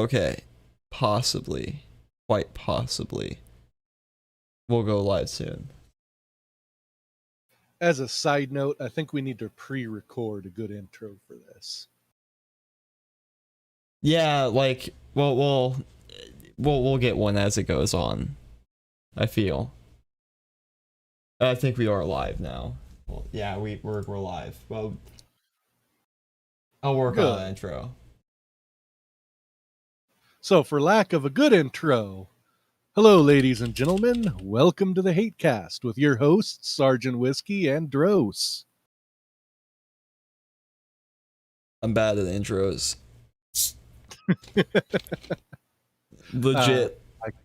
Okay, possibly, quite possibly, we'll go live soon. As a side note, I think we need to pre-record a good intro for this. Yeah, like, well, we'll get one as it goes on. I feel. I think we are live now. Well, yeah, we're live. Well, I'll work on an Good. intro. So, for lack of a good intro, hello, ladies and gentlemen. Welcome to the HateCast with your hosts, Sergeant Whiskey and Dros. I'm bad at intros. Legit.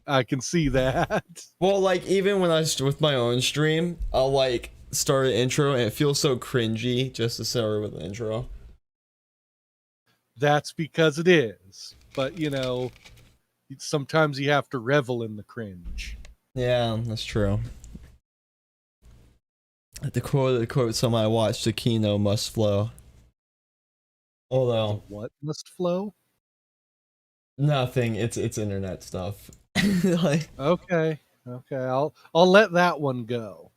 I can see that. Well, like, even when with my own stream, I'll like start an intro and it feels so cringy just to start with an intro. That's because it is. But, sometimes you have to revel in the cringe. Yeah, that's true. The quote something I watched, the Kino must flow. Although What must flow? nothing, it's internet stuff. Like, Okay. I'll let that one go.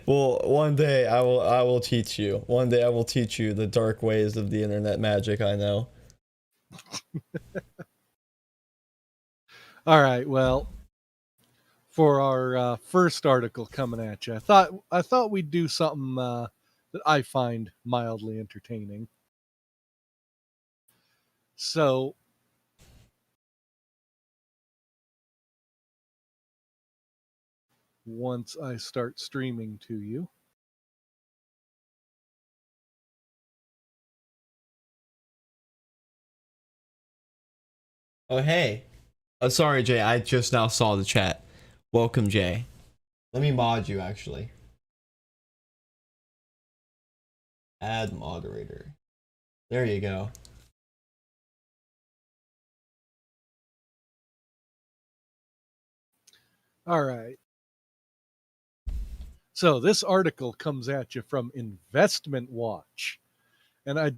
well, one day I will teach you. One day I will teach you the dark ways of the internet magic I know. All right. Well, for our first article coming at you, I thought we'd do something that I find mildly entertaining. So, once I start streaming to you, Oh hey. Sorry Jay, I just now saw the chat. Welcome Jay. Let me mod you actually. Add moderator. There you go. all right. So this article comes at you from Investment Watch, and I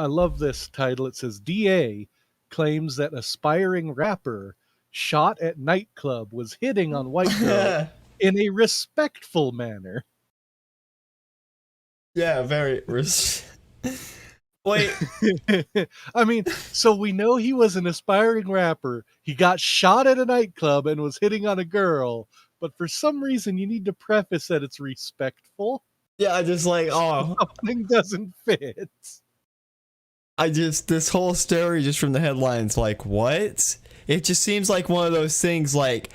love this title. It says DA claims that aspiring rapper shot at nightclub was hitting on white girl in a respectful manner. Yeah, very. Wait. I mean, so we know he was an aspiring rapper. He got shot at a nightclub and was hitting on a girl, but for some reason you need to preface that it's respectful. Yeah, I just like, oh. Something doesn't fit. This whole story just from the headlines, like, what? It just seems like one of those things like,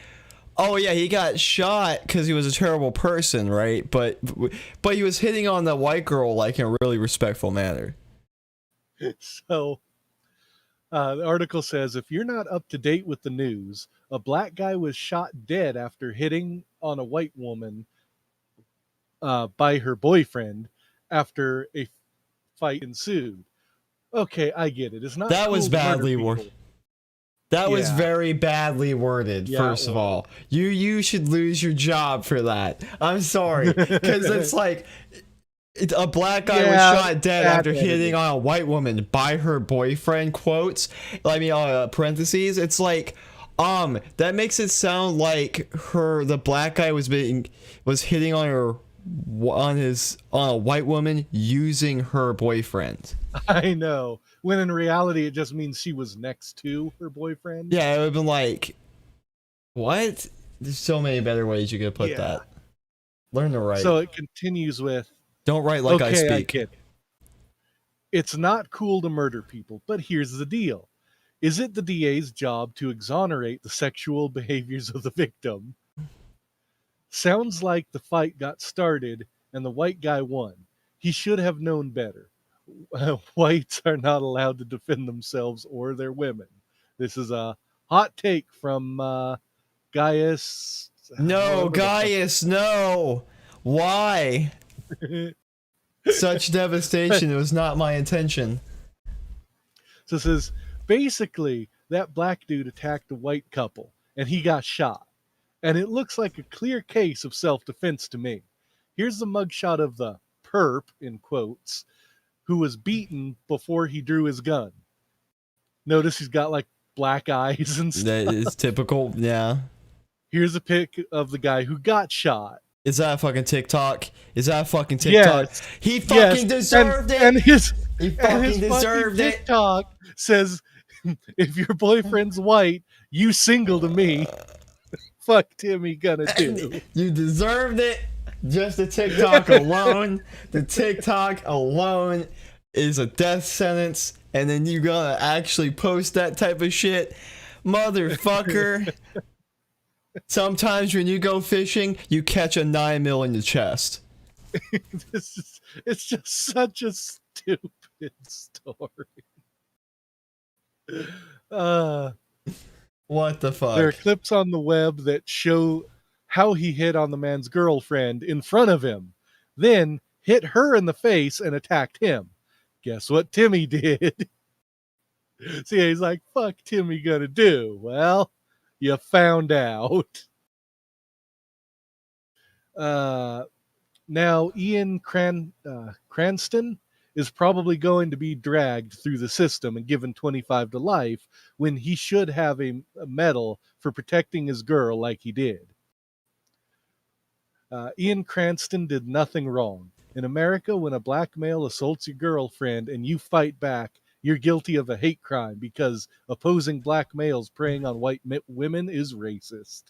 oh yeah, he got shot because he was a terrible person, right? But he was hitting on the white girl like in a really respectful manner. So the article says if you're not up to date with the news, a black guy was shot dead after hitting on a white woman by her boyfriend after a fight ensued. Okay, I get it. It's not That cool was to murder badly people. worded. That was very badly worded. Yeah, first of all, you should lose your job for that. I'm sorry, because it's like a black guy was shot dead after hitting on a white woman by her boyfriend. Quotes. I mean, parentheses. It's like, that makes it sound like the black guy was hitting on her on a white woman using her boyfriend. I know. When in reality, it just means she was next to her boyfriend. Yeah, it would have been like, what? There's so many better ways you could put that. Learn to write. So it continues with, don't write like I speak. I get it. It's not cool to murder people, but here's the deal. Is it the DA's job to exonerate the sexual behaviors of the victim? Sounds like the fight got started and the white guy won. He should have known better. Whites are not allowed to defend themselves or their women. This is a hot take from Gaius. No, Gaius, no. Why? Such devastation. It was not my intention. So it says, basically, that black dude attacked a white couple and he got shot. And it looks like a clear case of self-defense to me. Here's the mugshot of the perp, in quotes, who was beaten before he drew his gun. Notice he's got like black eyes and stuff. That is typical. Yeah. Here's a pic of the guy who got shot. Is that a fucking TikTok? Is that a fucking TikTok? Yes. He fucking deserved it. And his He fucking deserved fucking it. TikTok says, if your boyfriend's white, you single to me. Fuck Timmy gonna do. You deserved it. Just the TikTok alone. The TikTok alone is a death sentence. And then you gonna actually post that type of shit? Motherfucker. Sometimes when you go fishing, you catch a 9mm in the chest. It's just such a stupid story. What the fuck? There are clips on the web that show how he hit on the man's girlfriend in front of him, then hit her in the face and attacked him. Guess what Timmy did? See, he's like, fuck Timmy gonna do? Well, you found out. Now, Ian Cranston is probably going to be dragged through the system and given 25 to life when he should have a medal for protecting his girl like he did. Ian Cranston did nothing wrong. In America, when a black male assaults your girlfriend and you fight back, you're guilty of a hate crime because opposing black males preying on white women is racist.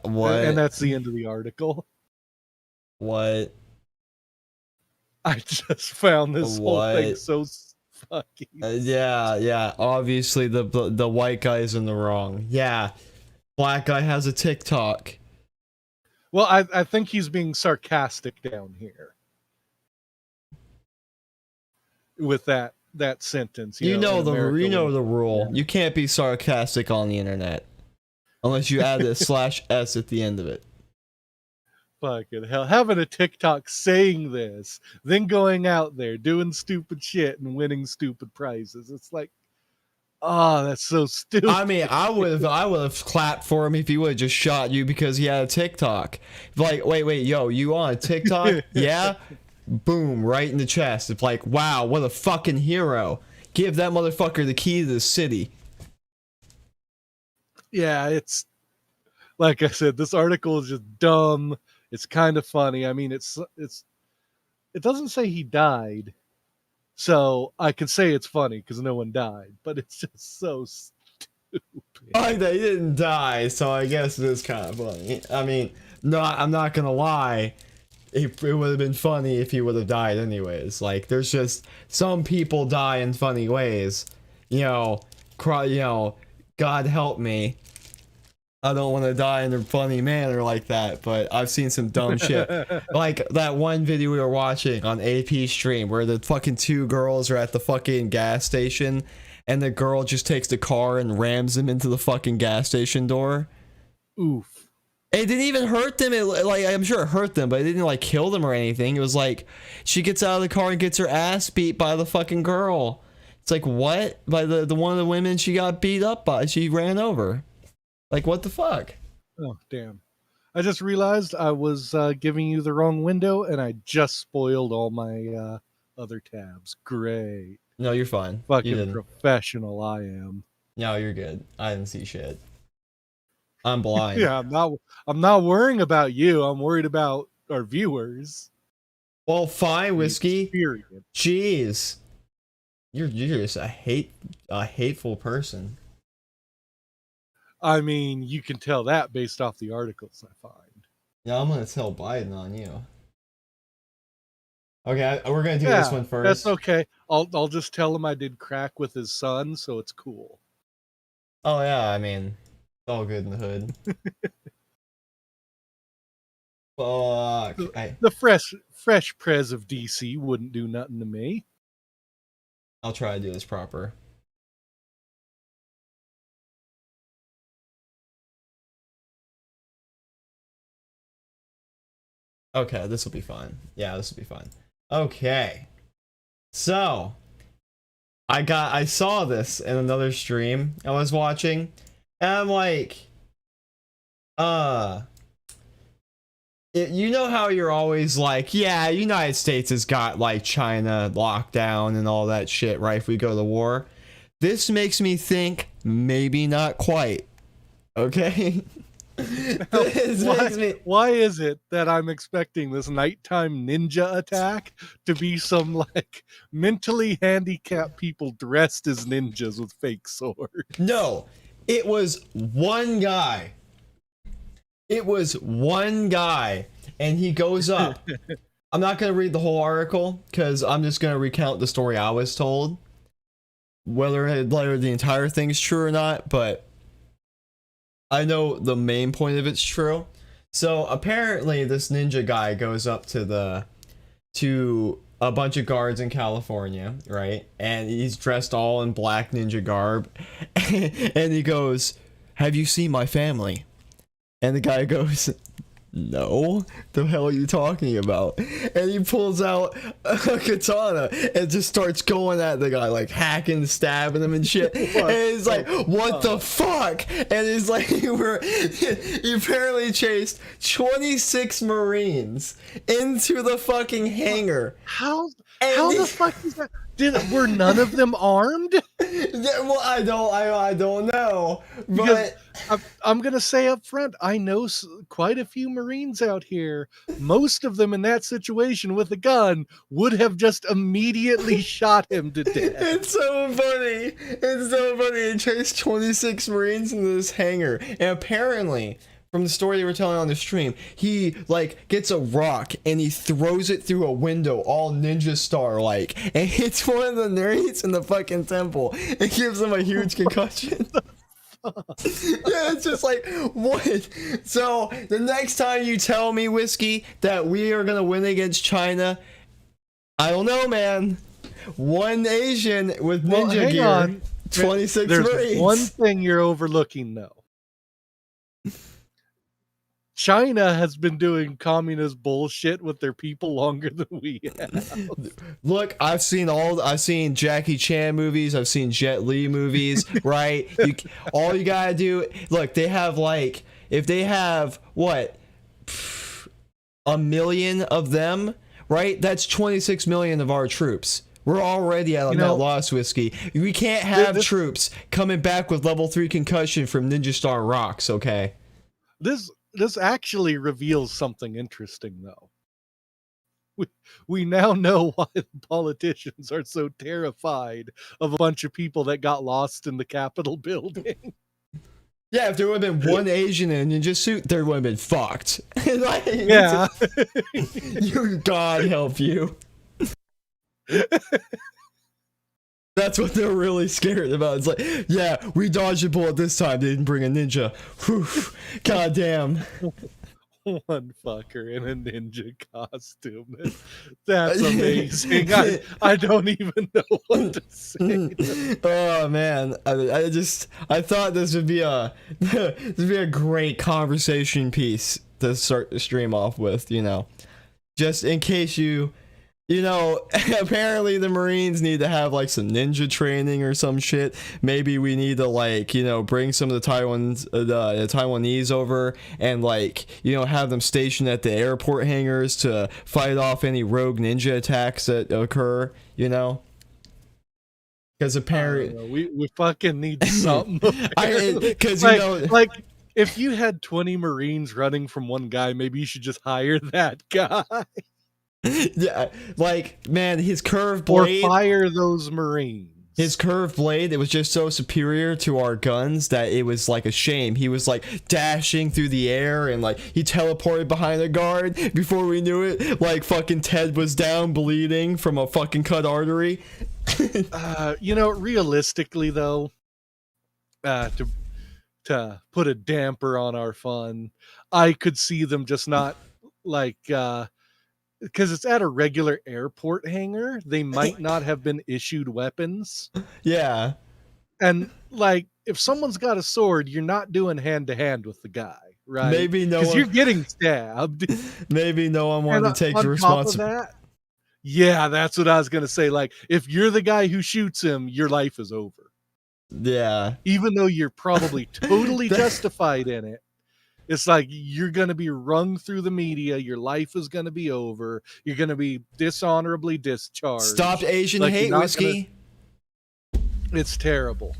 What? And that's the end of the article. What? I just found this whole thing so fucking. Yeah. Obviously, the white guy's in the wrong. Yeah, black guy has a TikTok. Well, I think he's being sarcastic down here with that sentence. You know the rule. Yeah. You can't be sarcastic on the internet unless you add a /s at the end of it. Fucking hell, having a TikTok saying this, then going out there doing stupid shit and winning stupid prizes. It's like, oh, that's so stupid. I mean, I would have clapped for him if he would have just shot you because he had a TikTok. Like, wait, yo, you on a TikTok? Yeah? Boom, right in the chest. It's like, wow, what a fucking hero. Give that motherfucker the key to the city. Yeah, it's like I said, this article is just dumb. It's kind of funny. I mean, it doesn't say he died, so I can say it's funny because no one died. But it's just so stupid. They didn't die, so I guess it is kind of funny. I mean, no, I'm not gonna lie. It would have been funny if he would have died anyways. Like, there's just some people die in funny ways. God help me. I don't want to die in a funny manner like that, but I've seen some dumb shit. Like that one video we were watching on AP stream where the fucking two girls are at the fucking gas station and the girl just takes the car and rams them into the fucking gas station door. Oof. It didn't even hurt them. I'm sure it hurt them, but it didn't like kill them or anything. It was like she gets out of the car and gets her ass beat by the fucking girl. It's like, what? By the one of the women she got beat up by, she ran over. Like, what the fuck? Oh, damn. I just realized I was giving you the wrong window, and I just spoiled all my other tabs. Great. No, you're fine. Fucking professional I am. No, you're good. I didn't see shit. I'm blind. Yeah, I'm not worrying about you. I'm worried about our viewers. Well, fine, Whiskey. Period. Jeez. You're just a hateful person. I mean, you can tell that based off the articles I find. Yeah, I'm gonna tell Biden on you. Okay, we're gonna do this one first. That's okay. I'll just tell him I did crack with his son, so it's cool. Oh yeah, I mean, it's all good in the hood. Fuck. The fresh prez of DC wouldn't do nothing to me. I'll try to do this proper. Okay, this will be fine. Yeah, this will be fine. Okay. So, I saw this in another stream I was watching, and I'm like, you know how you're always like, yeah, United States has got like China locked down and all that shit, right? If we go to war. This makes me think maybe not quite. Okay? This makes me. Why is it that I'm expecting this nighttime ninja attack to be some like mentally handicapped people dressed as ninjas with fake swords? No, it was one guy. It was one guy, and he goes up. I'm not going to read the whole article because I'm just going to recount the story I was told. Whether the entire thing's true or not, but I know the main point of it's true. So apparently this ninja guy goes up to a bunch of guards in California, right? And he's dressed all in black ninja garb. And he goes, "Have you seen my family?" And the guy goes, "No, the hell are you talking about?" And he pulls out a katana and just starts going at the guy, like hacking, stabbing him and shit. And he's like, "What the fuck?" And he's like, he apparently chased 26 Marines into the fucking hangar. How the fuck is that? Were none of them armed? Yeah, well, I don't know, Because but I'm gonna say up front, I know quite a few Marines out here. Most of them in that situation with a gun would have just immediately shot him to death. It's so funny. It's so funny. He chased 26 Marines into this hangar, and apparently, from the story they were telling on the stream, he like gets a rock and he throws it through a window, all ninja star like, and hits one of the nerds in the fucking temple and gives him a huge concussion. Yeah, it's just like, what? So the next time you tell me, Whiskey, that we are gonna win against China, I don't know, man. One Asian with ninja gear, on. 26 There's Marines. one thing you're overlooking, though. China has been doing communist bullshit with their people longer than we have. Look, I've seen Jackie Chan movies, I've seen Jet Li movies, right? All you gotta do, look, they have like, if they have what, 1 million of them, right? That's 26 million of our troops. We're already at that loss, Whiskey. We can't have troops coming back with level 3 concussion from Ninja Star rocks, okay? This actually reveals something interesting, though. We now know why the politicians are so terrified of a bunch of people that got lost in the Capitol building. Yeah, if there would have been one Asian in a ninja suit, there would have been fucked. Like, Yeah. God help you. That's what they're really scared about. It's like, yeah, we dodged a bullet this time. They didn't bring a ninja. Whew. God damn. One fucker in a ninja costume. That's amazing. I don't even know what to say. Oh man, I thought this would be a great conversation piece to start the stream off with. Just in case apparently the Marines need to have like some ninja training or some shit. Maybe we need to bring some of the Taiwanese over and have them stationed at the airport hangars to fight off any rogue ninja attacks that occur, because apparently we fucking need something. Because like if you had 20 Marines running from one guy, maybe you should just hire that guy. Yeah, man, his curved blade, or fire those Marines. His curved blade, it was just so superior to our guns that it was like a shame. He was dashing through the air and he teleported behind a guard. Before we knew it, fucking Ted was down bleeding from a fucking cut artery. Realistically though, to put a damper on our fun, I could see them just not because it's at a regular airport hangar, they might not have been issued weapons. Yeah. And if someone's got a sword, you're not doing hand to hand with the guy, right? Maybe because you're getting stabbed. Maybe no one wanted to take the responsibility. Yeah, that's what I was gonna say. If you're the guy who shoots him, your life is over. Yeah. Even though you're probably totally justified in it. It's you're going to be wrung through the media. Your life is going to be over. You're going to be dishonorably discharged. Stop Asian hate, Whiskey. It's terrible.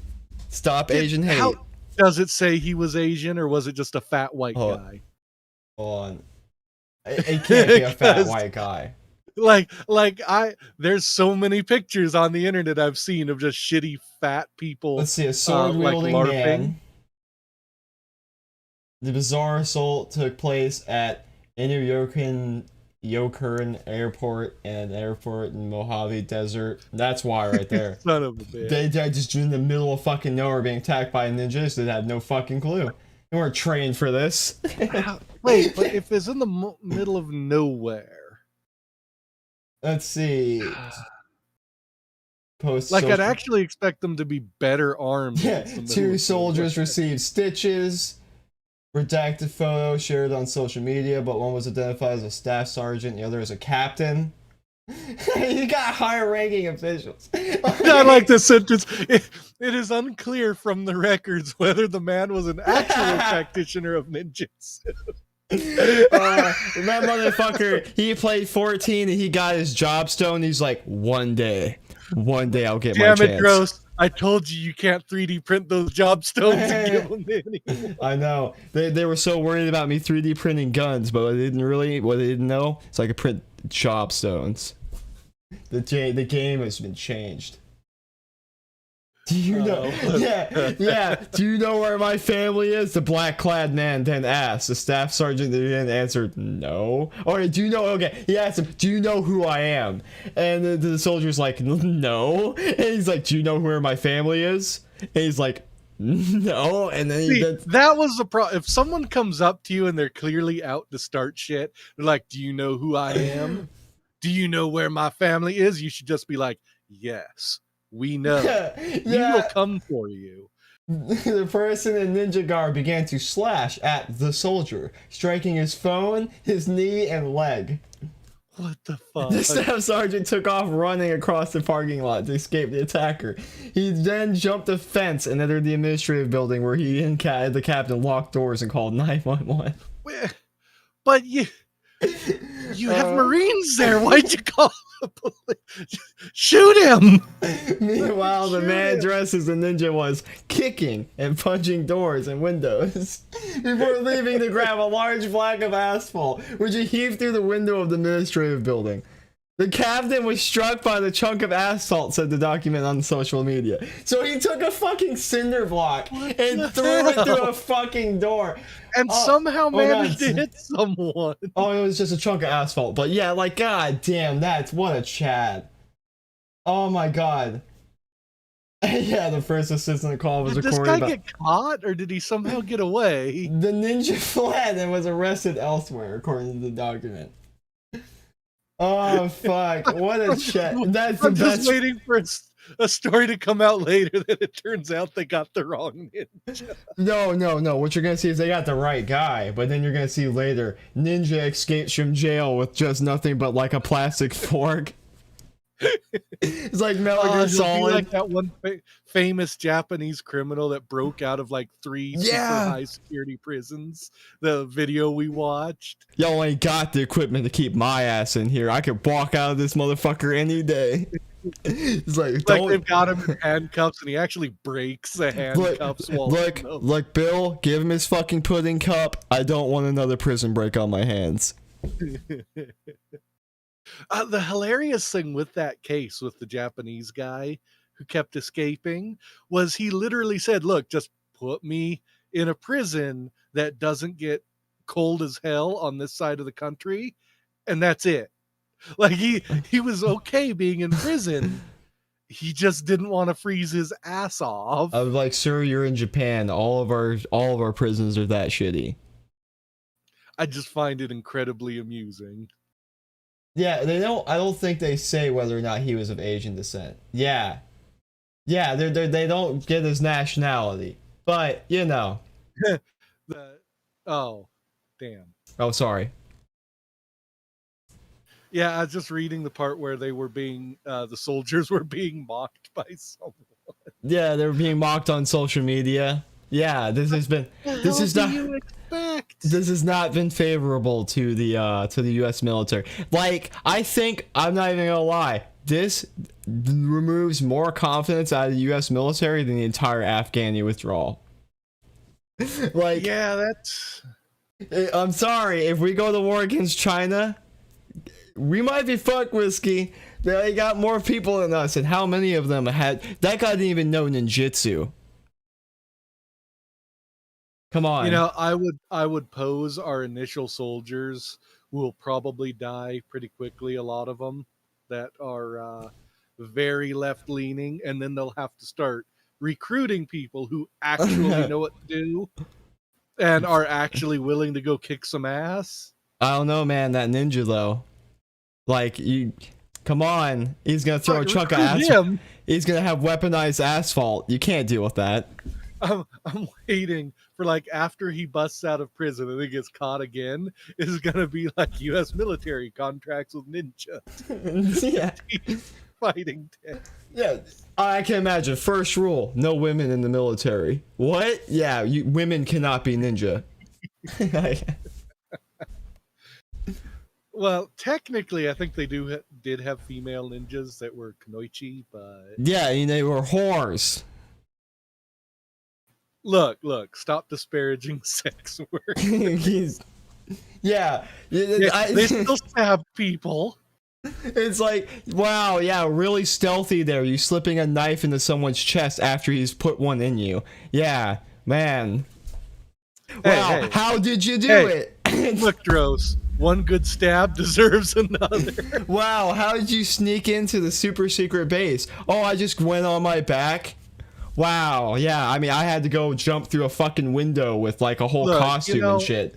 Stop Asian hate. How does it say he was Asian, or was it just a fat white guy? Hold on. It can't be a fat white guy. There's so many pictures on the internet I've seen of just shitty fat people. Let's see, a sword-wielding man. The bizarre assault took place at Inuyokern Airport and an airport in Mojave Desert. That's why right there. Son of a bitch. They just in the middle of fucking nowhere being attacked by ninjas that had no fucking clue. They weren't trained for this. Wait, but if it's in the middle of nowhere. Let's see. I'd actually expect them to be better armed. Yeah, 2 soldiers received stitches. Redacted photo shared on social media, but one was identified as a staff sergeant, the other as a captain. You got higher ranking officials. I like this sentence. It is unclear from the records whether the man was an actual practitioner of ninjutsu. That motherfucker, he played 14 and he got his job stone. He's like, one day I'll get my chance. Damn it, Gross. I told you can't 3D print those job stones and give them to anyone. I know. They were so worried about me 3D printing guns, but what they didn't know is I could print job stones. The game has been changed. Do you know? Yeah. Do you know where my family is? The black-clad man then asked. The staff sergeant then answered, no. Or do you know? Okay, he asked him, do you know who I am? And the soldier's like, no. And he's like, do you know where my family is? And he's like, no. And then that was the problem. If someone comes up to you and they're clearly out to start shit, they're like, do you know who I am? Do you know where my family is? You should just be like, yes. We know. We will come for you. The person in ninja garb began to slash at the soldier, striking his phone, his knee, and leg. What the fuck? The staff sergeant took off running across the parking lot to escape the attacker. He then jumped a fence and entered the administrative building where he and the captain locked doors and called 911. But you have Marines there. Why'd you call the police? Shoot him! Meanwhile, the man dressed as a ninja was kicking and punching doors and windows before leaving to grab a large block of asphalt, which he heaved through the window of the administrative building. The captain was struck by the chunk of asphalt, said the document on social media. So he took a fucking cinder block and threw it through a fucking door. And somehow managed to hit someone. Oh, it was just a chunk of asphalt. But yeah, like, god damn, what a Chad. Oh my god. Yeah, the first assistant call was recorded. Did this guy get caught, or did he somehow get away? The ninja fled and was arrested elsewhere, according to the document. Oh fuck! What a chat. That's I'm the just best. waiting for a story to come out later that it turns out they got the wrong ninja. No. What you're gonna see is they got the right guy, but then you're gonna see later ninja escapes from jail with just nothing but like a plastic fork. It's like Metal Gear Solid. Like that one famous Japanese criminal that broke out of like 3 super high security prisons. The video we watched. Y'all ain't got the equipment to keep my ass in here. I could walk out of this motherfucker any day. It's like they've got him in handcuffs, and he actually breaks the handcuffs. Look, Bill, give him his fucking pudding cup. I don't want another prison break on my hands. The hilarious thing with that case with the Japanese guy who kept escaping was he literally said, look, just put me in a prison that doesn't get cold as hell on this side of the country, and that's it. Like he was okay being in prison. He just didn't want to freeze his ass off. I was like, sir, you're in Japan. All of our prisons are that shitty. I just find it incredibly amusing. Yeah, they don't. I don't think they say whether or not he was of Asian descent. Yeah, they don't get his nationality, but you know. Oh, damn. Oh, sorry. Yeah, I was just reading the part where they were being, the soldiers were being mocked by someone. Yeah, they were being mocked on social media. Yeah, this has not been favorable to the U.S. military. Like, I think, I'm not even gonna lie, this removes more confidence out of the U.S. military than the entire Afghani withdrawal. Like, yeah, that's I'm sorry, if we go to war against China, we might be fucked, Whiskey. They got more people than us, and how many of them had... That guy didn't even know ninjutsu. Come on. you know, I would pose our initial soldiers will probably die pretty quickly, a lot of them that are very left leaning, and then they'll have to start recruiting people who actually know what to do and are actually willing to go kick some ass. I don't know, man. That ninja, though. Like, you... Come on. He's gonna throw a chunk of asphalt. He's gonna have weaponized asphalt. You can't deal with that. I'm waiting for, like, after he busts out of prison and he gets caught again, is gonna be like U.S. military contracts with ninja. Yeah. Fighting dead. Yeah. I can imagine. First rule: no women in the military. What? Yeah, women cannot be ninja. Well, technically, I think they did have female ninjas that were kunoichi, but Yeah, they were whores. look, stop disparaging sex work. Yeah, they still stab people. It's like, wow, yeah, really stealthy there. You slipping a knife into someone's chest after he's put one in you. Yeah, man. Wow, how did you do it? Look, Dros, one good stab deserves another. Wow, how did you sneak into the super secret base? Oh, I just went on my back. Wow, yeah, I mean, I had to go jump through a fucking window with like a whole costume and shit.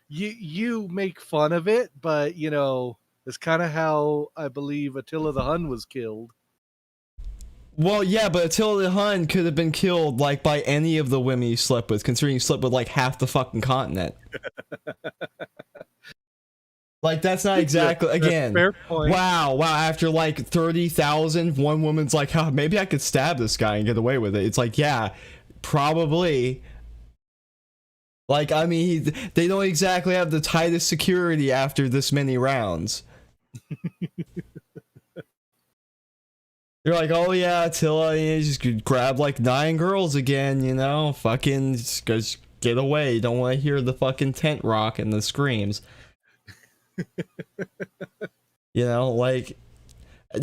You make fun of it, but you know, it's kind of how I believe Attila the Hun was killed. Well, yeah, but Attila the Hun could have been killed like by any of the women he slept with, considering he slept with like half the fucking continent. Like, that's not exactly, again, fair point. Wow, after like 30,000, one woman's like, oh, maybe I could stab this guy and get away with it. It's like, yeah, probably. Like, I mean, they don't exactly have the tightest security after this many rounds. You're like, oh yeah, Attila, you just grab like 9 girls again, you know, fucking just get away. You don't want to hear the fucking tent rock and the screams. You know, like,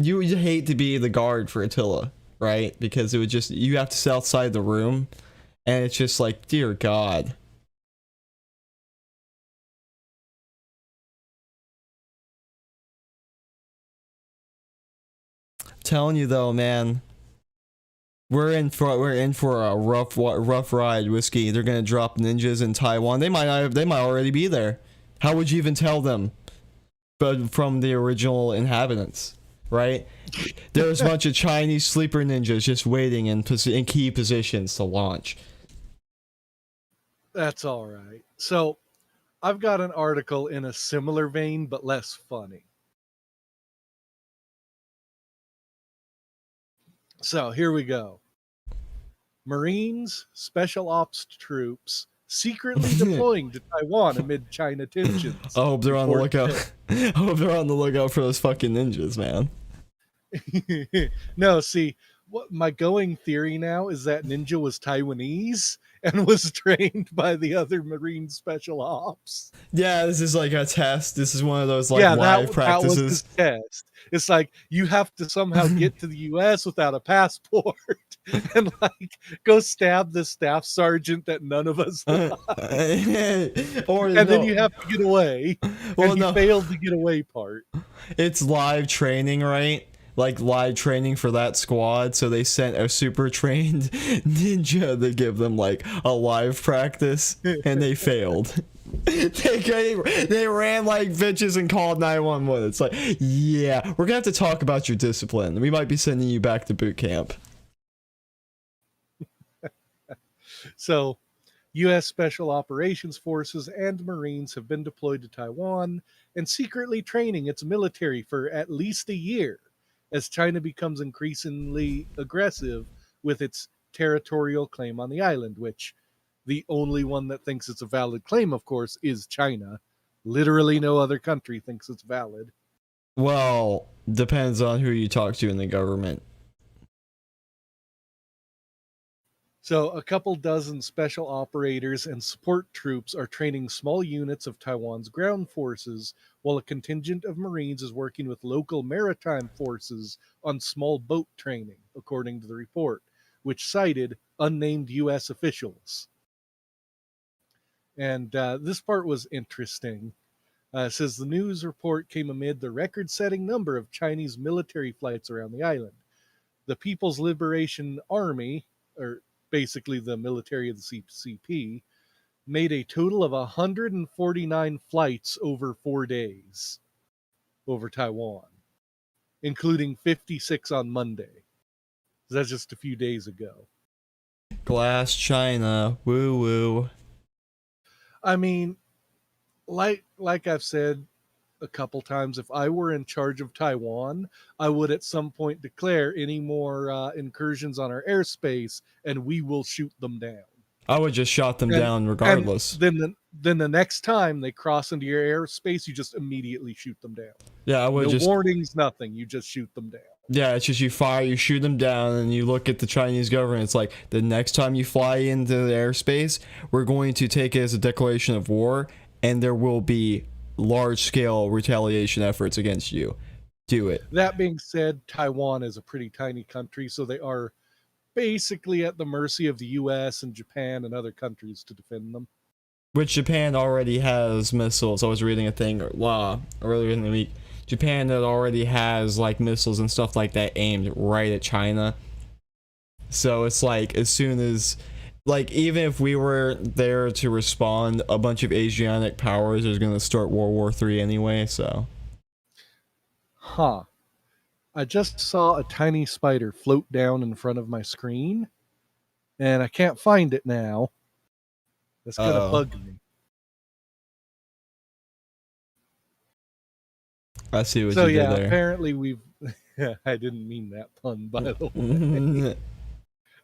you would hate to be the guard for Attila, right? Because it would just, you have to sit outside the room, and it's just like, dear God. Telling you though, man, we're in for a rough ride, Whiskey. They're gonna drop ninjas in Taiwan. They might already be there. How would you even tell them? But from the original inhabitants, right? There's a bunch of Chinese sleeper ninjas just waiting in key positions to launch. That's all right. So, I've got an article in a similar vein, but less funny. So here we go. Marines, special ops troops secretly deploying to Taiwan amid China tensions. I hope they're on the lookout. I hope they're on the lookout for those fucking ninjas, man. No, see, what my going theory now is that Ninja was Taiwanese and was trained by the other Marine special ops. Yeah, this is like a test. This is one of those like live practices. That was his test. It's like you have to somehow get to the U.S. without a passport and like go stab the staff sergeant that none of us and then you have to get away. Well, and he failed the get away part. It's live training, right? Like live training for that squad, so they sent a super trained ninja to give them like a live practice, and they failed. They ran like bitches and called 911. It's like, yeah, we're gonna have to talk about your discipline. We might be sending you back to boot camp. So, U.S. Special Operations Forces and Marines have been deployed to Taiwan and secretly training its military for at least a year as China becomes increasingly aggressive with its territorial claim on the island, which the only one that thinks it's a valid claim, of course, is China. Literally no other country thinks it's valid. Well, depends on who you talk to in the government. So, a couple dozen special operators and support troops are training small units of Taiwan's ground forces, while a contingent of Marines is working with local maritime forces on small boat training, according to the report, which cited unnamed U.S. officials. And this part was interesting. It says the news report came amid the record setting number of Chinese military flights around the island. The People's Liberation Army, or basically the military of the CCP, made a total of 149 flights over 4 days over Taiwan, including 56 on Monday. That's just a few days ago. Glass China, woo woo. I mean, like I've said a couple times, if I were in charge of Taiwan, I would at some point declare any more incursions on our airspace, and we will shoot them down. I would just shot them And down and regardless. then the next time they cross into your airspace, you just immediately shoot them down. Yeah, I would No just. warnings, nothing. You just shoot them down. Yeah, it's just you fire, you shoot them down, and you look at the Chinese government. It's like the next time you fly into the airspace, we're going to take it as a declaration of war, and there will be large-scale retaliation efforts against you. Do it. That being said, Taiwan is a pretty tiny country, so they are basically at the mercy of the U.S. and Japan and other countries to defend them. Which Japan already has missiles. I was reading a thing earlier in the week. Japan that already has like missiles and stuff like that aimed right at China. So it's like as soon as like even if we were there to respond, a bunch of Asiatic powers is going to start World War III anyway. So, Huh. I just saw a tiny spider float down in front of my screen, and I can't find it now. That's gonna bug me. I see what So you yeah, did there. apparently we've. I didn't mean that pun, by the way.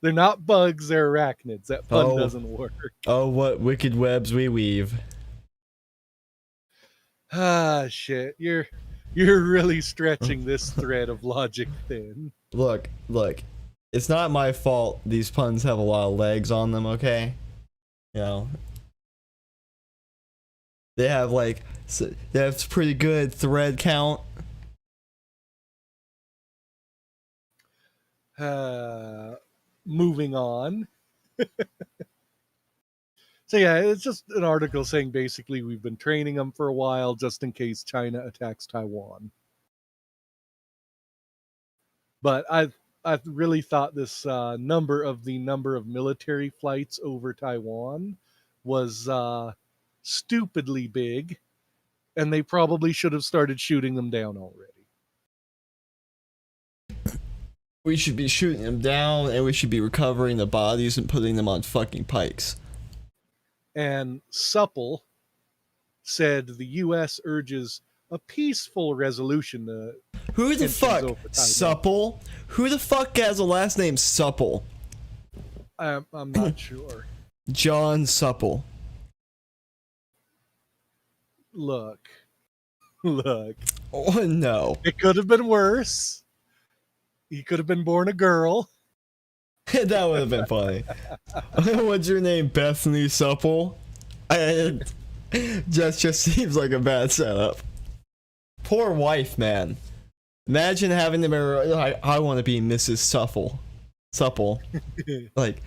They're not bugs; they're arachnids. That pun doesn't work. Oh, what wicked webs we weave! Ah, shit! You're really stretching this thread of logic thin. Look. It's not my fault these puns have a lot of legs on them, okay? You know. They have pretty good thread count. Moving on. So yeah, it's just an article saying basically we've been training them for a while just in case China attacks Taiwan. But I've really thought this number of military flights over Taiwan was stupidly big, and they probably should have started shooting them down already. We should be shooting them down, and we should be recovering the bodies and putting them on fucking pikes. And Supple said the U.S. urges a peaceful resolution to Who the fuck? Supple? Who the fuck has a last name Supple? I'm not sure. John Supple. Look. Oh no. It could have been worse. He could have been born a girl. That would have been funny. What's your name? Bethany Supple? Just seems like a bad setup. Poor wife, man. Imagine having them. I want to be Mrs. Supple. Like,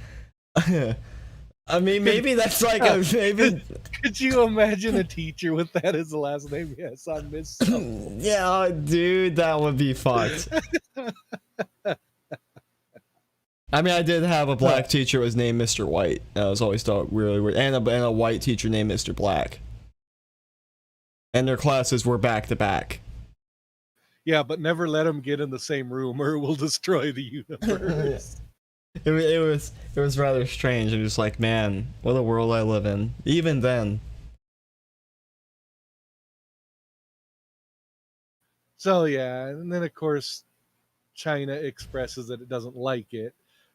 I mean, maybe that's like a maybe. Could you imagine a teacher with that as a last name? Yes, I'm Miss Supple. Yeah, dude, that would be fucked. I mean, I did have a black teacher who was named Mr. White. I was always thought really weird, and a white teacher named Mr. Black. And their classes were back to back. Yeah, but never let them get in the same room, or it will destroy the universe. It was rather strange. I'm just like, man, what a world I live in. Even then. So yeah, and then of course, China expresses that it doesn't like it.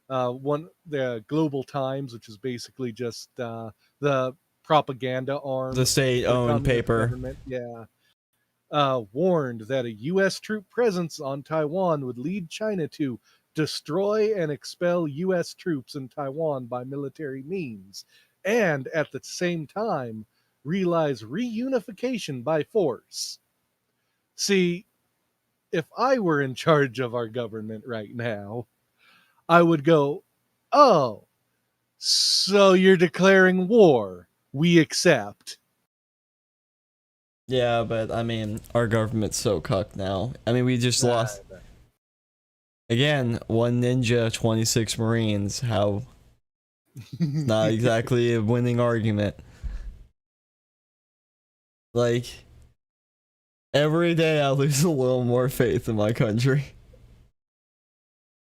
The Global Times, which is basically just the propaganda arm, The state-owned paper. Yeah, warned that a U.S. troop presence on Taiwan would lead China to destroy and expel U.S. troops in Taiwan by military means, and at the same time realize reunification by force. See, if I were in charge of our government right now, I would go, oh, so you're declaring war. We accept. Yeah, but I mean, our government's so cucked now. I mean, we just lost again, one ninja, 26 Marines. How not exactly a winning argument. Like every day I lose a little more faith in my country.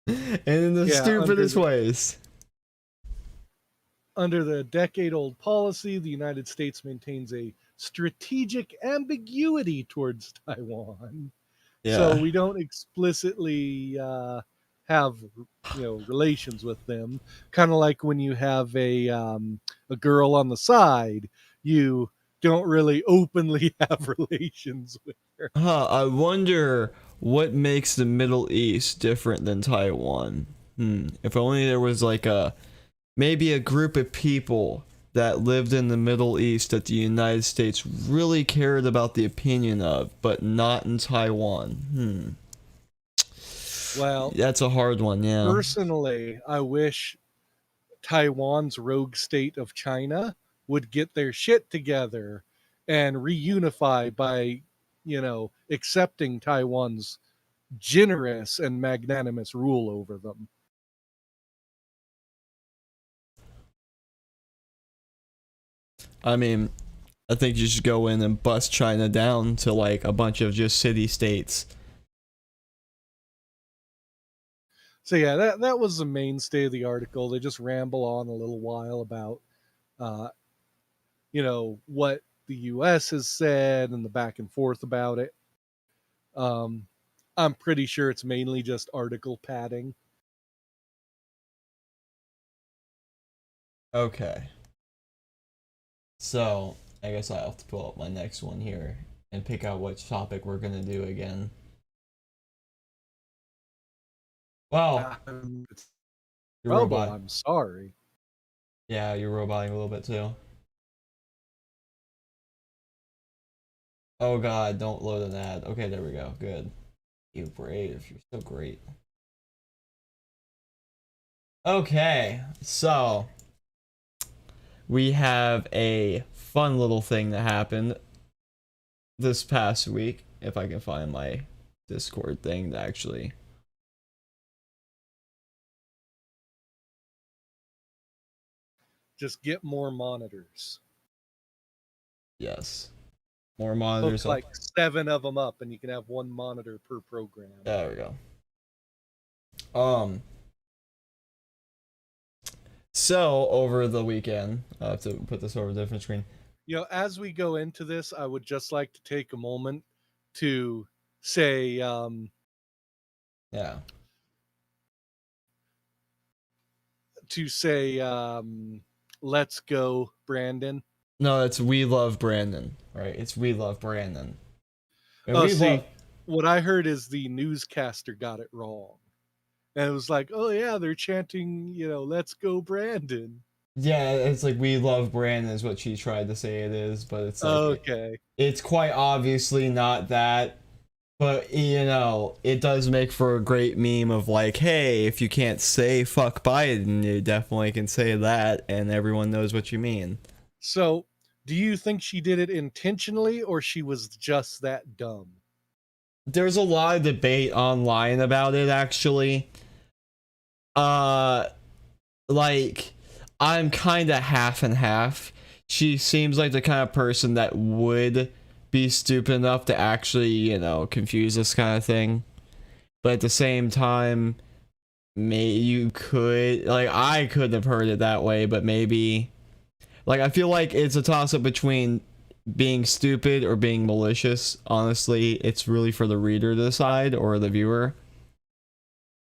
And in the stupidest ways. Under the decade-old policy, the United States maintains a strategic ambiguity towards Taiwan. Yeah. So we don't explicitly have relations with them. Kind of like when you have a girl on the side, you don't really openly have relations with her. I wonder what makes the Middle East different than Taiwan. If only there was like maybe a group of people that lived in the Middle East that the United States really cared about the opinion of, but not in Taiwan. Well, that's a hard one, yeah. Personally, I wish Taiwan's rogue state of China would get their shit together and reunify by, accepting Taiwan's generous and magnanimous rule over them. I mean, I think you should go in and bust China down to like a bunch of just city states. So yeah, that was the mainstay of the article. They just ramble on a little while about, what the U.S. has said and the back and forth about it. I'm pretty sure it's mainly just article padding. Okay. So, I guess I have to pull up my next one here and pick out which topic we're going to do again. Well, you're robot. I'm sorry. Yeah, you're roboting a little bit too. Oh god, don't load an ad. Okay, there we go. Good. You brave. You're so great. Okay, so we have a fun little thing that happened this past week. If I can find my Discord thing to actually. Just get more monitors. Yes. More monitors. Hook like 7 of them up and you can have 1 monitor per program. There we go. So over the weekend, I have to put this over a different screen. As we go into this, I would just like to take a moment to say, yeah. To say, let's go, Brandon. No, it's we love Brandon, right? It's we love Brandon. What I heard is the newscaster got it wrong. And it was like, oh yeah, they're chanting, let's go, Brandon. Yeah, it's like we love Brandon is what she tried to say it is, but it's like okay. It's quite obviously not that. But it does make for a great meme of like, hey, if you can't say fuck Biden, you definitely can say that, and everyone knows what you mean. So, do you think she did it intentionally or she was just that dumb? There's a lot of debate online about it, actually. Like, I'm kind of half and half. She seems like the kind of person that would be stupid enough to actually, confuse this kind of thing. But at the same time, I could have heard it that way, but maybe, I feel like it's a toss-up between being stupid or being malicious. Honestly, it's really for the reader to decide, or the viewer.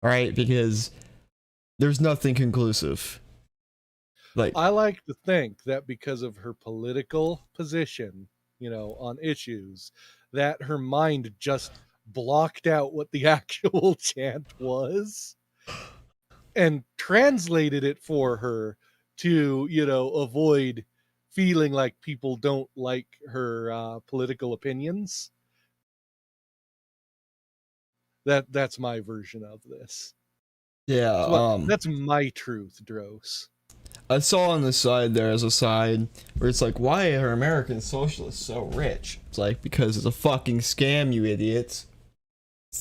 Right? Because there's nothing conclusive. I like to think that because of her political position, on issues, that her mind just blocked out what the actual chant was and translated it for her to, avoid feeling like people don't like her political opinions. That's my version of this. Yeah, That's my truth, Dros. I saw on the side there as a side where it's like, why are American socialists so rich? It's like, because it's a fucking scam, you idiots.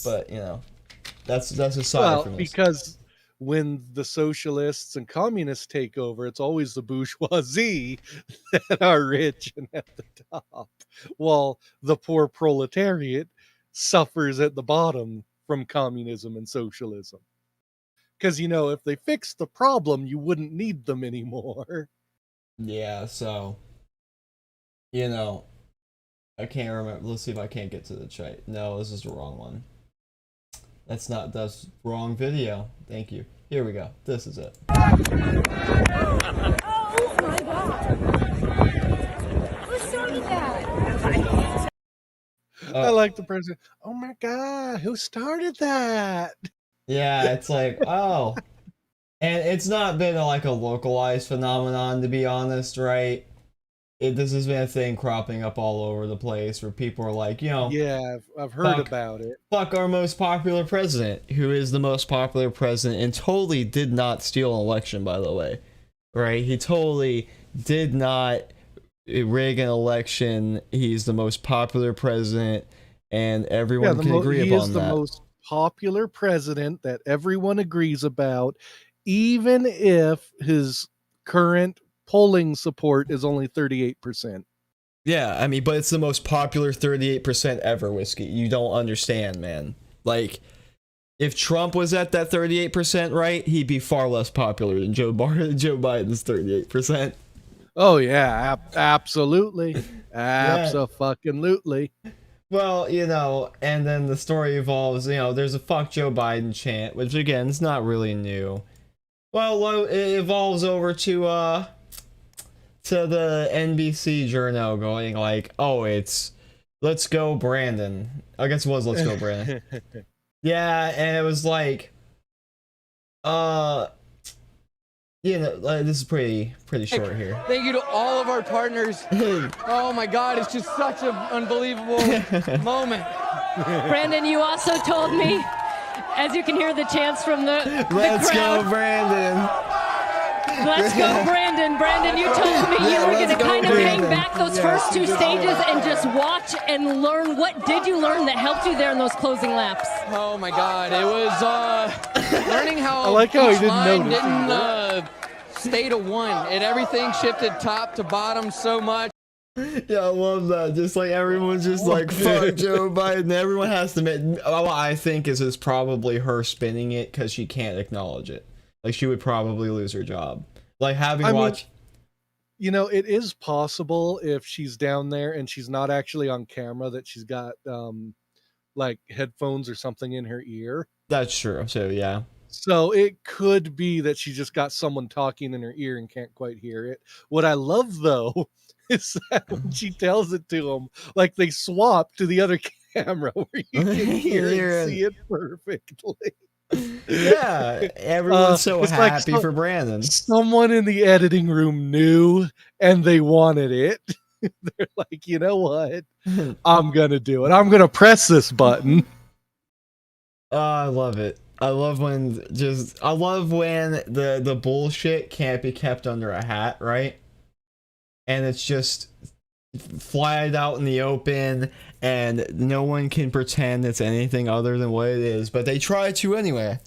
But that's aside Well, from this. because when the socialists and communists take over, it's always the bourgeoisie that are rich and at the top, while the poor proletariat suffers at the bottom from communism and socialism. Because, if they fixed the problem, you wouldn't need them anymore. Yeah, so I can't remember. Let's see if I can't get to the chat. No, this is the wrong one. That's wrong video. Thank you. Here we go. This is it. Oh my god. Who started that? I like the president. Oh my God, who started that? Yeah, it's like, oh. And it's not been like a localized phenomenon, to be honest, right? This has been a thing cropping up all over the place where people are like, Yeah, I've heard fuck, about it. fuck our most popular president, who is the most popular president and totally did not steal an election, by the way. Right? He totally did not rig an election. He's the most popular president, and everyone can agree He upon is the that. most popular president that everyone agrees about, even if his current polling support is only 38%. Yeah, I mean, but it's the most popular 38% ever, Whiskey. You don't understand, man. Like, if Trump was at that 38%, right, he'd be far less popular than Joe Biden's 38%. Oh yeah, absolutely. Abso-fucking-lutely. Well, and then the story evolves, there's a fuck Joe Biden chant, which again, is not really new. Well, it evolves over to the NBC journal going like, oh, it's let's go Brandon. I guess it was let's go Brandon. Yeah, and it was like, this is pretty short here. Thank you to all of our partners. Oh my God, it's just such an unbelievable moment. Brandon, you also told me, as you can hear the chants from the Let's crowd, go, Brandon. let's go, Brandon. Brandon, you told me you were going to kind of hang back those first two stages and just watch and learn. What did you learn that helped you there in those closing laps? Oh my God, it was learning how I like how he each didn't line notice didn't stay to one. Everything shifted top to bottom so much. Yeah, I love that. Just like everyone's just like, fuck Joe Biden. Everyone has to admit, what I think is probably her spinning it because she can't acknowledge it. Like, she would probably lose her job. Like, having watched. It is possible if she's down there and she's not actually on camera that she's got like headphones or something in her ear. That's true. So, yeah. So it could be that she just got someone talking in her ear and can't quite hear it. What I love, though, is that when she tells it to him, like they swap to the other camera where you can hear and see it perfectly. Yeah, everyone's so happy for Brandon. Someone in the editing room knew and they wanted it. They're like, you know what? I'm going to do it. I'm going to press this button. Oh, I love it. I love when the bullshit can't be kept under a hat, right? And it's just flat out in the open and no one can pretend it's anything other than what it is, but they try to anyway.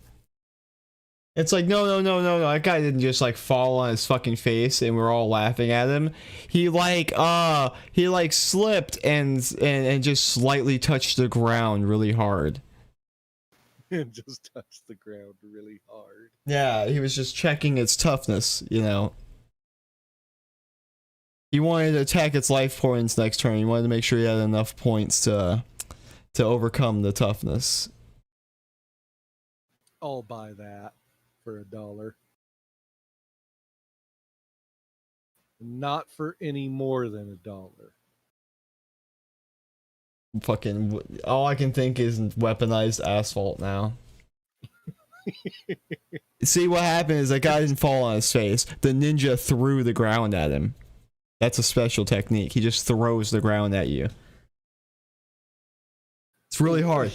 It's like, no, that guy didn't just like fall on his fucking face and we're all laughing at him. He slipped and just slightly touched the ground really hard. And just touched the ground really hard. Yeah, he was just checking its toughness, He wanted to attack its life points next turn. He wanted to make sure he had enough points to overcome the toughness. I'll buy that for $1. Not for any more than $1. Fucking, all I can think is weaponized asphalt now. See, what happened is that guy didn't fall on his face. The ninja threw the ground at him. That's a special technique. He just throws the ground at you. It's really hard.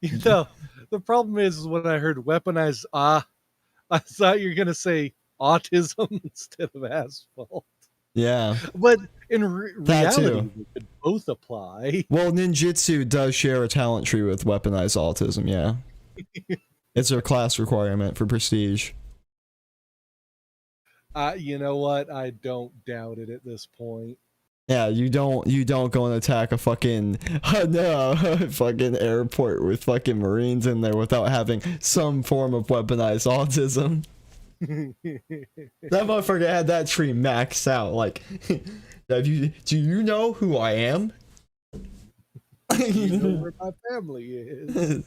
You know, the problem is when I heard weaponized, I thought you were going to say autism instead of asphalt. Yeah. But in That too. reality, they could both apply. Well, ninjutsu does share a talent tree with weaponized autism, yeah. It's a class requirement for prestige. You know what? I don't doubt it at this point. Yeah, you don't go and attack a fucking fucking airport with fucking Marines in there without having some form of weaponized autism. That motherfucker had that tree maxed out. Like, do you know who I am? You know where my family is.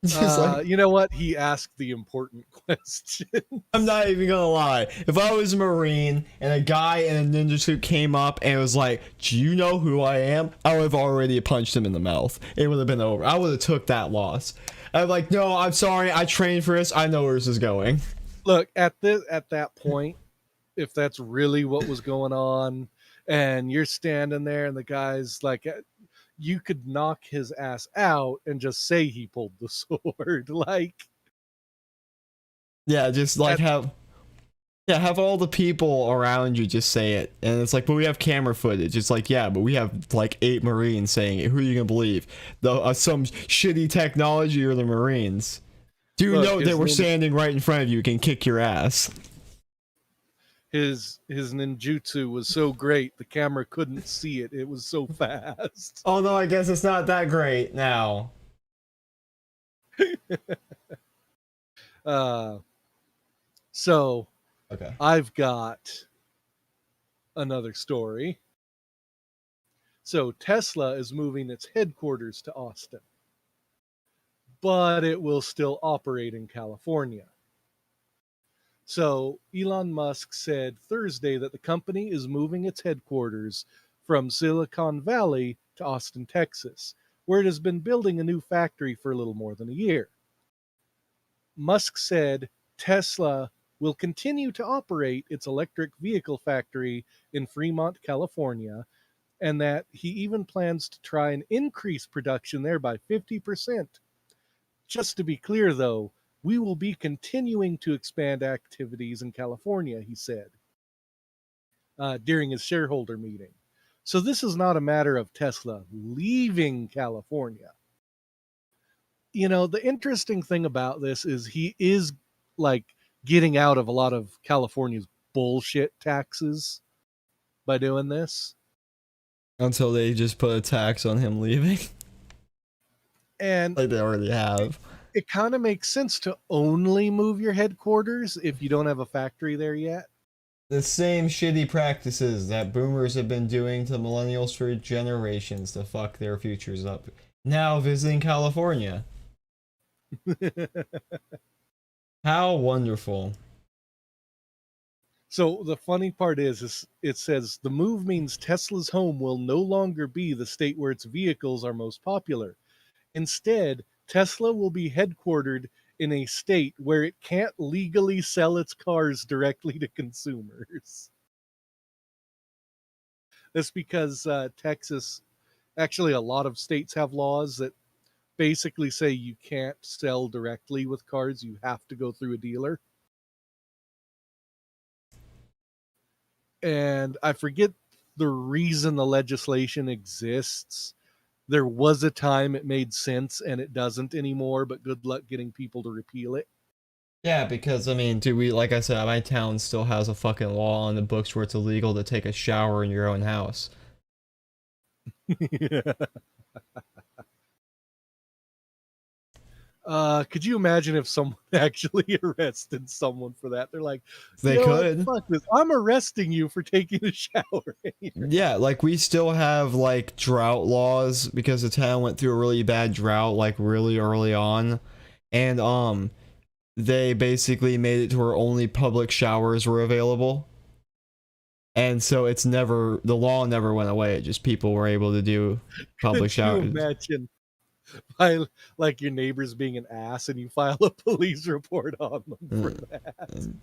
Just like, you know what? He asked the important question. I'm not even gonna lie. If I was a Marine and a guy in a ninja suit came up and was like, "Do you know who I am?" I would have already punched him in the mouth. It would have been over. I would have took that loss. I'm like, "No, I'm sorry. I trained for this. I know where this is going." Look, at that point, if that's really what was going on, and you're standing there and the guy's like, you could knock his ass out and just say he pulled the sword. Like, yeah, just like have all the people around you just say it, and it's like, but we have camera footage. It's like, yeah, but we have like 8 Marines saying it. Who are you gonna believe? Some shitty technology or the Marines? Do you know that we're standing right in front of you, can kick your ass? his ninjutsu was so great the camera couldn't see it. It was so fast. Although I guess it's not that great now. So Okay. I've got another story. So Tesla is moving its headquarters to Austin, but it will still operate in California. So Elon Musk said Thursday that the company is moving its headquarters from Silicon Valley to Austin, Texas, where it has been building a new factory for a little more than a year. Musk said Tesla will continue to operate its electric vehicle factory in Fremont, California, and that he even plans to try and increase production there by 50%. Just to be clear, though, we will be continuing to expand activities in California, he said during his shareholder meeting. So this is not a matter of Tesla leaving California. You know, the interesting thing about this is he is like getting out of a lot of California's bullshit taxes by doing this. Until they just put a tax on him leaving. And like they already have. It kind of makes sense to only move your headquarters if you don't have a factory there yet. The same shitty practices that boomers have been doing to millennials for generations to fuck their futures up. Now visiting California. How wonderful. So the funny part is it says the move means Tesla's home will no longer be the state where its vehicles are most popular. Instead, Tesla will be headquartered in a state where it can't legally sell its cars directly to consumers. That's because Texas, actually a lot of states have laws that basically say you can't sell directly with cars. You have to go through a dealer. And I forget the reason the legislation exists. There was a time it made sense and it doesn't anymore, but good luck getting people to repeal it. Yeah, because I mean, dude, like I said, my town still has a fucking law on the books where it's illegal to take a shower in your own house. Could you imagine if someone actually arrested someone for that? They're like, they could. Fuck this. I'm arresting you for taking a shower. Yeah, like we still have like drought laws because the town went through a really bad drought like really early on, and they basically made it to where only public showers were available. And so the law never went away. Just people were able to do public Could you showers. imagine like your neighbors being an ass and you file a police report on them for that? Like,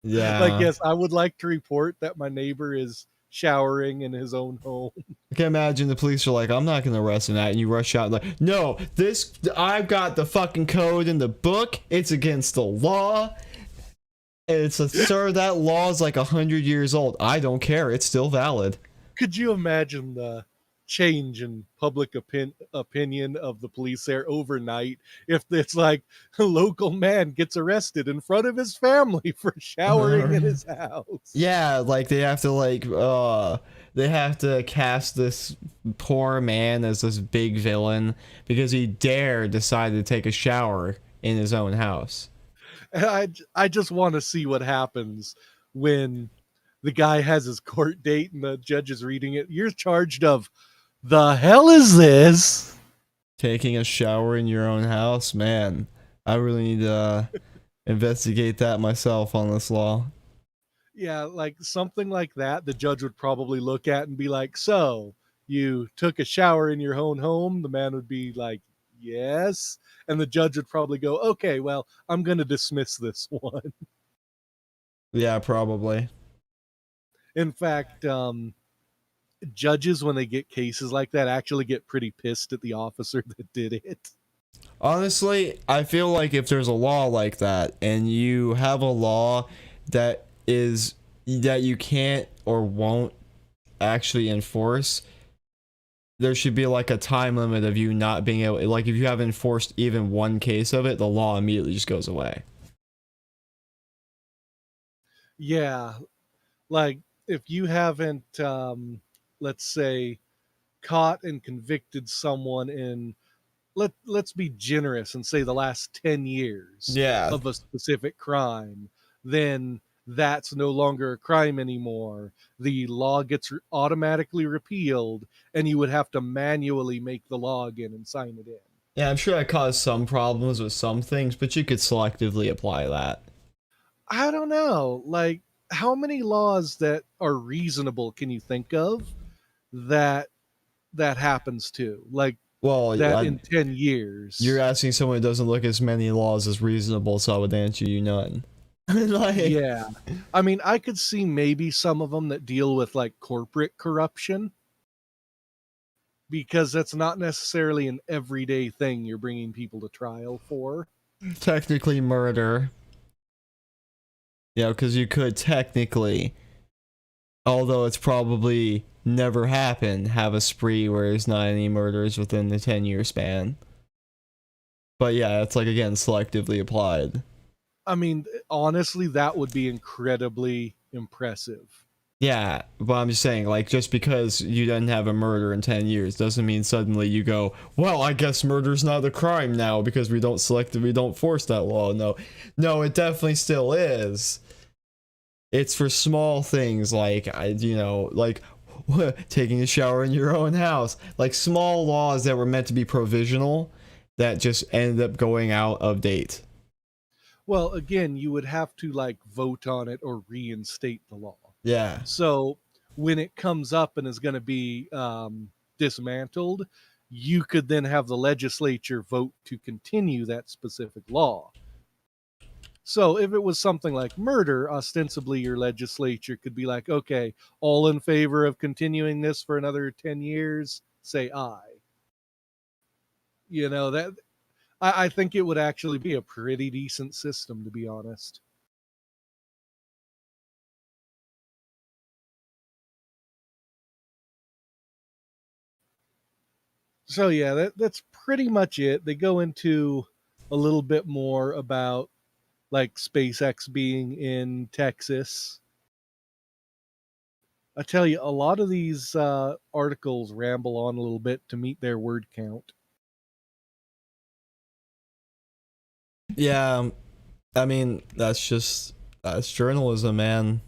Yeah. yes, I would like to report that my neighbor is showering in his own home. I can imagine the police are like, I'm not gonna arrest him that, and you rush out like, no, I've got the fucking code in the book. It's against the law. And it's sir, that law is like 100 years old. I don't care. It's still valid. Could you imagine the change in public opinion of the police there overnight if it's like a local man gets arrested in front of his family for showering in his house? Yeah, like they have to cast this poor man as this big villain because he dared decide to take a shower in his own house. And I just want to see what happens when the guy has his court date and the judge is reading it. You're charged of the hell is this? Taking a shower in your own house, man. I really need to investigate that myself on this law. Yeah, like something like that, the judge would probably look at and be like, so you took a shower in your own home? The man would be like, yes. And the judge would probably go, okay, well, I'm going to dismiss this one. Yeah, probably. In fact, judges, when they get cases like that, actually get pretty pissed at the officer that did it. Honestly, I feel like if there's a law like that and you have a law that you can't or won't actually enforce, there should be like a time limit of you not being able, like if you haven't enforced even one case of it, the law immediately just goes away. Yeah, like if you haven't, let's say, caught and convicted someone in, let's be generous and say the last 10 years Yeah. of a specific crime, then that's no longer a crime anymore. The law gets automatically repealed, and you would have to manually make the law again and sign it in. Yeah, I'm sure that caused some problems with some things, but you could selectively apply that. I don't know. Like, how many laws that are reasonable can you think of that happens to? Like, Well, that in 10 years. you're asking someone who doesn't look as many laws as reasonable, so I would answer you none. Like, Yeah. I mean, I could see maybe some of them that deal with like corporate corruption, because that's not necessarily an everyday thing you're bringing people to trial for. technically murder. Yeah, because you could technically, although it's probably never happened, have a spree where there's not any murders within the 10-year span. But yeah, it's like, again, selectively applied. I mean, honestly, that would be incredibly impressive. Yeah, but I'm just saying, like, just because you didn't have a murder in 10 years doesn't mean suddenly you go, well, I guess murder's not a crime now because we don't force that law. No, it definitely still is. It's for small things like, like taking a shower in your own house. Like small laws that were meant to be provisional that just ended up going out of date. Well, again, you would have to like vote on it or reinstate the law. Yeah. So when it comes up and is going to be dismantled, you could then have the legislature vote to continue that specific law. So if it was something like murder, ostensibly your legislature could be like, okay, all in favor of continuing this for another 10 years, say aye. You know, that I think it would actually be a pretty decent system, to be honest. So yeah, that's pretty much it. They go into a little bit more about like SpaceX being in Texas. I tell you, a lot of these articles ramble on a little bit to meet their word count. Yeah, I mean, that's journalism, man.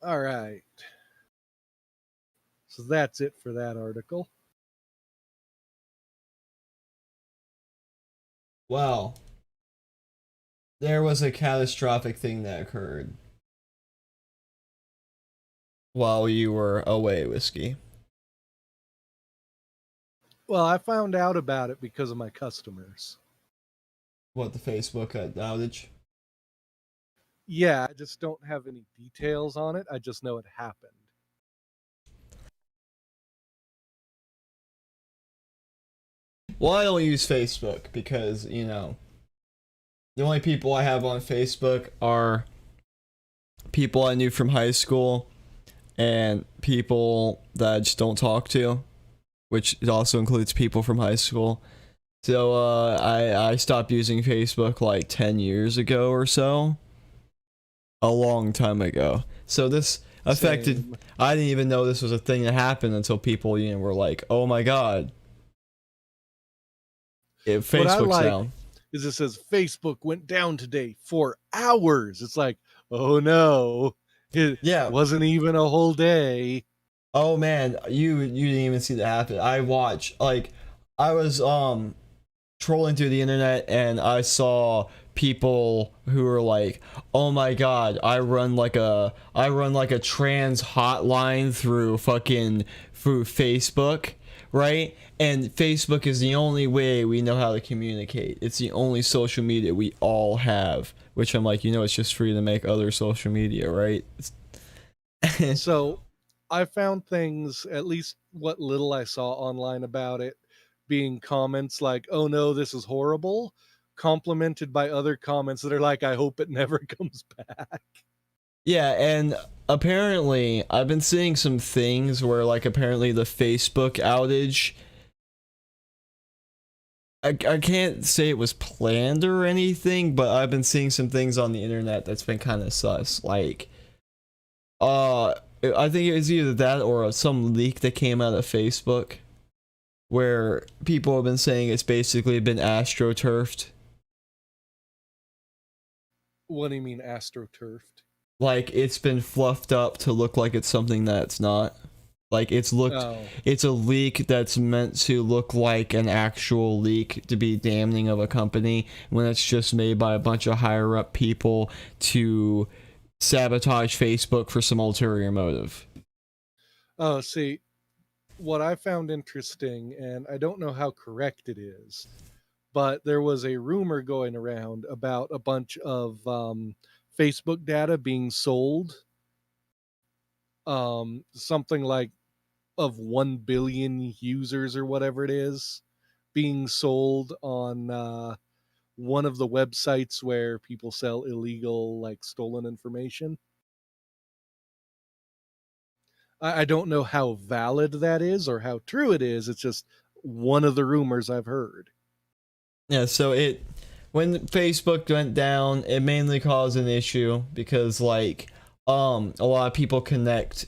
All right. So that's it for that article. Well, there was a catastrophic thing that occurred while you were away, Whiskey. Well, I found out about it because of my customers. What, the Facebook outage? Yeah, I just don't have any details on it. I just know it happened. Well, I don't use Facebook because, you know, the only people I have on Facebook are people I knew from high school and people that I just don't talk to, which also includes people from high school. So I stopped using Facebook like 10 years ago or so. A long time ago. So this affected... Same. I didn't even know this was a thing that happened until people, you know, were like, oh my god. What I Facebook's like down. is it says Facebook went down today for hours. It's like, oh no, it Yeah. wasn't even a whole day. Oh man, you didn't even see that happen. I was trolling through the internet and I saw people who were like, "Oh my god, I run like a trans hotline through Facebook, right? And Facebook is the only way we know how to communicate. It's the only social media we all have." Which I'm like, you know, it's just free to make other social media, right? So I found things, at least what little I saw online about it, being comments like, oh no, this is horrible, complemented by other comments that are like, I hope it never comes back. Yeah, and apparently I've been seeing some things where like apparently the Facebook outage, I can't say it was planned or anything, but I've been seeing some things on the internet that's been kind of sus. Like I think it was either that or some leak that came out of Facebook where people have been saying it's basically been astroturfed. What do you mean astroturfed? Like it's been fluffed up to look like it's something that's not. Like it's a leak that's meant to look like an actual leak to be damning of a company when it's just made by a bunch of higher up people to sabotage Facebook for some ulterior motive. Oh, see, what I found interesting, and I don't know how correct it is, but there was a rumor going around about a bunch of Facebook data being sold. Something like of 1 billion users or whatever it is being sold on one of the websites where people sell illegal, like stolen information. I don't know how valid that is or how true it is. It's just one of the rumors I've heard. Yeah, so when Facebook went down, it mainly caused an issue because like a lot of people connect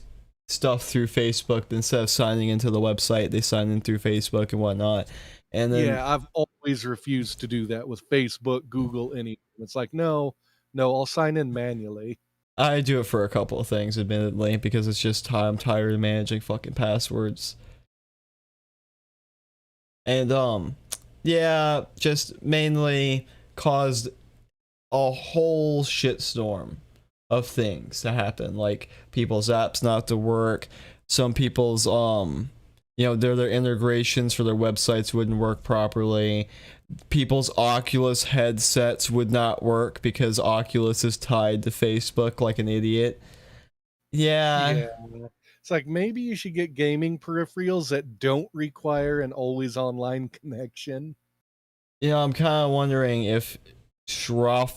stuff through Facebook instead of signing into the website, they sign in through Facebook and whatnot. And then Yeah, I've always refused to do that with Facebook, Google, anything. It's like, no, I'll sign in manually. I do it for a couple of things, admittedly, because it's just I'm tired of managing fucking passwords. And yeah, just mainly caused a whole shitstorm of things to happen, like people's apps not to work, some people's you know, their integrations for their websites wouldn't work properly. People's Oculus headsets would not work because Oculus is tied to Facebook like an idiot. Yeah. It's like maybe you should get gaming peripherals that don't require an always online connection. Yeah, I'm kind of wondering if Schroepfer,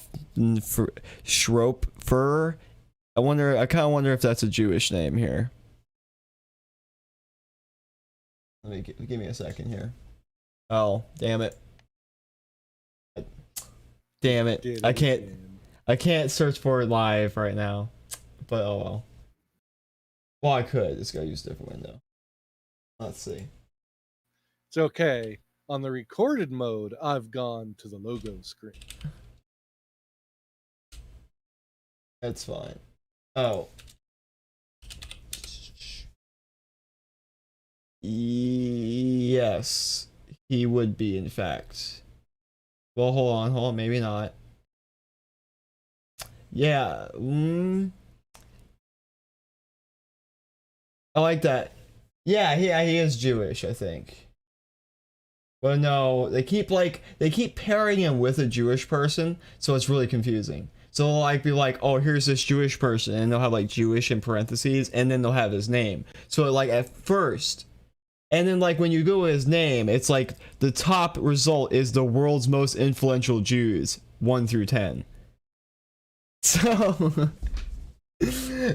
I kind of wonder if that's a Jewish name here. Let me give me a second here. Oh, damn it. Damn it. I can't search for it live right now. But oh well. Well, I could. Just gotta use a different window. Let's see. It's okay. On the recorded mode, I've gone to the logo screen. That's fine. Oh. Yes. He would be, in fact. Well, hold on, maybe not. Yeah. I like that. Yeah, he is Jewish, I think. Well, no, they keep pairing him with a Jewish person, so it's really confusing. So they'll like be like, oh, here's this Jewish person, and they'll have like Jewish in parentheses, and then they'll have his name. So like at first, and then like when you go with his name, it's like the top result is the world's most influential Jews, 1 through 10. So,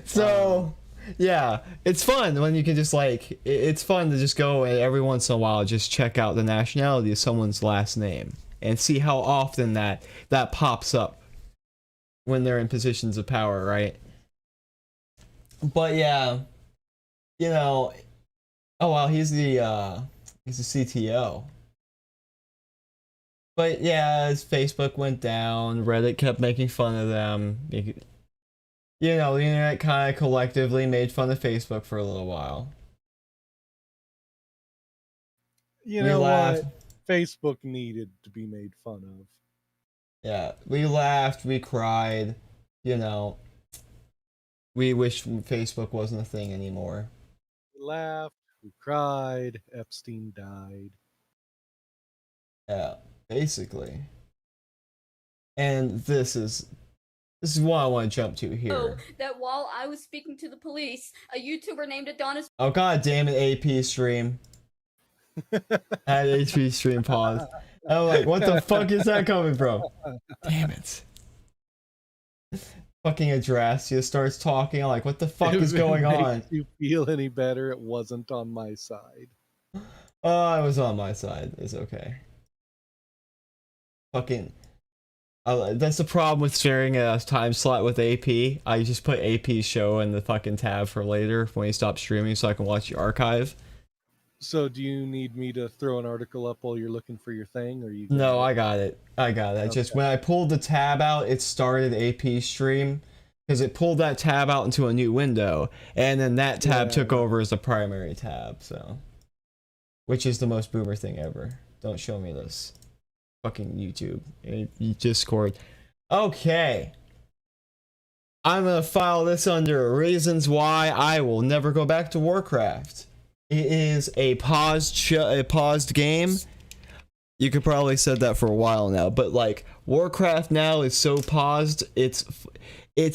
so yeah, it's fun when you can just like, it's fun to just go and every once in a while just check out the nationality of someone's last name and see how often that pops up when they're in positions of power, right? But yeah, you know, oh wow, he's the CTO. But yeah, as Facebook went down, Reddit kept making fun of them. You know, the internet kind of collectively made fun of Facebook for a little while. You know what? Facebook needed to be made fun of. Yeah, we laughed, we cried, you know. We wish Facebook wasn't a thing anymore. We laughed, we cried, Epstein died. Yeah, basically. And this is what I want to jump to here. That while I was speaking to the police, a YouTuber named Adonis. Oh god damn it, AP stream. I had AP stream paused. I'm like, what the fuck is that coming from? Damn it. Fucking Adrastia starts talking. I'm like, what the fuck is going on? If you feel any better, it wasn't on my side. Oh, it was on my side. It's okay. Fucking. That's the problem with sharing a time slot with AP. I just put AP show in the fucking tab for later when you stop streaming so I can watch your archive. So do you need me to throw an article up while you're looking for your thing, or you? No, I got it. Okay. Just when I pulled the tab out, it started AP stream because it pulled that tab out into a new window, and then that tab took over as the primary tab. So, which is the most boomer thing ever. Don't show me this. Fucking YouTube. You Discord. Okay. I'm gonna file this under reasons why I will never go back to Warcraft. It is a paused game. You could probably said that for a while now, but like Warcraft now is so paused, it's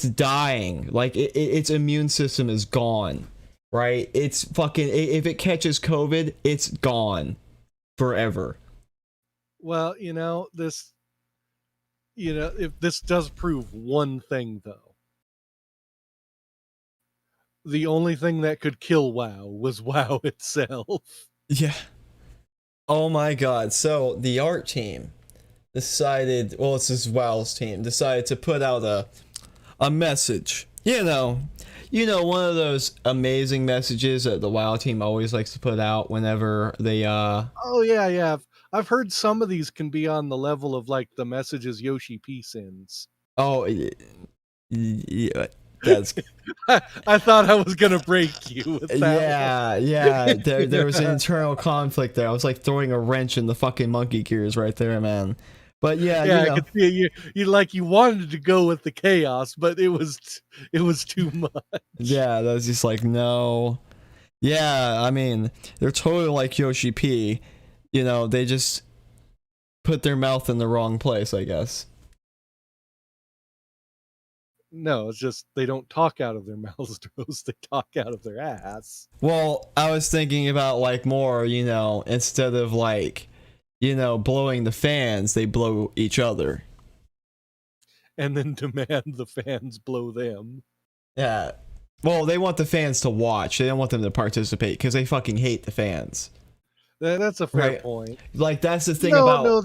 dying. Like its immune system is gone, right? It's fucking, if it catches COVID, it's gone forever. Well, if this does prove one thing though. The only thing that could kill WoW was WoW itself. Yeah. Oh my god. So the art team decided, well, it's this WoW's team, decided to put out a message. You know, one of those amazing messages that the WoW team always likes to put out whenever they Oh yeah. I've heard some of these can be on the level of like the messages Yoshi P sends. Oh yeah. That's I thought I was gonna break you with that. Yeah. There was an internal conflict there. I was like throwing a wrench in the fucking monkey gears right there, man. But yeah, I could see you wanted to go with the chaos, but it was too much. Yeah, that was just like no. Yeah, I mean, they're totally like Yoshi P. They just put their mouth in the wrong place, I guess. No, it's just they don't talk out of their mouths, Rose. They talk out of their ass. Well, I was thinking about like more, instead of like, blowing the fans, they blow each other. And then demand the fans blow them. Yeah. Well, they want the fans to watch. They don't want them to participate because they fucking hate the fans. That's a fair point. Like, that's the thing about... No,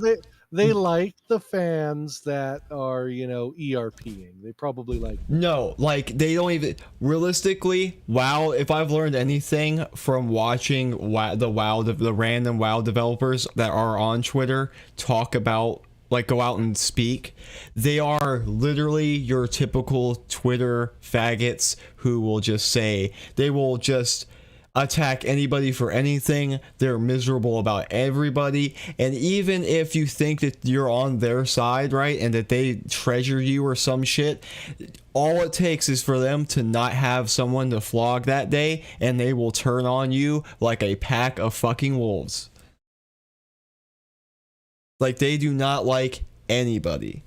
they like the fans that are, ERPing. They probably like... No, like, they don't even... Realistically, WoW, if I've learned anything from watching the random WoW developers that are on Twitter talk about, like, go out and speak, they are literally your typical Twitter faggots who will just say... They will just... attack anybody for anything. They're miserable about everybody. And even if you think that you're on their side, right, and that they treasure you or some shit, all it takes is for them to not have someone to flog that day, and they will turn on you like a pack of fucking wolves. Like, they do not like anybody.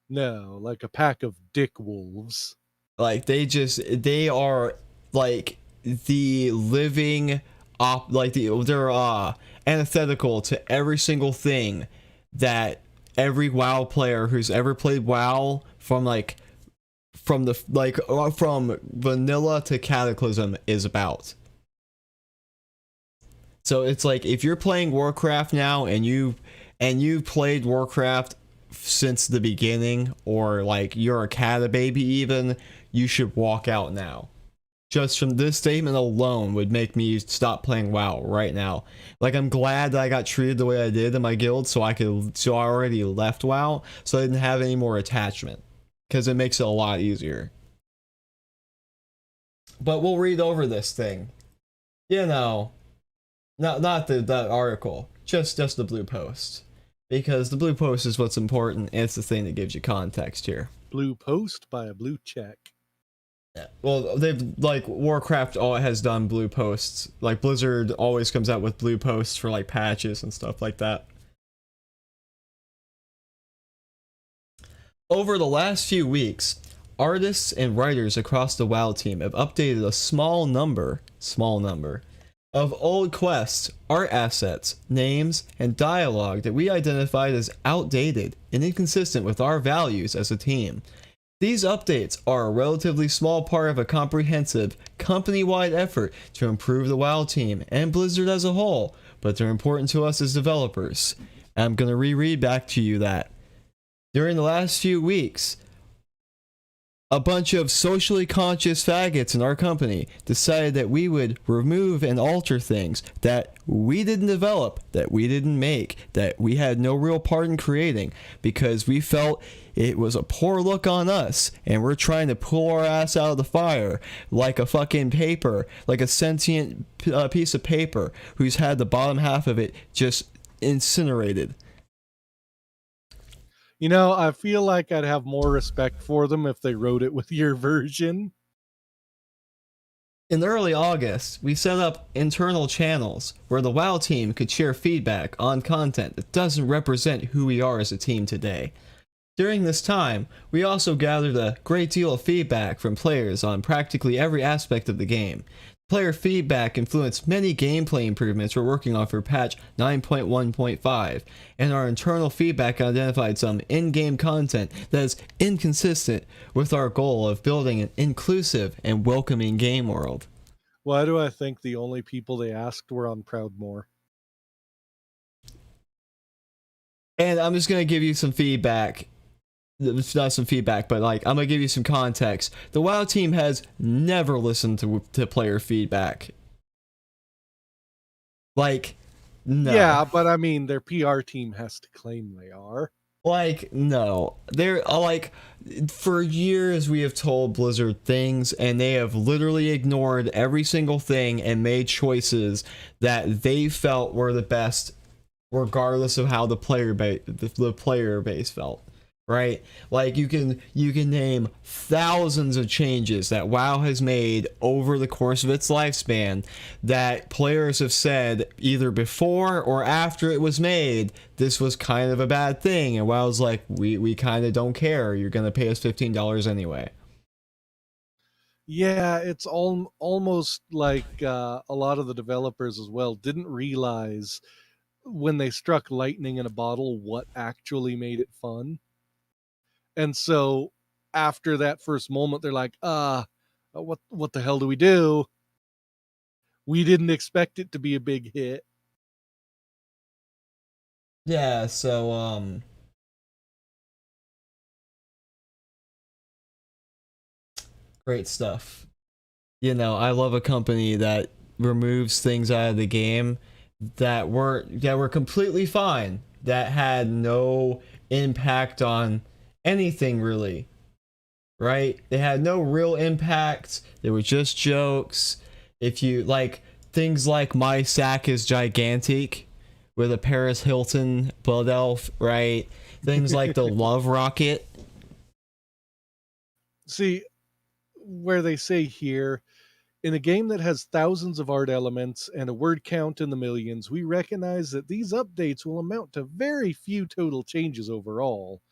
No, like a pack of dick wolves. Like, they are like the living they're antithetical to every single thing that every WoW player who's ever played WoW from vanilla to Cataclysm is about. So it's like, if you're playing Warcraft now and you've played Warcraft since the beginning, or like you're a Cata baby even, you should walk out now. Just from this statement alone would make me stop playing WoW right now. Like, I'm glad that I got treated the way I did in my guild, so I already left WoW, so I didn't have any more attachment, because it makes it a lot easier. But we'll read over this thing. You know, not that article, just the blue post. Because the blue post is what's important, and it's the thing that gives you context here. Blue post by a blue check. Yeah. Well, they've, like, Warcraft has done blue posts. Like, Blizzard always comes out with blue posts for, like, patches and stuff like that. Over the last few weeks, artists and writers across the WoW team have updated a small number of old quests, art assets, names, and dialogue that we identified as outdated and inconsistent with our values as a team. These updates are a relatively small part of a comprehensive, company-wide effort to improve the WoW team and Blizzard as a whole, but they're important to us as developers. And I'm going to reread back to you that during the last few weeks, a bunch of socially conscious faggots in our company decided that we would remove and alter things that we didn't develop, that we didn't make, that we had no real part in creating, because we felt it was a poor look on us, and we're trying to pull our ass out of the fire like a fucking paper, like a sentient piece of paper who's had the bottom half of it just incinerated. You know, I feel like I'd have more respect for them if they wrote it with your version. In early August, we set up internal channels where the WoW team could share feedback on content that doesn't represent who we are as a team today. During this time, we also gathered a great deal of feedback from players on practically every aspect of the game. Player feedback influenced many gameplay improvements we're working on for patch 9.1.5, and our internal feedback identified some in-game content that is inconsistent with our goal of building an inclusive and welcoming game world. Why do I think the only people they asked were on Proudmoore? And I'm just going to give you some feedback. It's not some feedback, but like, I'm gonna give you some context. The WoW team has never listened to player feedback. Like, no. Yeah, but I mean, their PR team has to claim they are. Like, no. They're like, for years we have told Blizzard things, and they have literally ignored every single thing and made choices that they felt were the best, regardless of how the player base felt. Right? Like, you can name thousands of changes that WoW has made over the course of its lifespan that players have said either before or after it was made, this was kind of a bad thing, and WoW's like, we kind of don't care, you're gonna pay us $15 anyway. Yeah, it's almost like a lot of the developers as well didn't realize when they struck lightning in a bottle what actually made it fun. And so after that first moment, they're like, what the hell do we do? We didn't expect it to be a big hit. Yeah, so, great stuff. You know, I love a company that removes things out of the game that were completely fine, that had no impact on anything really, right? They had no real impact. They were just jokes. If you like, things like my sack is gigantic with a Paris Hilton blood elf, right? Things like the love rocket. See, where they say here, in a game that has thousands of art elements and a word count in the millions, we recognize that these updates will amount to very few total changes overall.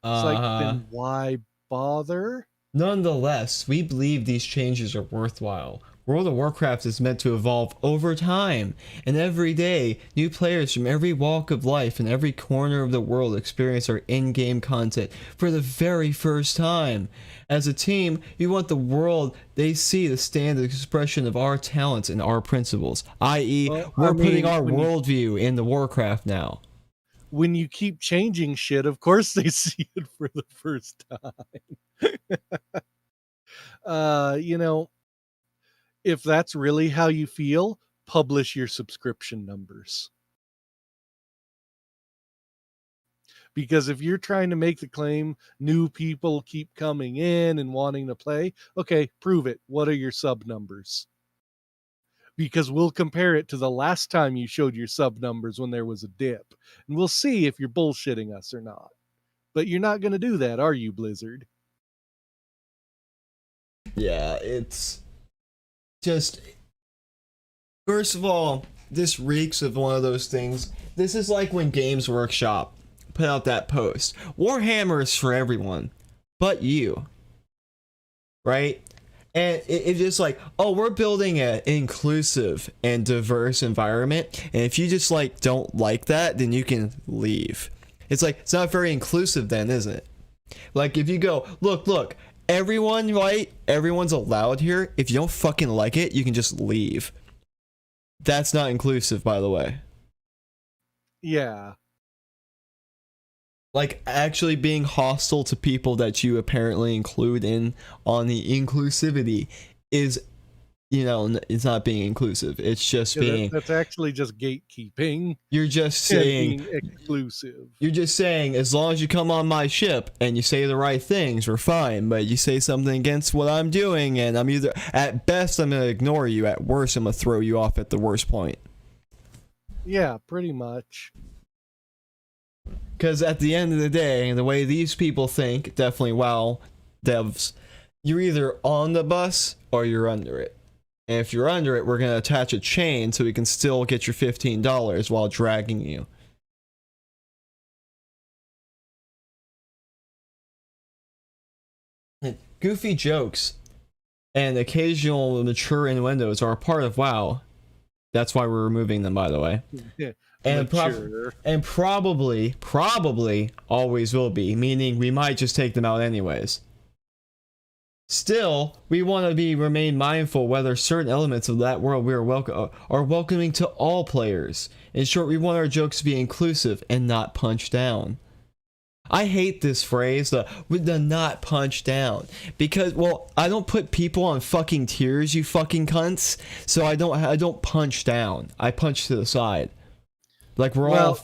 It's like, then why bother? Nonetheless, we believe these changes are worthwhile. World of Warcraft is meant to evolve over time, and every day, new players from every walk of life and every corner of the world experience our in-game content for the very first time. As a team, we want the world they see the standard expression of our talents and our principles, i.e., we're putting our worldview into Warcraft now. When you keep changing shit, of course they see it for the first time. You know, if that's really how you feel, publish your subscription numbers. Because if you're trying to make the claim new people keep coming in and wanting to play, okay, prove it. What are your sub numbers? Because we'll compare it to the last time you showed your sub numbers when there was a dip, and we'll see if you're bullshitting us or not. But you're not going to do that, are you, Blizzard? Yeah, it's just, first of all, this reeks of one of those things. This is like when Games Workshop put out that post. Warhammer is for everyone, but you. Right? And it's just like, oh, we're building an inclusive and diverse environment, and if you just like don't like that, then you can leave. It's like, it's not very inclusive then, isn't it? Like if you go, look, everyone, right? Everyone's allowed here. If you don't fucking like it, you can just leave. That's not inclusive, by the way. Yeah. Like actually being hostile to people that you apparently include in on the inclusivity is, you know, it's not being inclusive. It's just being. That's actually just gatekeeping. You're just saying being exclusive. You're just saying, as long as you come on my ship and you say the right things, we're fine. But you say something against what I'm doing, and I'm either, at best, I'm gonna ignore you. At worst, I'm gonna throw you off at the worst point. Yeah, pretty much. Because at the end of the day, the way these people think, definitely WoW devs, you're either on the bus or you're under it. And if you're under it, we're going to attach a chain so we can still get your $15 while dragging you. Goofy jokes and occasional mature innuendos are a part of WoW. That's why we're removing them, by the way. Yeah. And, probably always will be, meaning we might just take them out anyways. Still, we want to remain mindful whether certain elements of that world we are welcoming to all players. In short, we want our jokes to be inclusive and not punch down. I hate this phrase, the not punch down, because, well, I don't put people on fucking tiers, you fucking cunts. So I don't punch down. I punch to the side. Like we're all.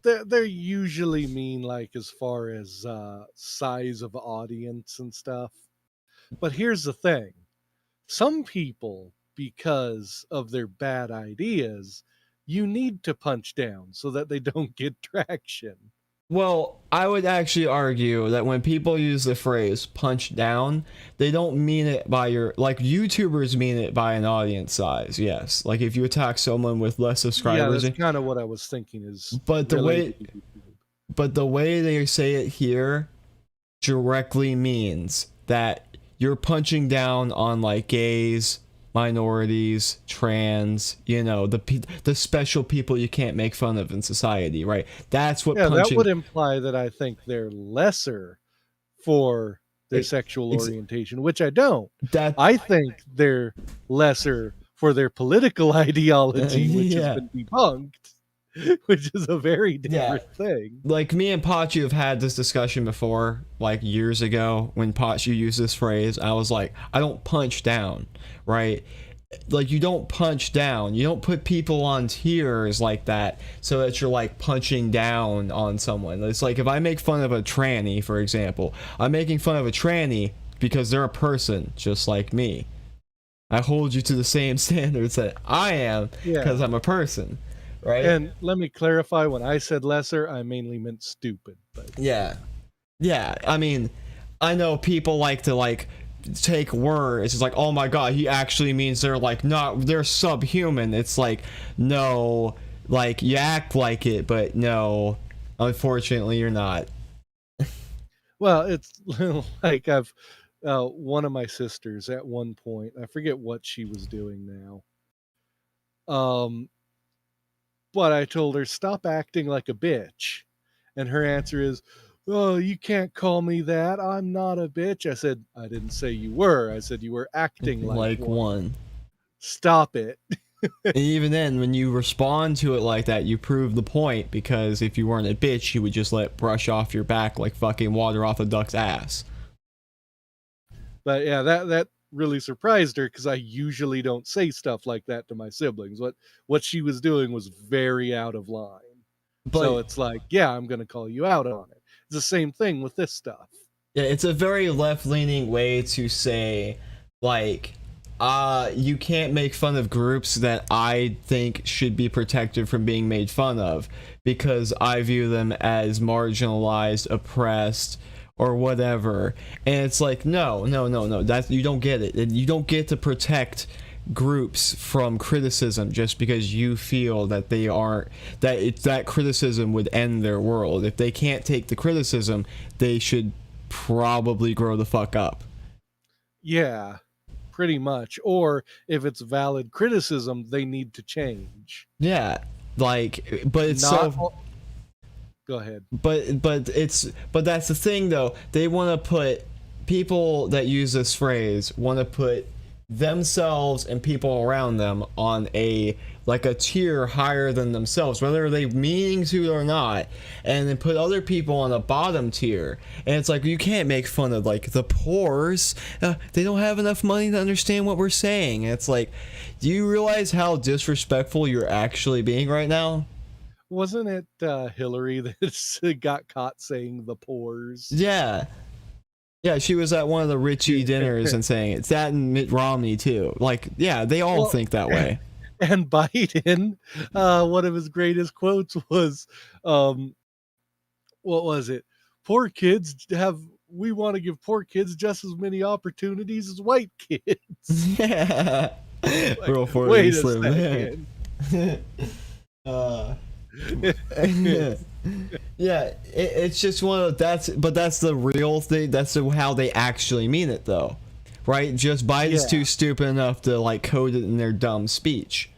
They're usually mean, like, as far as size of audience and stuff. But here's the thing. Some people, because of their bad ideas, you need to punch down so that they don't get traction. Well, I would actually argue that when people use the phrase punch down, they don't mean it by like YouTubers mean it by an audience size, yes. Like if you attack someone with less subscribers. Yeah, that's kind of what I was thinking is. But the way they say it here directly means that you're punching down on like gays, minorities, trans, you know, the special people you can't make fun of in society, right? That's what punching... that would imply that I think they're lesser for their sexual orientation, which I don't. I think they're lesser for their political ideology, which has been debunked, which is a very different thing. Like me and Pachu have had this discussion before, like years ago, when Pachu used this phrase. I was like, I don't punch down, right? Like you don't punch down. You don't put people on tiers like that so that you're like punching down on someone. It's like if I make fun of a tranny, for example, I'm making fun of a tranny because they're a person just like me. I hold you to the same standards that I am because Yeah. I'm a person, right? And let me clarify, when I said lesser, I mainly meant stupid. But Yeah. Yeah, I mean, I know people like to like take words. It's like, oh my god, he actually means they're like not, they're subhuman. It's like, no, like you act like it, but no, unfortunately, you're not. well, it's like I've one of my sisters at one point, I forget what she was doing now. But I told her, stop acting like a bitch. And her answer is, oh, you can't call me that. I'm not a bitch. I said, I didn't say you were. I said you were acting like Like one. one. Stop it. And even then, when you respond to it like that, you prove the point, because if you weren't a bitch, you would just let it brush off your back like fucking water off a duck's ass. But yeah, that really surprised her because I usually don't say stuff like that to my siblings. What she was doing was very out of line. So But it's like, yeah, I'm going to call you out on it. It's the same thing with this stuff. yeah, it's a very left-leaning way to say, like, you can't make fun of groups that I think should be protected from being made fun of because I view them as marginalized, oppressed, or whatever. And it's like, no, that you don't get it. You don't get to protect groups from criticism just because you feel that they aren't, that criticism would end their world. If they can't take the criticism, they should probably grow the fuck up. Yeah, pretty much. Or if it's valid criticism, they need to change. Yeah, like, but it's Not. so. Go ahead. But that's the thing though. They want to put, people that use this phrase want to put themselves and people around them on a, like a tier higher than themselves, whether they meaning to or not, and then put other people on a bottom tier. And it's like, you can't make fun of like the poors. They don't have enough money to understand what we're saying. And it's like, do you realize how disrespectful you're actually being right now? Wasn't it Hillary that got caught saying the pores? Yeah. Yeah, she was at one of the Richie dinners and saying it's that, and Mitt Romney too. Like, yeah, they all think that way. And Biden, one of his greatest quotes was, what was it? Poor kids we want to give poor kids just as many opportunities as white kids. Yeah. Like, Real for wait a Slim. second. Yeah, it's just one of that's the real thing. That's how they actually mean it, though, right? Just Biden's too stupid enough to like code it in their dumb speech.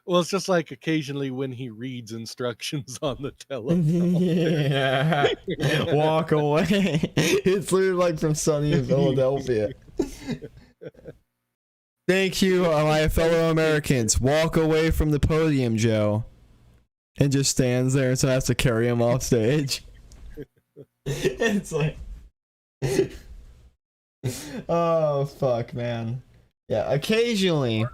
Well, it's just like occasionally when he reads instructions on the telephone. Yeah, walk away. It's literally like from Sunny in Philadelphia. Thank you, my fellow Americans. Walk away from the podium, Joe. And just stands there, and so I have to carry him off stage. It's like, oh fuck, man. Yeah, occasionally.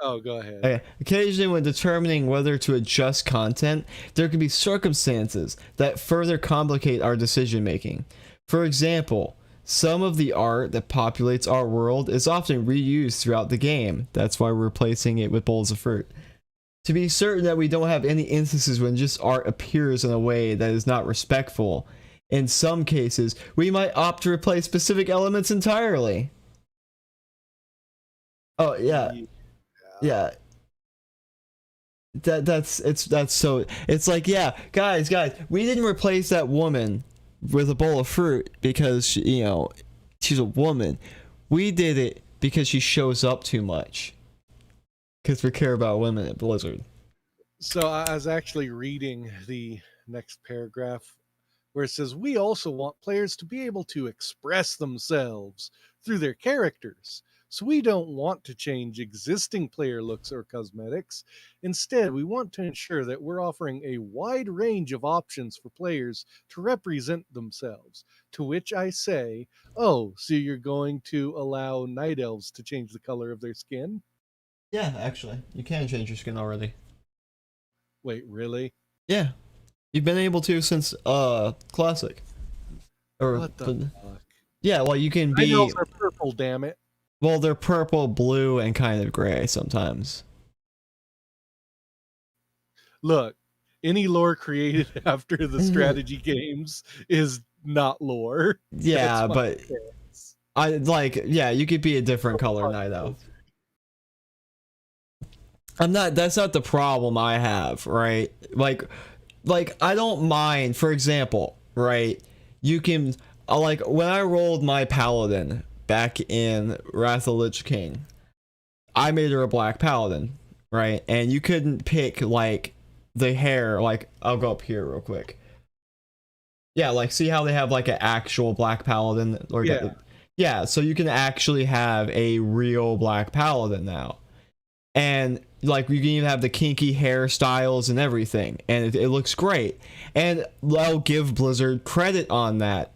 Oh, go ahead. Okay, occasionally, when determining whether to adjust content, there can be circumstances that further complicate our decision making. For example, some of the art that populates our world is often reused throughout the game. That's why we're replacing it with bowls of fruit. To be certain that we don't have any instances when just art appears in a way that is not respectful, in some cases, we might opt to replace specific elements entirely. Oh, yeah. Yeah. That's so, it's like, yeah, guys, we didn't replace that woman with a bowl of fruit because she's a woman. We did it because she shows up too much. Because we care about women at Blizzard. So I was actually reading the next paragraph where it says, we also want players to be able to express themselves through their characters. So we don't want to change existing player looks or cosmetics. Instead, we want to ensure that we're offering a wide range of options for players to represent themselves. To which I say, oh, so you're going to allow night elves to change the color of their skin? Yeah, actually. You can change your skin already. Wait, really? Yeah. You've been able to since Classic. What the fuck? Yeah, well, you can Night be... elves are purple, damn it. Well, they're purple, blue, and kind of gray sometimes. Look, any lore created after the strategy games is not lore. Yeah, That's my but stance. I like, yeah, you could be a different color Night Elf. That's not the problem I have, right? Like I don't mind, for example, right? You can, like, when I rolled my paladin back in Wrath of the Lich King, I made her a black paladin, right? And you couldn't pick, like, the hair, like, I'll go up here real quick. Yeah, like, see how they have, like, an actual black paladin? Or Yeah. yeah, so you can actually have a real black paladin now. And like you can even have the kinky hairstyles and everything, and it looks great. And I'll give Blizzard credit on that.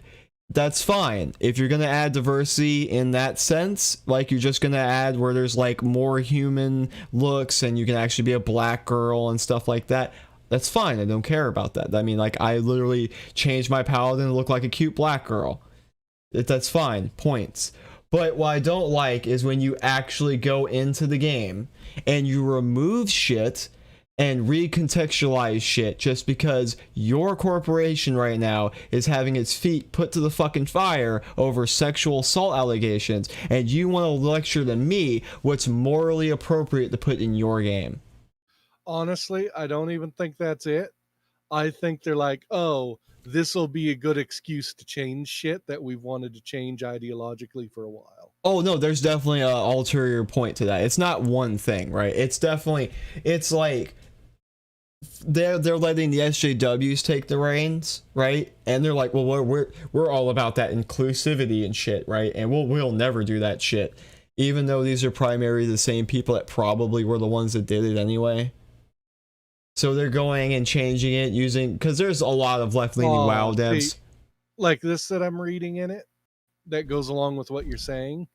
That's fine if you're gonna add diversity in that sense. Like you're just gonna add where there's like more human looks, and you can actually be a black girl and stuff like that. That's fine. I don't care about that. I mean, like I literally changed my paladin to look like a cute black girl. That's fine. Points. But what I don't like is when you actually go into the game and you remove shit and recontextualize shit just because your corporation right now is having its feet put to the fucking fire over sexual assault allegations, and you want to lecture to me what's morally appropriate to put in your game. Honestly, I don't even think that's it. I think they're like, oh, this will be a good excuse to change shit that we've wanted to change ideologically for a while. Oh no, there's definitely an ulterior point to that. It's not one thing, right? It's definitely, it's like they're letting the SJWs take the reins, right? And they're like, well, we're all about that inclusivity and shit, right? And we'll never do that shit, even though these are primarily the same people that probably were the ones that did it anyway. So they're going and changing it using, because there's a lot of left-leaning WoW devs. Like this that I'm reading in it, that goes along with what you're saying.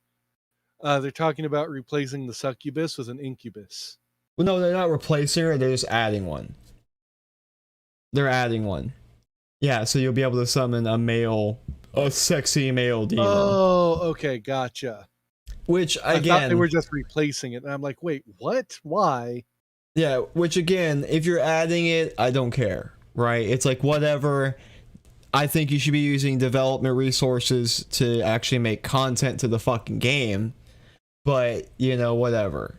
They're talking about replacing the succubus with an incubus. Well, no, they're not replacing her. They're just adding one. They're adding one. Yeah, so you'll be able to summon a sexy male demon. Oh, okay, gotcha. Which, again, I thought they were just replacing it. And I'm like, wait, what? Why? Yeah, which again, if you're adding it, I don't care, right? It's like, whatever. I think you should be using development resources to actually make content to the fucking game. But, you know, whatever.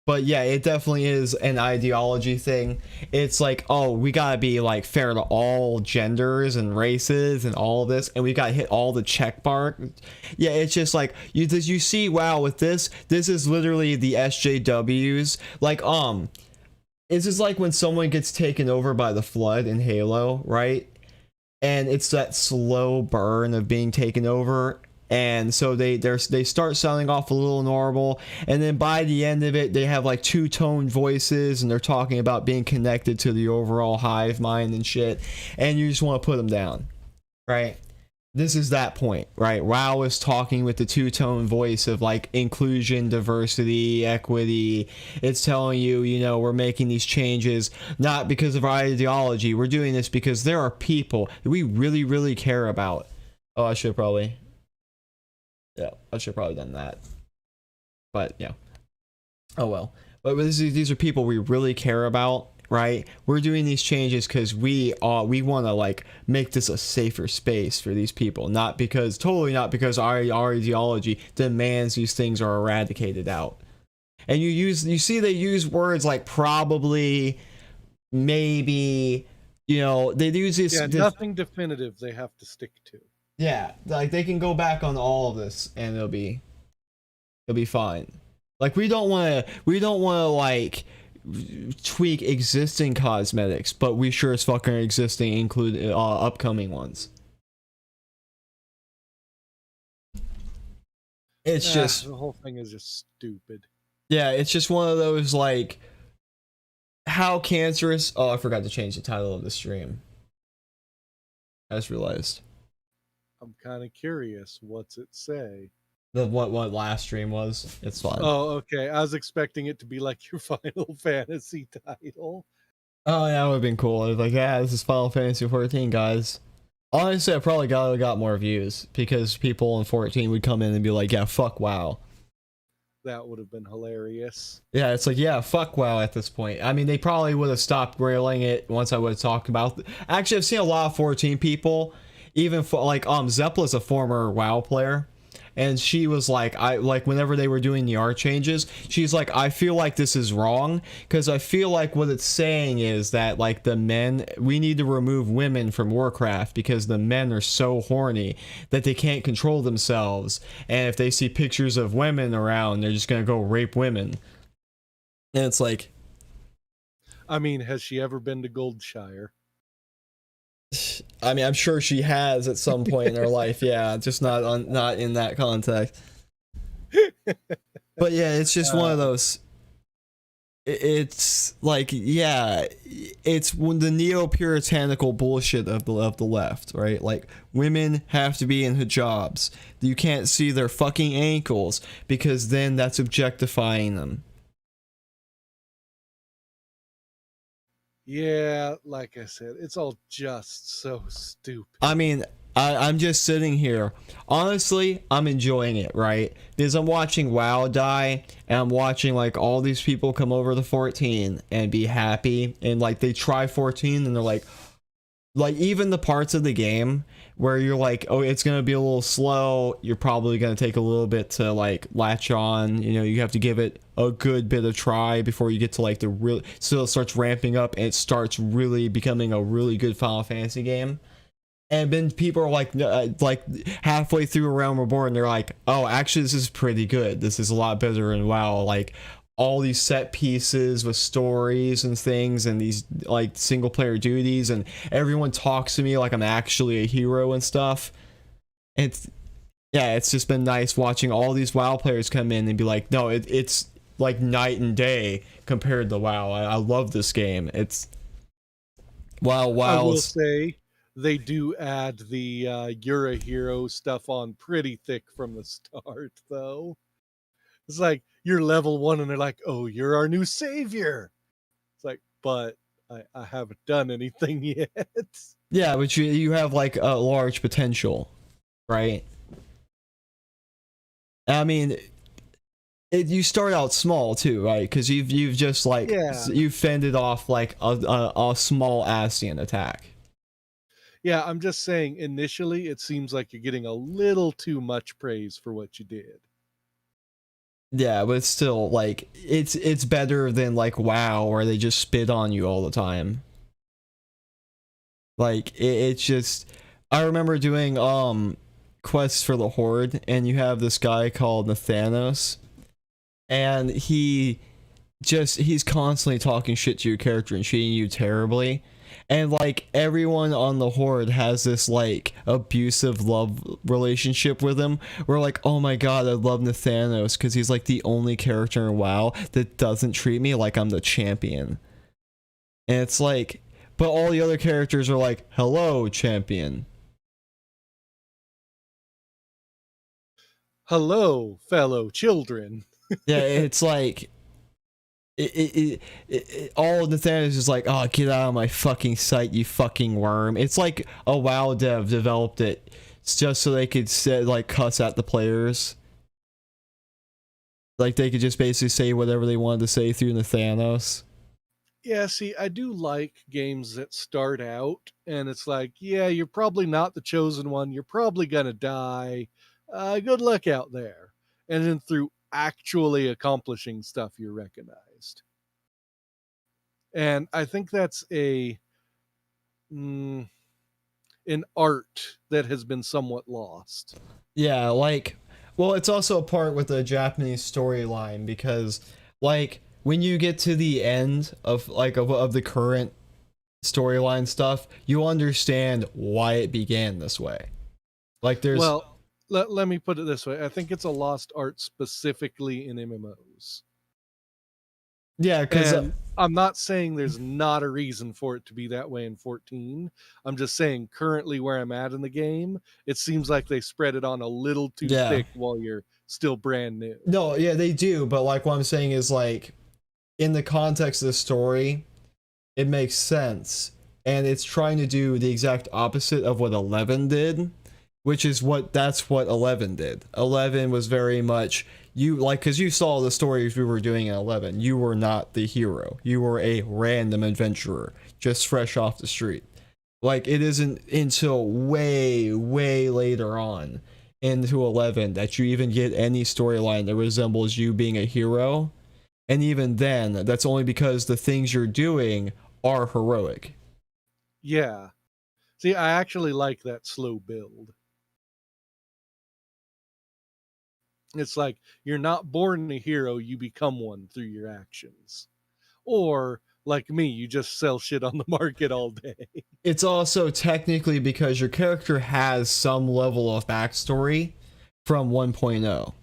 But yeah, it definitely is an ideology thing. It's like, oh, we gotta be like fair to all genders and races and all of this, and we gotta hit all the check bar. Yeah, it's just like you see, wow, with this is literally the SJWs. Like, it's just like when someone gets taken over by the flood in Halo, right? And it's that slow burn of being taken over. And so they start sounding off a little normal, and then by the end of it, they have like two-tone voices, and they're talking about being connected to the overall hive mind and shit, and you just want to put them down, right? This is that point, right? WoW is talking with the two-tone voice of like inclusion, diversity, equity. It's telling you, you know, we're making these changes not because of our ideology. We're doing this because there are people that we really, really care about. Oh, I should probably... Yeah, I should have probably done that. But, yeah. Oh, well. But these are people we really care about, right? We're doing these changes because we want to, like, make this a safer space for these people. Totally not because our ideology demands these things are eradicated out. And you see they use words like probably, maybe, you know, they use this... Yeah, nothing definitive they have to stick to. Yeah, like they can go back on all of this and it'll be fine. Like we don't want to like tweak existing cosmetics, but we sure as fucking existing include upcoming ones. It's just the whole thing is just stupid. Yeah, it's just one of those like how cancerous. Oh, I forgot to change the title of the stream. I just realized. I'm kind of curious. What's it say? What last stream was? It's fine. Oh, okay. I was expecting it to be like your Final Fantasy title. Oh, yeah, that would have been cool. It was like, yeah, this is Final Fantasy 14, guys. Honestly, I probably got more views because people in 14 would come in and be like, yeah, fuck WoW. that would have been hilarious. Yeah, it's like, yeah, fuck WoW at this point. I mean, they probably would have stopped railing it once I would have talked about. Actually, I've seen a lot of 14 people, even for like Zepla's a former WoW player, and she was like, whenever they were doing the art changes, she's like, I feel like this is wrong because I feel like what it's saying is that like we need to remove women from Warcraft because the men are so horny that they can't control themselves, and if they see pictures of women around, they're just gonna go rape women. And it's like, I mean, has she ever been to Goldshire? I mean, I'm sure she has at some point in her life, yeah, just not in that context. But yeah, it's just one of those. It's like, yeah, it's the neo-puritanical bullshit of the left, right? Like, women have to be in hijabs. You can't see their fucking ankles because then that's objectifying them. Yeah, like I said, it's all just so stupid. I mean, I'm just sitting here. Honestly, I'm enjoying it, right? Because I'm watching WoW die, and I'm watching like all these people come over to 14 and be happy, and like they try 14 and they're like even the parts of the game where you're like, oh, it's gonna be a little slow, you're probably gonna take a little bit to like latch on, you know, you have to give it a good bit of try before you get to like the real, so it starts ramping up and it starts really becoming a really good Final Fantasy game. And then people are like halfway through A Realm Reborn, they're like, oh, actually this is pretty good, this is a lot better than WoW. Like all these set pieces with stories and things and these like single player duties, and everyone talks to me like I'm actually a hero and stuff. It's just been nice watching all these WoW players come in and be like, no, it's like night and day compared to WoW. I love this game. It's WoW's. I will say they do add the you're a hero stuff on pretty thick from the start, though. It's like you're level 1 and they're like, oh, you're our new savior. It's like, but I haven't done anything yet. Yeah, but you have like a large potential, right? I mean, you start out small too, right? Because you've just like, you've fended off like a small Ascian attack. Yeah, I'm just saying initially it seems like you're getting a little too much praise for what you did. Yeah, but it's still like it's better than like WoW where they just spit on you all the time. Like it's just, I remember doing quests for the Horde, and you have this guy called Nathanos, and he's constantly talking shit to your character and treating you terribly. And like everyone on the Horde has this like abusive love relationship with him. We're like, oh my god, I love Nathanos because he's like the only character in WoW that doesn't treat me like I'm the champion. And it's like, but all the other characters are like, hello, champion. Hello, fellow children. Yeah, it's like all Nathanos is like, oh, get out of my fucking sight, you fucking worm. It's like a WoW dev developed it just so they could like cuss at the players. Like they could just basically say whatever they wanted to say through Nathanos. Yeah, see, I do like games that start out and it's like, yeah, you're probably not the chosen one. You're probably gonna die. Good luck out there. And then through actually accomplishing stuff, you're recognized. And I think that's an art that has been somewhat lost. Yeah, like, well, it's also a part with the Japanese storyline because, like, when you get to the end of like of the current storyline stuff, you understand why it began this way. Like, there's let me put it this way. I think it's a lost art specifically in MMOs. Yeah, because I'm not saying there's not a reason for it to be that way in 14. I'm just saying currently where I'm at in the game, it seems like they spread it on a little too thick while you're still brand new. No, yeah, they do, but like what I'm saying is like in the context of the story, it makes sense. And it's trying to do the exact opposite of what 11 did, which is that's what 11 did. 11 was very much, you like, because you saw the stories we were doing in 11, you were not the hero. You were a random adventurer just fresh off the street. Like, it isn't until way later on into 11 that you even get any storyline that resembles you being a hero, and even then that's only because the things you're doing are heroic. Yeah. See, I actually like that slow build. It's like you're not born a hero, you become one through your actions. Or, like me, you just sell shit on the market all day. It's also technically because your character has some level of backstory from 1.0.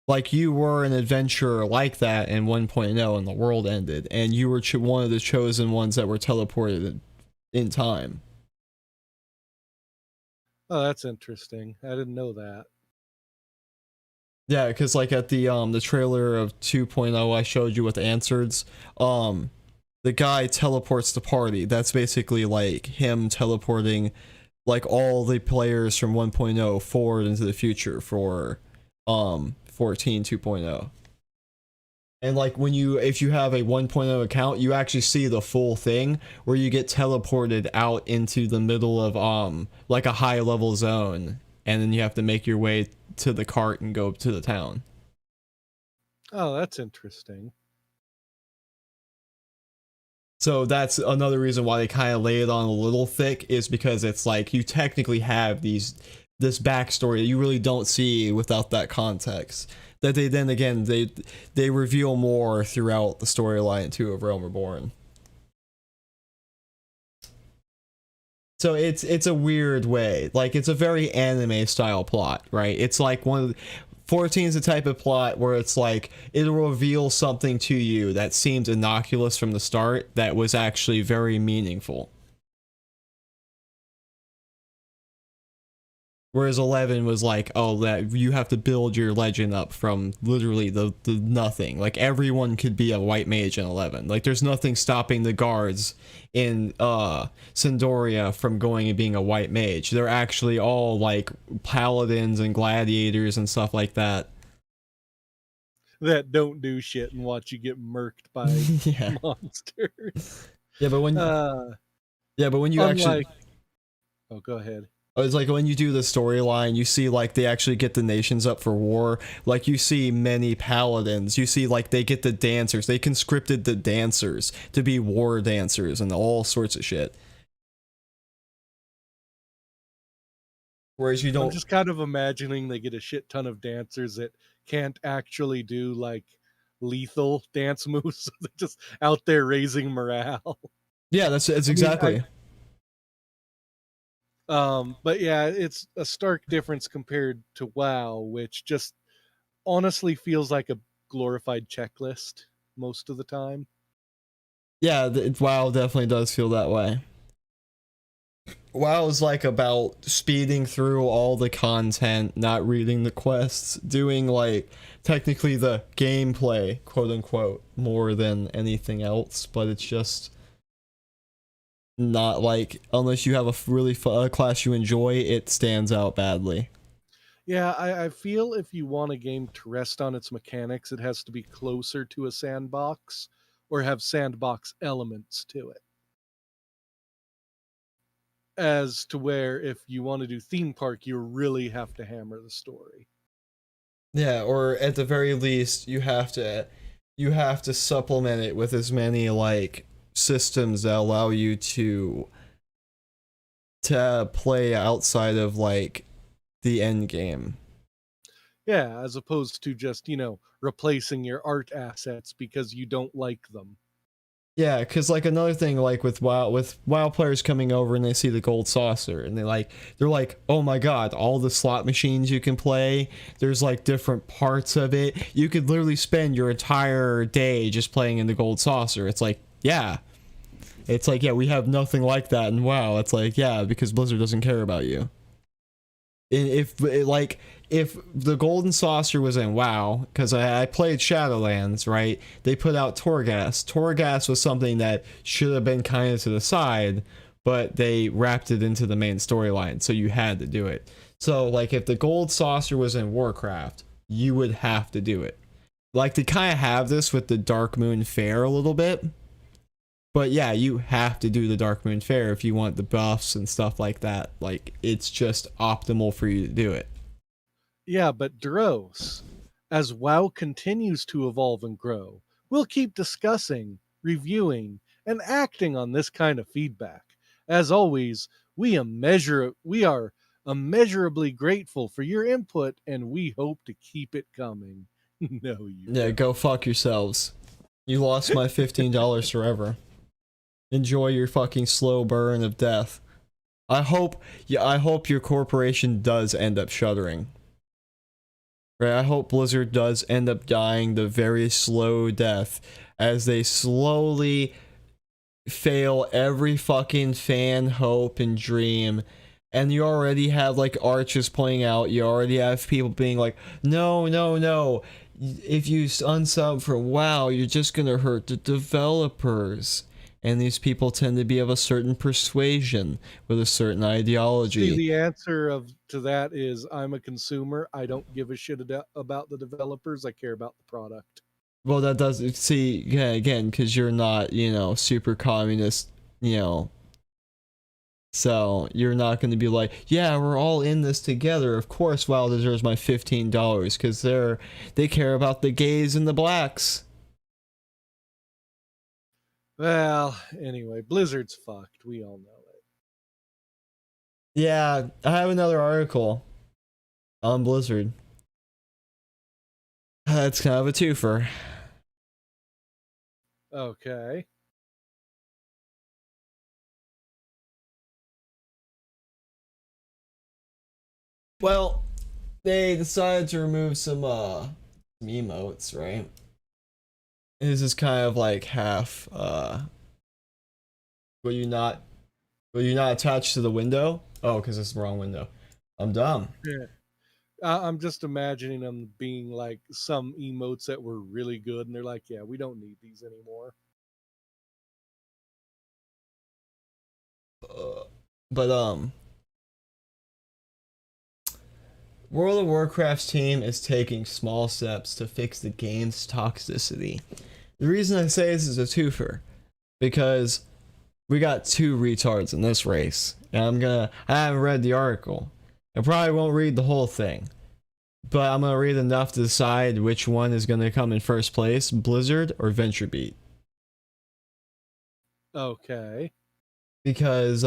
Like, you were an adventurer like that in 1.0 and the world ended, and you were one of the chosen ones that were teleported in time. Oh, that's interesting. I didn't know that. Yeah, because like at the trailer of 2.0 I showed you with Answers, the guy teleports the party. That's basically like him teleporting like all the players from 1.0 forward into the future for 14 2.0. And like if you have a 1.0 account, you actually see the full thing where you get teleported out into the middle of like a high level zone, and then you have to make your way to the cart and go to the town. Oh, that's interesting. So that's another reason why they kind of lay it on a little thick, is because it's like you technically have this backstory that you really don't see without that context, that they then again they reveal more throughout the storyline too of Realm Reborn. So it's a weird way, like it's a very anime style plot, right? It's like 14 is the type of plot where it's like it'll reveal something to you that seems innocuous from the start that was actually very meaningful. Whereas 11 was like, oh, that you have to build your legend up from literally the nothing. Like, everyone could be a white mage in 11. Like, there's nothing stopping the guards in Sindoria from going and being a white mage. They're actually all like paladins and gladiators and stuff like that. That don't do shit and watch you get murked by Yeah. monsters. Yeah, but when you actually, oh, go ahead. it's like when you do the storyline, you see like they actually get the nations up for war. Like, you see many paladins. You see like they get the dancers. They conscripted the dancers to be war dancers and all sorts of shit. Whereas you don't. I'm just kind of imagining they get a shit ton of dancers that can't actually do like lethal dance moves. So they're just out there raising morale. Yeah, that's exactly. But yeah, it's a stark difference compared to WoW, which just honestly feels like a glorified checklist most of the time. Yeah, WoW definitely does feel that way. WoW is like about speeding through all the content, not reading the quests, doing like technically the gameplay, quote unquote, more than anything else, but it's just not like, unless you have a really class you enjoy, it stands out badly. Yeah, I feel if you want a game to rest on its mechanics, it has to be closer to a sandbox or have sandbox elements to it. As to where if you want to do theme park, you really have to hammer the story. Yeah, or at the very least, you have to supplement it with as many like systems that allow you to play outside of like the end game. Yeah, as opposed to just, replacing your art assets because you don't like them. Yeah, because like another thing, like with WoW players coming over and they see the gold saucer and they're like, oh my god, all the slot machines you can play, there's like different parts of it. You could literally spend your entire day just playing in the gold saucer. It's like, yeah. It's like, yeah, we have nothing like that in WoW. It's like, yeah, because Blizzard doesn't care about you. If the golden saucer was in WoW, because I played Shadowlands, right? They put out Torghast. Torghast was something that should have been kind of to the side, but they wrapped it into the main storyline, so you had to do it. So, like, if the gold saucer was in Warcraft, you would have to do it. Like, they kind of have this with the Dark Moon Fair a little bit. But yeah, you have to do the Dark Moon Fair if you want the buffs and stuff like that. Like, it's just optimal for you to do it. Yeah, but Duros, as WoW continues to evolve and grow, we'll keep discussing, reviewing, and acting on this kind of feedback. As always, we are immeasurably grateful for your input, and we hope to keep it coming. No, you Yeah, don't. go fuck yourselves. You lost my $15 forever. Enjoy your fucking slow burn of death. I hope your corporation does end up shuttering. Right, I hope Blizzard does end up dying the very slow death as they slowly fail every fucking fan hope and dream. And you already have like arches playing out. You already have people being like, no, no, no. If you unsub for WoW, you're just gonna hurt the developers. And these people tend to be of a certain persuasion with a certain ideology. See, the answer to that is I'm a consumer. I don't give a shit about the developers. I care about the product. Well, that does, see, yeah, again, because you're not, super communist, so you're not going to be like, yeah, we're all in this together. Of course, WoW deserves my $15 because they care about the gays and the blacks. Well, anyway, Blizzard's fucked. We all know it. Yeah, I have another article on Blizzard. It's kind of a twofer. Okay. Well, they decided to remove some emotes, right? This is kind of like half will you not attach to the window? Oh, because it's the wrong window. I'm dumb. Yeah. I'm just imagining them being like some emotes that were really good, and they're like, yeah, we don't need these anymore. But World of Warcraft's team is taking small steps to fix the game's toxicity. The reason I say this is a twofer, because we got two retards in this race. And I haven't read the article. I probably won't read the whole thing. But I'm gonna read enough to decide which one is gonna come in first place, Blizzard or VentureBeat. Okay. Because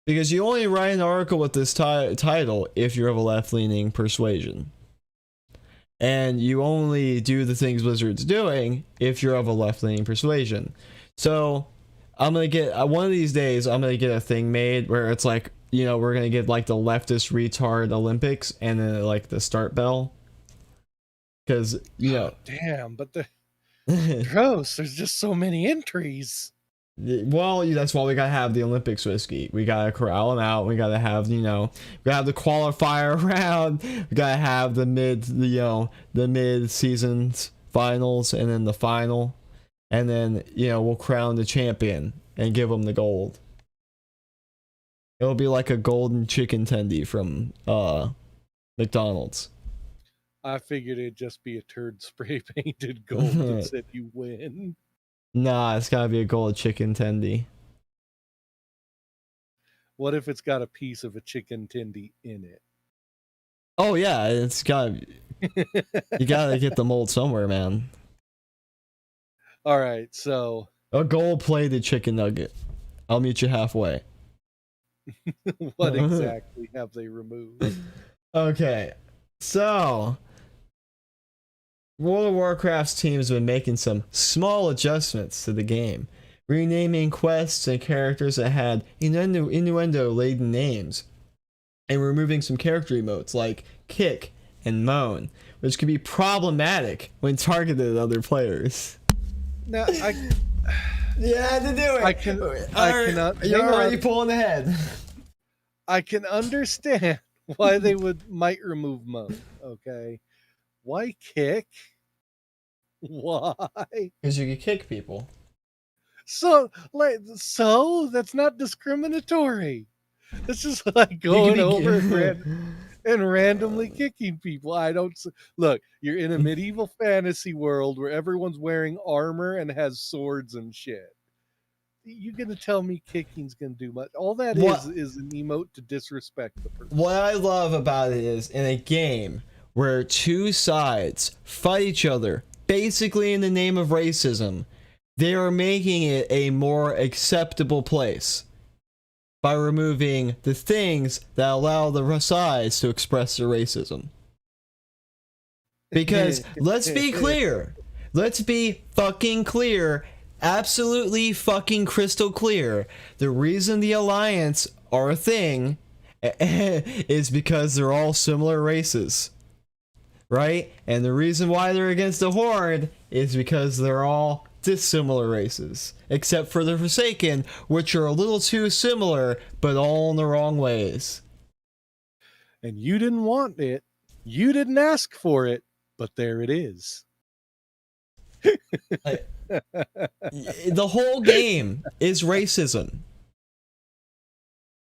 you only write an article with this title if you're of a left-leaning persuasion. And you only do the things Blizzard's doing if you're of a left-leaning persuasion. So, I'm gonna get, one of these days, I'm gonna get a thing made where it's like, we're gonna get like the leftist retard Olympics and then like the start bell. Because, Damn, but gross, there's just so many entries. Well, that's why we gotta have the Olympics whiskey. We gotta corral them out. We gotta have, we gotta have the qualifier round. We gotta have the mid seasons finals, and then the final, and then we'll crown the champion and give them the gold. It'll be like a golden chicken tendy from McDonald's. I figured it'd just be a turd spray painted gold that said you win. Nah, it's gotta be a gold chicken tendy. What if it's got a piece of a chicken tendy in it? Oh yeah, it's gotta. You gotta get the mold somewhere, man. All right, so a gold-plated chicken nugget. I'll meet you halfway. What exactly have they removed? Okay, so World of Warcraft's team has been making some small adjustments to the game, renaming quests and characters that had innuendo-laden names, and removing some character emotes like Kick and Moan, which can be problematic when targeted at other players. Now, you had to do it. You're already pulling ahead. I can understand why they might remove Moan. Okay, why Kick? Why? Because you can kick people. So that's not discriminatory. It's just like going over and randomly kicking people. Look, you're in a medieval fantasy world where everyone's wearing armor and has swords and shit. You gonna tell me kicking's gonna do much? All that is an emote to disrespect the person. What I love about it is in a game where two sides fight each other, basically in the name of racism, they are making it a more acceptable place by removing the things that allow the sides to express their racism. Because let's be clear. Let's be fucking clear. Absolutely fucking crystal clear. The reason the Alliance are a thing is because they're all similar races. Right? And the reason why they're against the Horde is because they're all dissimilar races. Except for the Forsaken, which are a little too similar, but all in the wrong ways. And you didn't want it. You didn't ask for it, but there it is. The whole game is racism.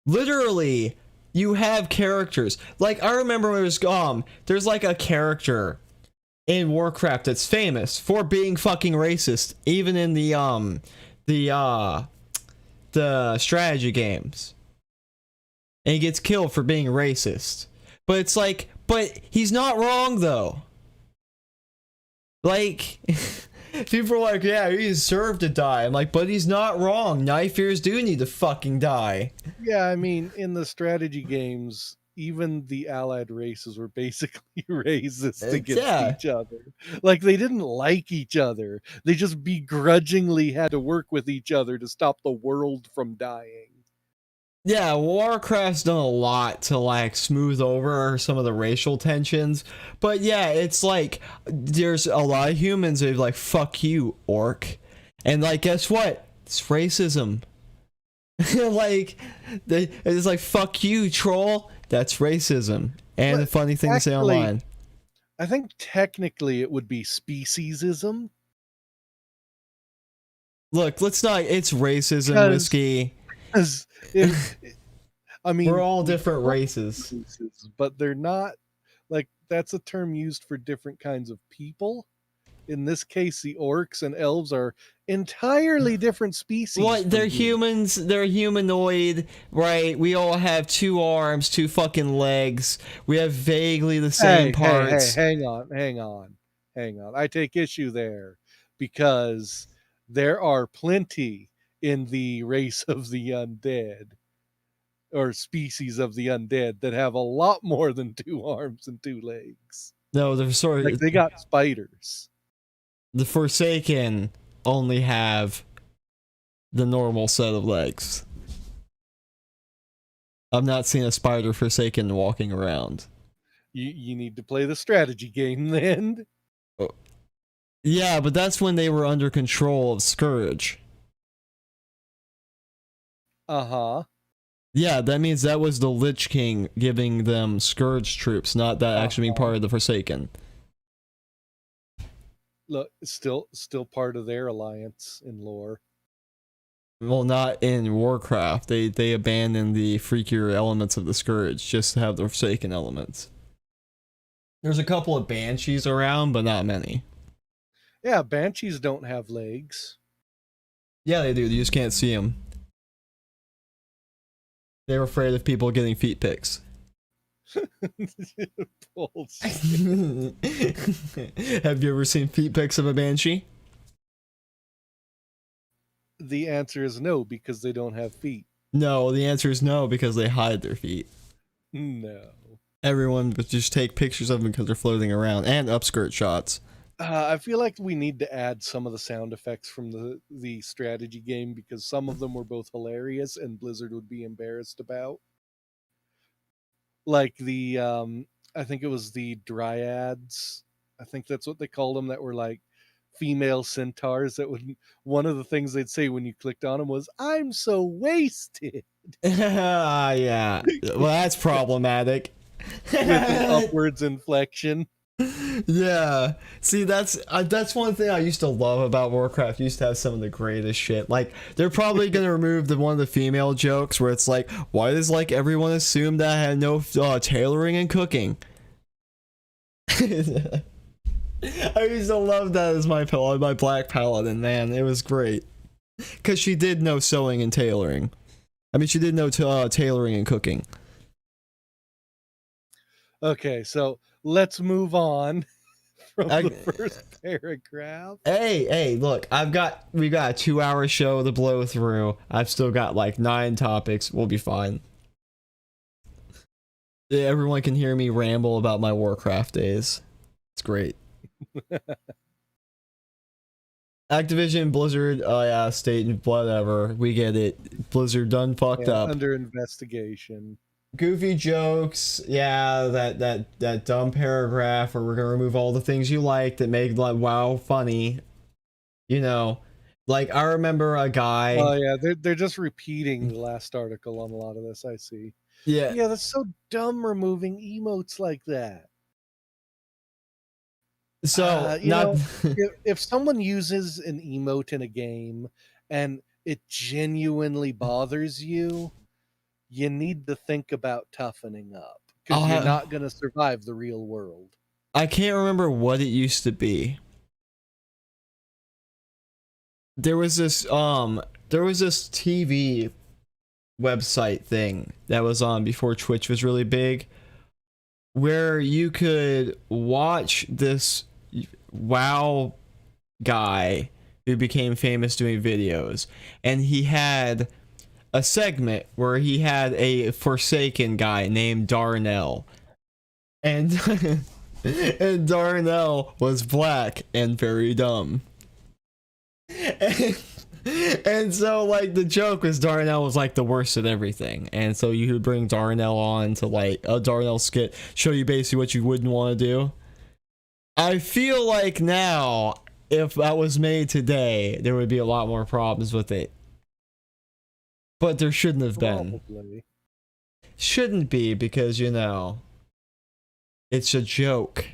Literally, you have characters. Like, I remember when it was there's like a character in Warcraft that's famous for being fucking racist, even in the strategy games. And he gets killed for being racist. But it's like, but he's not wrong though. Like, people are like, yeah, he deserved to die. I'm like, but he's not wrong. Knife ears do need to fucking die. Yeah, I mean, in the strategy games, even the allied races were basically racist against each other. Like, they didn't like each other. They just begrudgingly had to work with each other to stop the world from dying. Yeah, Warcraft's done a lot to like smooth over some of the racial tensions, but yeah, it's like there's a lot of humans that are like, fuck you, orc, and like, guess what? It's racism. Like, it's like, fuck you, troll. That's racism. And the funny thing to say online. I think technically it would be speciesism. Look, it's racism, Whiskey. I mean, we're all different races, but they're not, like, that's a term used for different kinds of people. In this case, the orcs and elves are entirely different species. What? They're humans. They're humanoid, right? We all have 2 arms, 2 fucking legs. We have vaguely the same parts. Hey, hang on. I take issue there, because there are plenty in the race of the undead, or species of the undead, that have a lot more than 2 arms and 2 legs. No, they're sort of like, they got spiders. The Forsaken only have the normal set of legs. I've not seen a spider Forsaken walking around. You need to play the strategy game then. Oh. Yeah, but that's when they were under control of Scourge. Uh-huh. Yeah, that means that was the Lich King giving them Scourge troops, not that actually being part of the Forsaken. Look, still part of their alliance in lore. Well, not in Warcraft. They abandoned the freakier elements of the Scourge just to have the Forsaken elements. There's a couple of Banshees around, but not many. Yeah, Banshees don't have legs. Yeah, they do. You just can't see them. They're afraid of people getting feet pics. Have you ever seen feet pics of a Banshee? The answer is no, because they don't have feet. No, the answer is no, because they hide their feet. No. Everyone would just take pictures of them because they're floating around, and upskirt shots. I feel like we need to add some of the sound effects from the strategy game, because some of them were both hilarious and Blizzard would be embarrassed about. Like the, I think it was the dryads. I think that's what they called them, that were like female centaurs that would, one of the things they'd say when you clicked on them was, "I'm so wasted." Yeah. Well, that's problematic. With an upwards inflection. Yeah. See, that's one thing I used to love about Warcraft. It used to have some of the greatest shit. Like, they're probably gonna remove the one of the female jokes where it's like, why does like everyone assume that I had no tailoring and cooking? I used to love that as my black paladin, man. It was great. Cause she did know sewing and tailoring. I mean, she did know tailoring and cooking. Okay, so let's move on from I- the first paragraph. Hey, look, we got a 2-hour show to blow through. I've still got like 9 topics. We'll be fine. Yeah, everyone can hear me ramble about my Warcraft days. It's great. Activision, Blizzard, oh yeah, state, whatever. We get it. Blizzard done fucked up. Under investigation. Goofy jokes, yeah, that dumb paragraph where we're gonna remove all the things you like that make like WoW funny. You know, like I remember a guy. Oh yeah, they're just repeating the last article on a lot of this. I see. Yeah, Yeah, that's so dumb removing emotes like that. so You not. know, if someone uses an emote in a game and it genuinely bothers you, you need to think about toughening up because you're not going to survive the real world. I can't remember what it used to be. There was this TV website thing that was on before Twitch was really big, where you could watch this WoW guy who became famous doing videos, and he had a segment where he had a Forsaken guy named Darnell, and and Darnell was black and very dumb. And so like the joke was Darnell was like the worst at everything, and so you would bring Darnell on to like a Darnell skit, show you basically what you wouldn't want to do. I feel like now if that was made today there would be a lot more problems with it, but there shouldn't have been. Probably. Shouldn't be, because you know it's a joke.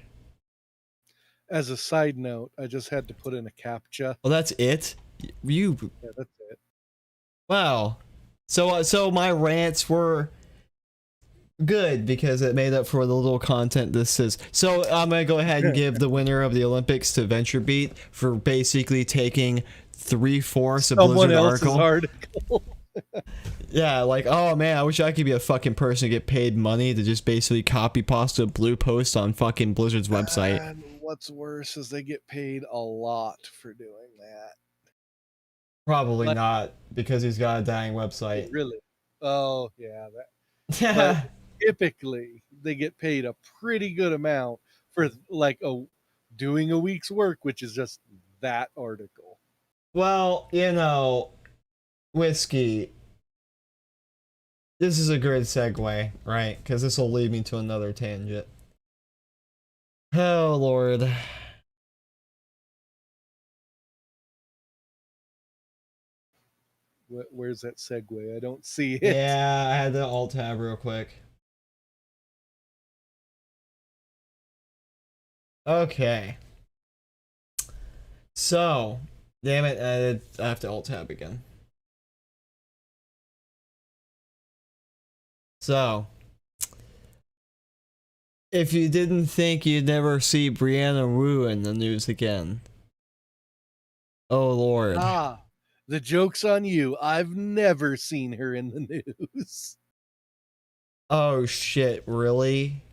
As a side note, I just had to put in a CAPTCHA. Well, that's it. You Yeah, that's it. wow. So my rants were good because it made up for the little content this is. So I'm gonna go ahead and give the winner of the Olympics to VentureBeat for basically taking 3/4 of Someone Blizzard else's article. Yeah, like, oh man, I wish I could be a fucking person to get paid money to just basically copy pasta a blue post on fucking Blizzard's website. And what's worse is they get paid a lot for doing that. Probably Like- not, because he's got a dying website. Really? Oh, yeah. Yeah. Typically, they get paid a pretty good amount for like doing a week's work, which is just that article. Well, you know, Whiskey, this is a good segue, right? Because this will lead me to another tangent. Oh, Lord. Where's that segue? I don't see it. Yeah, I had to alt tab real quick. Okay. So, damn it, I have to alt tab again. So, if you didn't think you'd never see Brianna Wu in the news again. Oh, Lord. Ah, the joke's on you. I've never seen her in the news. Oh, shit, really?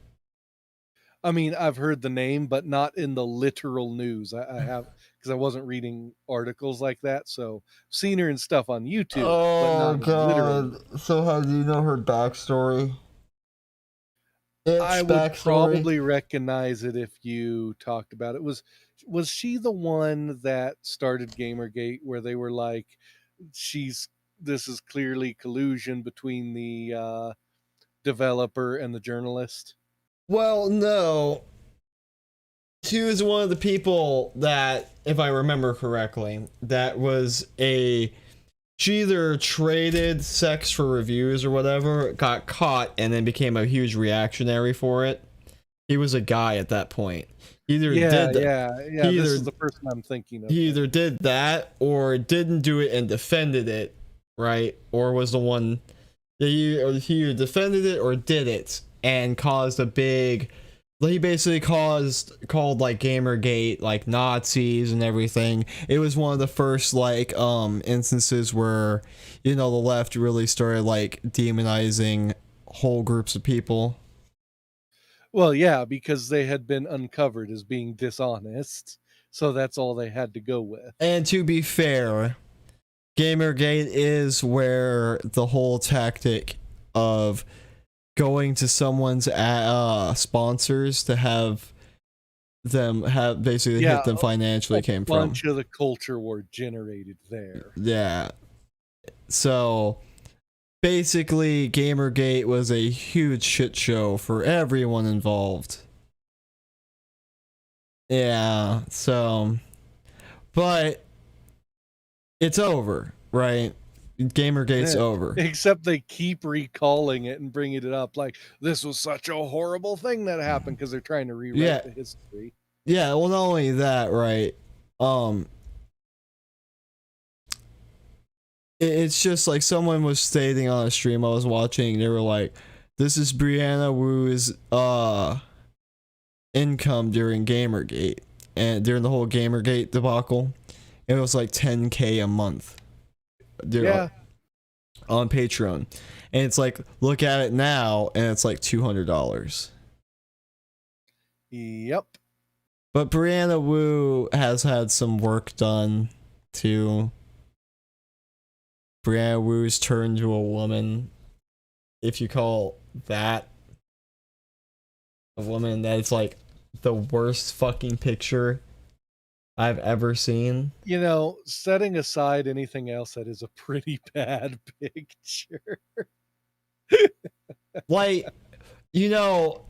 I mean, I've heard the name, but not in the literal news. I have, because I wasn't reading articles like that. So, seen her and stuff on YouTube. Oh, but not literally. God. So, how do you know her backstory? I would probably recognize it if you talked about it. Was she the one that started Gamergate, where they were like, this is clearly collusion between the developer and the journalist? Well, no. She was one of the people that, if I remember correctly, that was she either traded sex for reviews or whatever, got caught, and then became a huge reactionary for it. He was a guy at that point. Either Yeah, did that, yeah. he This either is the person I'm thinking of. he either did that or didn't do it and defended it, right? Or was the one that he either defended it or did it and caused a big. He basically called like Gamergate like Nazis and everything. It was one of the first like instances where, you know, the left really started like demonizing whole groups of people. Well, yeah, because they had been uncovered as being dishonest, so that's all they had to go with. And to be fair, Gamergate is where the whole tactic of going to someone's sponsors to have them have basically hit them financially came from. A bunch of the culture war generated there. Yeah. So basically, Gamergate was a huge shit show for everyone involved. Yeah, so. But it's over, right? Gamergate's over. Except they keep recalling it and bringing it up like this was such a horrible thing that happened because they're trying to rewrite the history. Yeah, well, not only that, right? It's just like someone was stating on a stream I was watching. They were like, "This is Brianna Wu's income during Gamergate, and during the whole Gamergate debacle, it was like 10K a month." On Patreon, and it's like, look at it now, and it's like $200. Yep. But Brianna Wu has had some work done too. Brianna Wu's turned to a woman, if you call that a woman. That's like the worst fucking picture I've ever seen. You know, setting aside anything else, that is a pretty bad picture. Like, you know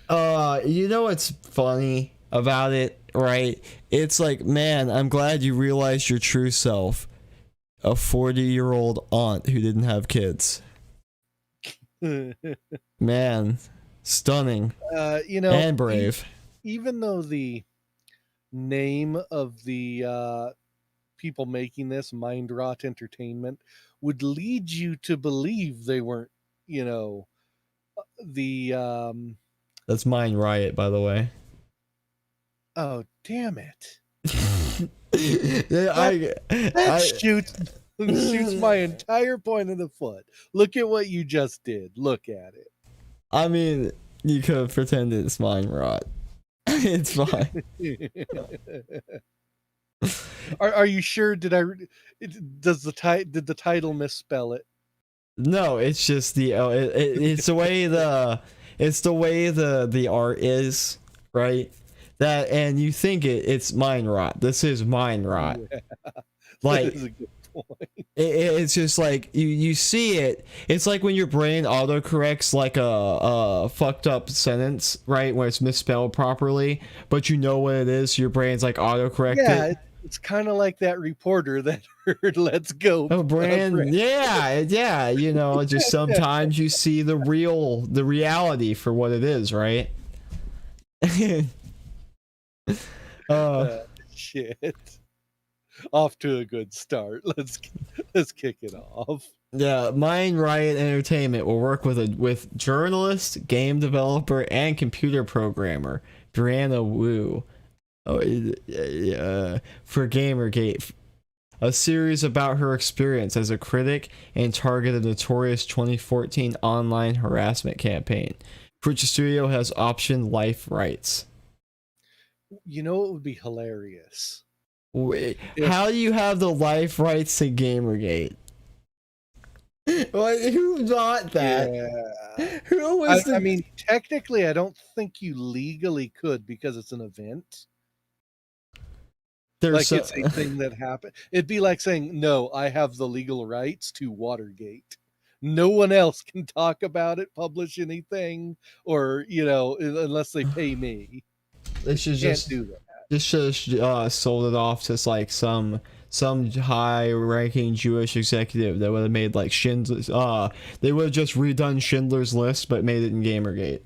what's funny about it, right? It's like, man, I'm glad you realized your true self. A 40-year-old aunt who didn't have kids. Man, stunning. You know, and brave. Even though the name of the people making this, Mind Rot Entertainment, would lead you to believe they weren't, you know, That's Mind Riot, by the way. Oh, damn it. That shoots my entire point of the foot. Look at what you just did. Look at it. I mean, you could have pretended it's Mind Rot. It's fine. Are you sure? Did the title misspell it? No, it's just it's the way the art is, right? That, and you think it's Mind Rot. This is Mind Rot. Yeah, like, that is a good point. It's just like you see it. It's like when your brain autocorrects like a fucked up sentence, right? When it's misspelled properly, but you know what it is. So your brain's like autocorrected. Yeah, it's kind of like that reporter that heard "Let's Go." Oh, Brand. Yeah. You know, just sometimes you see the reality for what it is, right? Shit. Off to a good start. Let's kick it off. Yeah, Mind Riot Entertainment will work with journalist, game developer, and computer programmer Brianna Wu. For Gamergate, a series about her experience as a critic and target of the notorious 2014 online harassment campaign, for which the studio has optioned life rights. You know what would be hilarious? Wait, how do you have the life rights to Gamergate? Like, who got that? Yeah. Who was I mean, technically, I don't think you legally could because it's an event. It's a thing that happened. It'd be like saying, no, I have the legal rights to Watergate. No one else can talk about it, publish anything, or, you know, unless they pay me. They should just do that. Just should have sold it off to like some high-ranking Jewish executive that would have made like Schindler's. They would have just redone Schindler's List, but made it in Gamergate.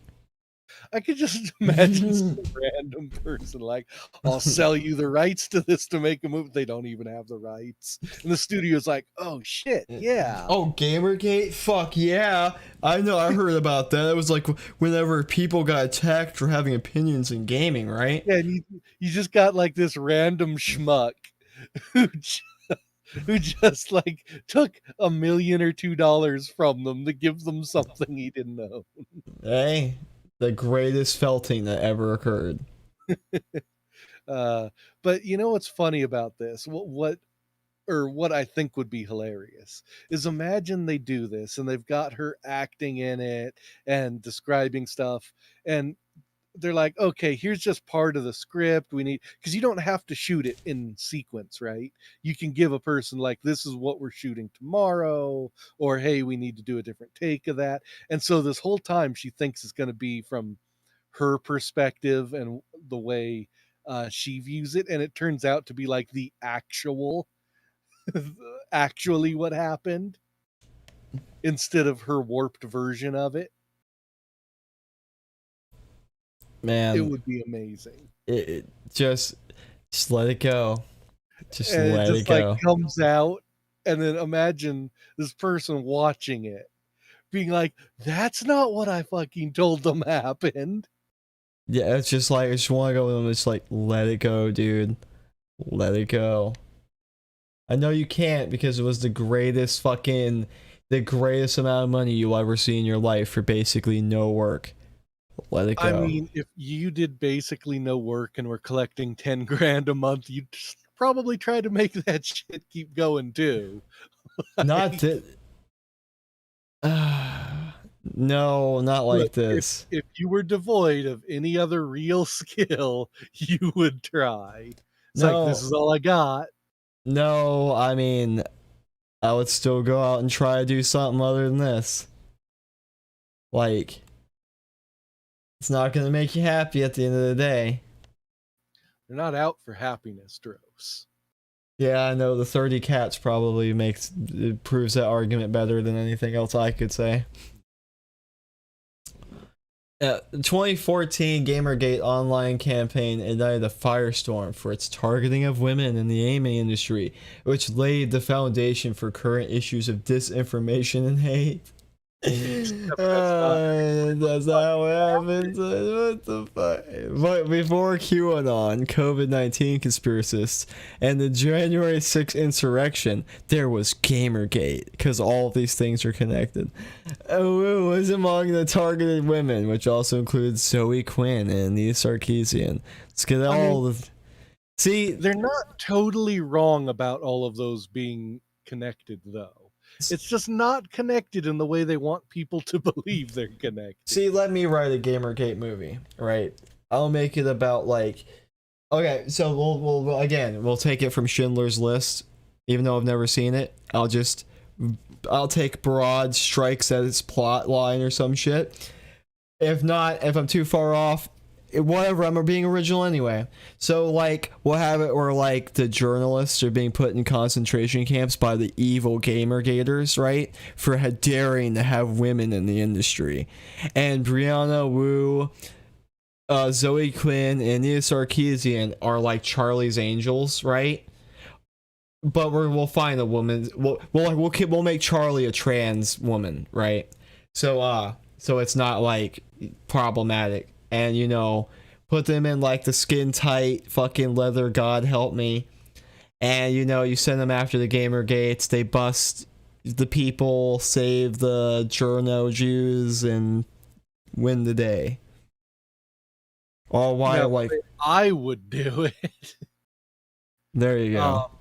I could just imagine some random person like, I'll sell you the rights to this to make a movie. They don't even have the rights. And the studio's like, oh shit, yeah. Oh, Gamergate? Fuck yeah. I know, I heard about that. It was like whenever people got attacked for having opinions in gaming, right? Yeah, and you just got like this random schmuck who who just like took $1 million or $2 from them to give them something he didn't know. Hey, the greatest felting that ever occurred. But you know what's funny about this? What I think would be hilarious is, imagine they do this and they've got her acting in it and describing stuff, and they're like, okay, here's just part of the script we need, because you don't have to shoot it in sequence, right? You can give a person like, this is what we're shooting tomorrow, or hey, we need to do a different take of that. And so this whole time she thinks it's going to be from her perspective and the way she views it, and it turns out to be like the actually what happened instead of her warped version of it. Man, It would be amazing. it just let it go. Just And let it it just go. like comes out, and then imagine this person watching it being like, that's not what I fucking told them happened. Yeah, it's just like, I just want to go with them. It's like, let it go, dude. Let it go. I know you can't, because it was the greatest amount of money you'll ever see in your life for basically no work. Let it go. I mean, if you did basically no work and were collecting 10 grand a month, you'd probably try to make that shit keep going too. Not that. No, not like Look, this. if you were devoid of any other real skill, you would try. It's like, this No, is all I got. no, I mean, I would still go out and try to do something other than this. Like, it's not gonna make you happy at the end of the day. They're not out for happiness, Dros. Yeah, I know, the 30 cats probably proves that argument better than anything else I could say. 2014 Gamergate online campaign ignited a firestorm for its targeting of women in the gaming industry, which laid the foundation for current issues of disinformation and hate. That's not what happens. What the fuck? But before QAnon, COVID-19 conspiracists, and the January 6th insurrection, there was Gamergate, because all of these things are connected. Wu was among the targeted women, which also includes Zoe Quinn and Nia Sarkeesian. Let's get See, they're not totally wrong about all of those being connected, though. It's just not connected in the way they want people to believe they're connected. See, let me write a Gamergate movie, right? I'll make it about, like, okay, so we'll take it from Schindler's List, even though I've never seen it. I'll take broad strikes at its plot line or some shit. If not, if I'm too far off, whatever, I'm being original anyway. So, like, we'll have it where, like, the journalists are being put in concentration camps by the evil Gamergaters, right? For daring to have women in the industry. And Brianna Wu, Zoe Quinn, and Nia Sarkeesian are like Charlie's Angels, right? But we'll find a woman. We'll make Charlie a trans woman, right? So it's not, like, problematic. And, you know, put them in, like, the skin tight fucking leather, God help me. And, you know, you send them after the Gamergates. They bust the people, save the journo Jews, and win the day. All while, like, I would do it. There you go.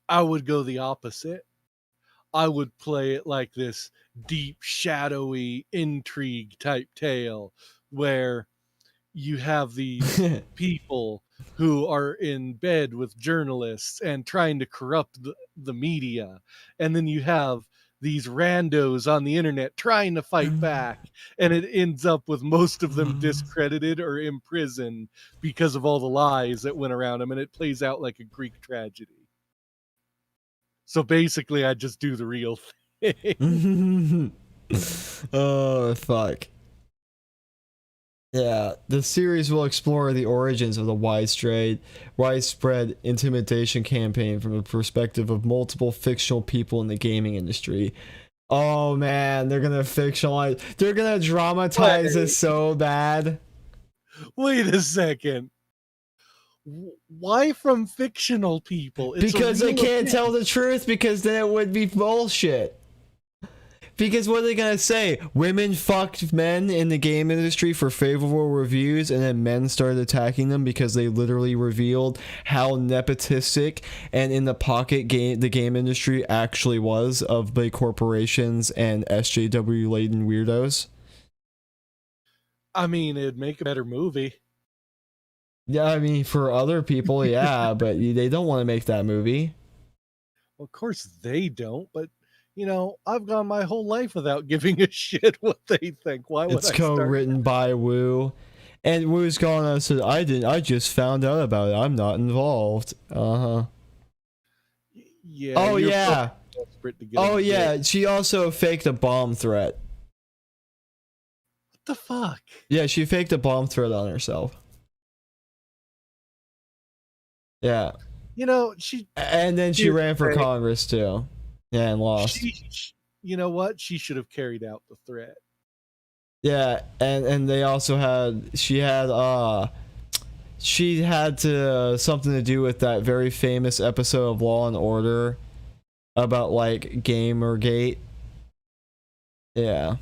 I would go the opposite. I would play it like this deep, shadowy intrigue type tale where you have these people who are in bed with journalists and trying to corrupt the media. And then you have these randos on the internet trying to fight back. And it ends up with most of them discredited or imprisoned because of all the lies that went around them. And it plays out like a Greek tragedy. So basically, I just do the real thing. Oh, fuck. Yeah, the series will explore the origins of the widespread intimidation campaign from the perspective of multiple fictional people in the gaming industry. Oh man, they're gonna fictionalize, they're gonna dramatize this so bad. Wait a second. Why from fictional people? It's a Because they real can't event. tell the truth, because then it would be bullshit. Because what are they gonna say? Women fucked men in the game industry for favorable reviews, and then men started attacking them because they literally revealed how nepotistic and in the pocket the game industry actually was of big corporations and SJW laden weirdos. I mean, it'd make a better movie. Yeah, I mean, for other people, yeah, but they don't want to make that movie. Well, of course they don't, but I've gone my whole life without giving a shit what they think. Why would It's I start? co-written by Wu, and Wu's gone and said, "I didn't. I just found out about it. I'm not involved." Yeah. Oh you're yeah. desperate to get Oh a yeah. hit. She also faked a bomb threat. What the fuck? Yeah, she faked a bomb threat on herself. Yeah, She. and then she Here's ran for the thing. Congress too. Yeah, and lost. You know what? She should have carried out the threat. Yeah, and they also had she had to something to do with that very famous episode of Law and Order about like Gamergate. Yeah.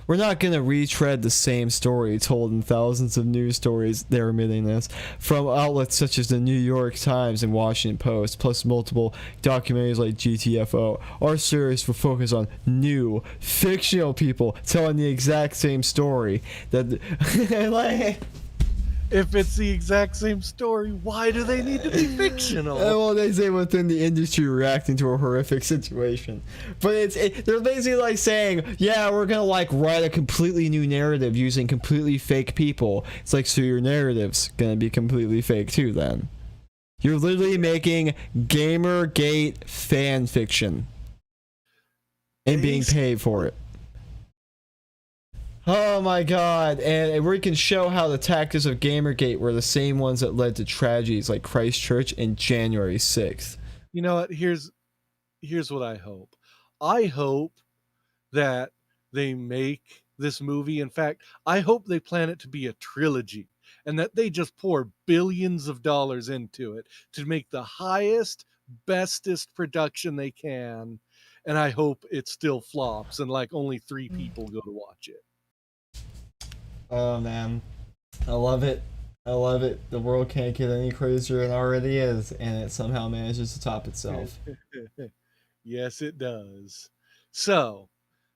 We're not going to retread the same story told in thousands of news stories, they're admitting this, from outlets such as the New York Times and Washington Post, plus multiple documentaries like GTFO. Our series will focus on new, fictional people telling the exact same story. That like, If it's the exact same story, why do they need to be fictional? well, they say within the industry reacting to a horrific situation, but they're basically like saying, yeah, we're gonna like write a completely new narrative using completely fake people. It's like, so your narrative's gonna be completely fake too then. You're literally making Gamergate fan fiction and being paid for it. Oh my god, and we can show how the tactics of Gamergate were the same ones that led to tragedies like Christchurch and January 6th. You know what? Here's what I hope. I hope that they make this movie. In fact, I hope they plan it to be a trilogy and that they just pour billions of dollars into it to make the highest, bestest production they can. And I hope it still flops and like only 3 people go to watch it. Oh man, I love it. I love it. The world can't get any crazier than it already is, and it somehow manages to top itself. Yes, it does. So,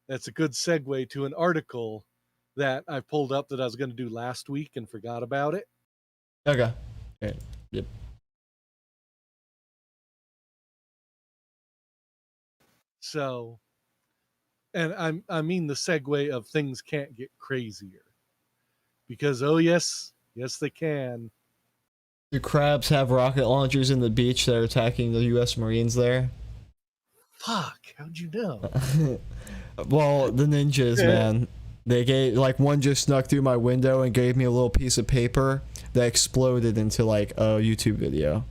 that's a good segue to an article that I pulled up that I was going to do last week and forgot about it. Okay. Okay. Yep. So, and I mean the segue of things can't get crazier. Because oh yes they can. Do crabs have rocket launchers in the beach that are attacking the U.S. Marines there? Fuck, how'd you know? Well, the ninjas, man. They gave, like, one just snuck through my window and gave me a little piece of paper that exploded into, like, a YouTube video.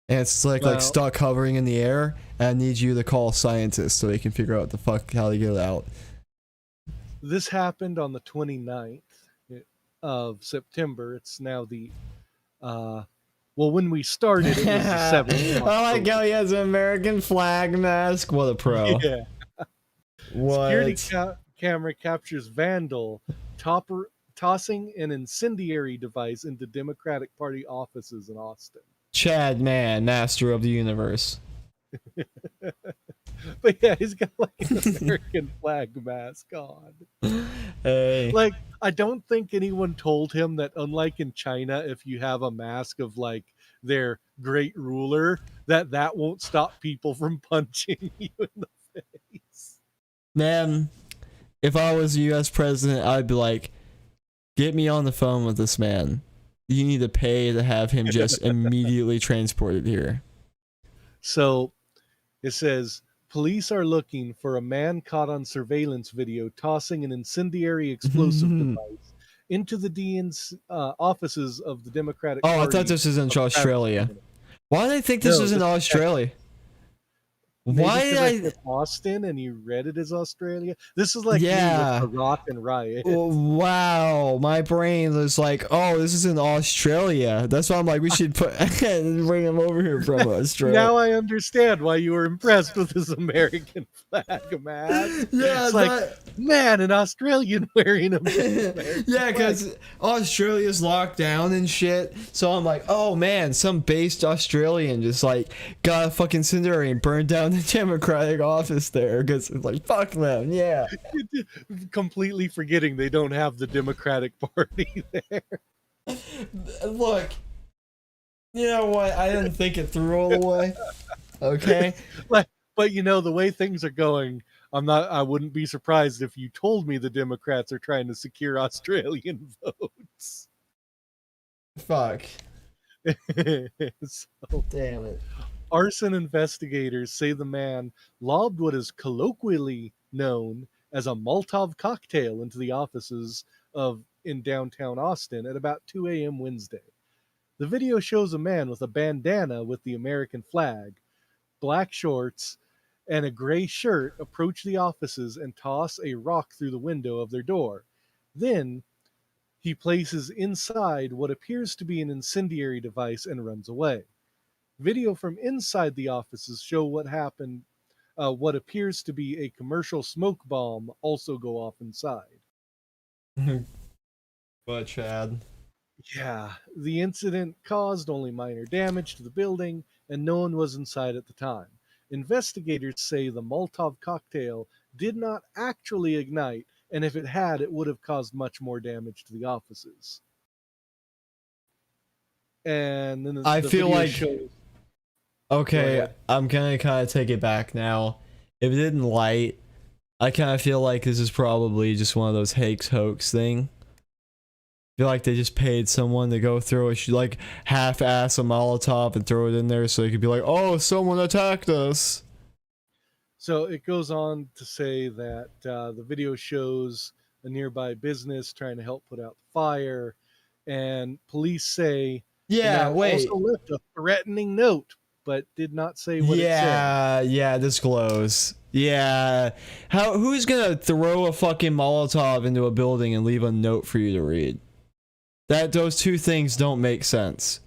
And it's like stuck hovering in the air, and I need you to call scientists so they can figure out how to get it out. This happened on the 29th of September. It's now the when we started it was the 7th. I like how he has an American flag mask. What a pro. Yeah. What? Security camera captures vandal tossing an incendiary device into Democratic Party offices in Austin. Chad Mann, master of the universe. But yeah, he's got like an American flag mask on. Hey. Like, I don't think anyone told him that unlike in China, if you have a mask of like their great ruler, that won't stop people from punching you in the face. Man, if I was the US president, I'd be like, get me on the phone with this man. You need to pay to have him just immediately transported here. So it says Police are looking for a man caught on surveillance video tossing an incendiary explosive device into the DN's offices of the Democratic Oh, I Party. thought this was in of Travis Australia. County. Why do they think this No, was in this is Australia? Maybe Why because did I said Austin and you read it as Australia. This is like me Yeah. with the Rock and Riot. Wow, my brain was like, oh, this is in Australia. That's why I'm like, we should bring him over here from Australia. Now I understand why you were impressed with this American flag, man. Yeah, It's like, man, an Australian wearing a American yeah, flag. because Australia's locked down and shit. So I'm like, oh man, some based Australian just like got a fucking incendiary and burned down the Democratic office there. Because it's like, fuck them, yeah. Completely forgetting they don't have the Democratic Party there. Look, you know what? I didn't think it through all the way. Okay. But you know, the way things are going, I wouldn't be surprised if you told me the Democrats are trying to secure Australian votes. Fuck. So, Damn it. arson investigators say the man lobbed what is colloquially known as a Molotov cocktail into the offices in downtown Austin at about 2 a.m. Wednesday. The video shows a man with a bandana with the American flag, black shorts, and a gray shirt approach the offices and toss a rock through the window of their door. Then he places inside what appears to be an incendiary device and runs away. Video from inside the offices show what happened. What appears to be a commercial smoke bomb also go off inside. But Chad. Yeah, the incident caused only minor damage to the building, and no one was inside at the time. Investigators say the Molotov cocktail did not actually ignite, and if it had, it would have caused much more damage to the offices. And then I feel video like shows. okay, I'm gonna kind of take it back now. If it didn't light, I kind of feel like this is probably just one of those hoax thing. I feel like they just paid someone to go throw like half-ass a Molotov and throw it in there so they could be like, oh, someone attacked us. So it goes on to say that the video shows a nearby business trying to help put out the fire, and police say Yeah, the man wait. also left a threatening note, but did not say what it said. Yeah, disclose. Yeah. Who's gonna throw a fucking Molotov into a building and leave a note for you to read? Those two things don't make sense.